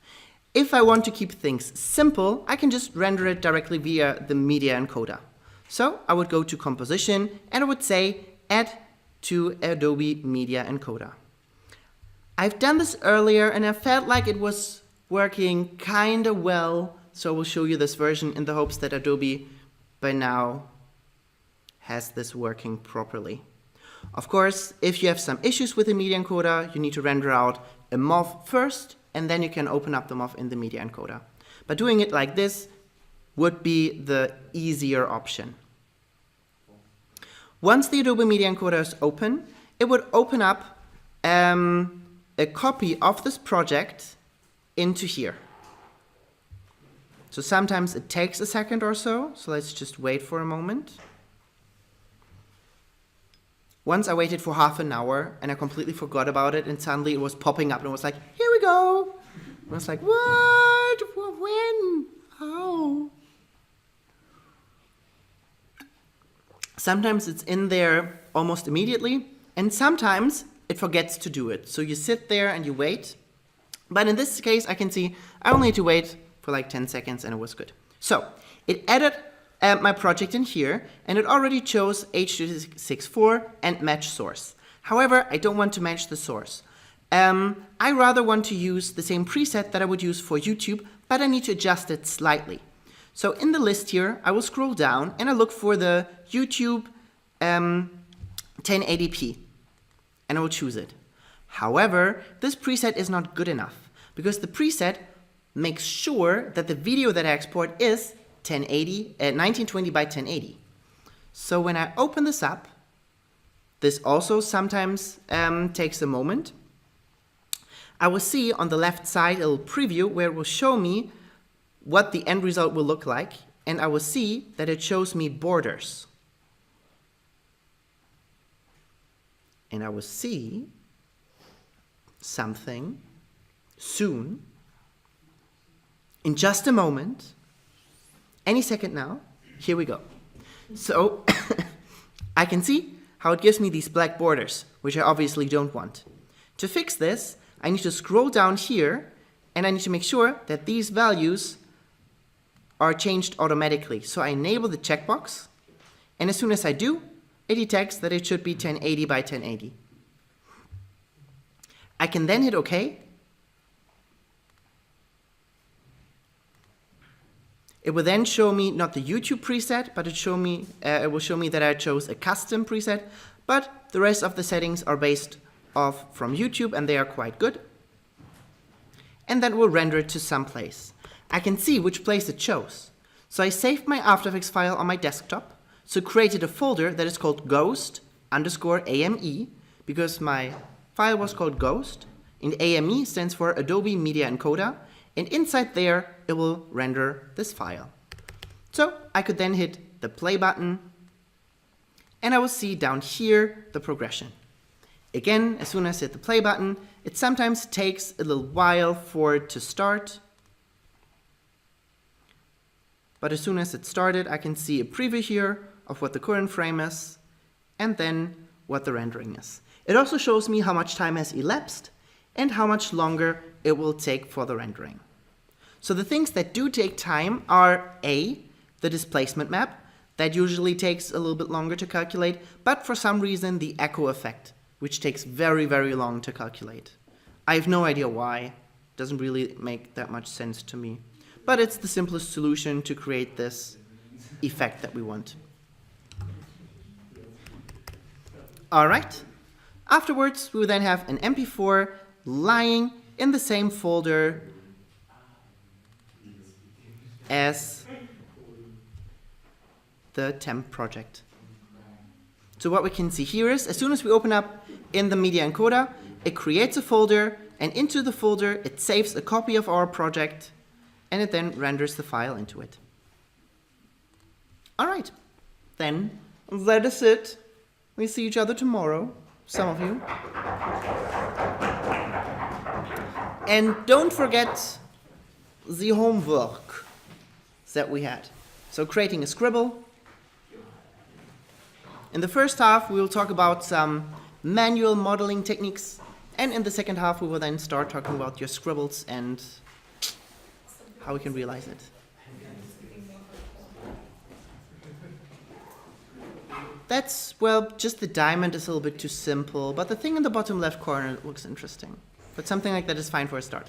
[SPEAKER 1] If I want to keep things simple, I can just render it directly via the media encoder. So I would go to Composition, and I would say Add to Adobe Media Encoder. I've done this earlier, and I felt like it was working kind of well, so I will show you this version in the hopes that Adobe by now has this working properly. Of course, if you have some issues with the media encoder, you need to render out a MOV first, and then you can open up the MOV in the media encoder. But doing it like this would be the easier option. Once the Adobe Media Encoder is open, it would open up a copy of this project into here. So sometimes it takes a second or so let's just wait for a moment. Once I waited for half an hour and I completely forgot about it, and suddenly it was popping up and it was like, here we go. And I was like, what? When? How? Sometimes it's in there almost immediately, and sometimes it forgets to do it. So you sit there and you wait. But in this case, I can see I only need to wait for like 10 seconds and it was good. So it added my project in here, and it already chose H.264 and match source. However, I don't want to match the source. I rather want to use the same preset that I would use for YouTube, but I need to adjust it slightly. So in the list here, I will scroll down and I look for the YouTube 1080p, and I will choose it. However, this preset is not good enough because the preset makes sure that the video that I export is 1920 by 1080. So when I open this up, this also sometimes takes a moment. I will see on the left side a little preview where it will show me what the end result will look like, and I will see that it shows me borders. And I will see something soon, in just a moment, any second now. Here we go. So I can see how it gives me these black borders, which I obviously don't want. To fix this, I need to scroll down here, and I need to make sure that these values are changed automatically. So I enable the checkbox, and as soon as I do, it detects that it should be 1080 by 1080. I can then hit OK. It will then show me not the YouTube preset, but it will show me that I chose a custom preset, but the rest of the settings are based off from YouTube, and they are quite good. And that will render it to some place. I can see which place it chose. So I saved my After Effects file on my desktop, so created a folder that is called Ghost underscore AME because my file was called Ghost, and AME stands for Adobe Media Encoder, and inside there it will render this file. So I could then hit the play button, and I will see down here the progression. Again, as soon as I hit the play button, it sometimes takes a little while for it to start. But as soon as it started, I can see a preview here of what the current frame is, and then what the rendering is. It also shows me how much time has elapsed and how much longer it will take for the rendering. So the things that do take time are A, the displacement map. That usually takes a little bit longer to calculate, but for some reason the echo effect, which takes very, very long to calculate. I have no idea why. Doesn't really make that much sense to me. But it's the simplest solution to create this effect that we want. All right. Afterwards, we will then have an MP4 lying in the same folder as the temp project. So what we can see here is, as soon as we open up in the media encoder, it creates a folder, and into the folder it saves a copy of our project, and it then renders the file into it. All right, then that is it. We see each other tomorrow, some of you. And don't forget the homework that we had. So creating a scribble. In the first half, we will talk about some manual modeling techniques, and in the second half, we will then start talking about your scribbles and how we can realize it. That's, well, just the diamond is a little bit too simple, but the thing in the bottom left corner looks interesting. But something like that is fine for a start.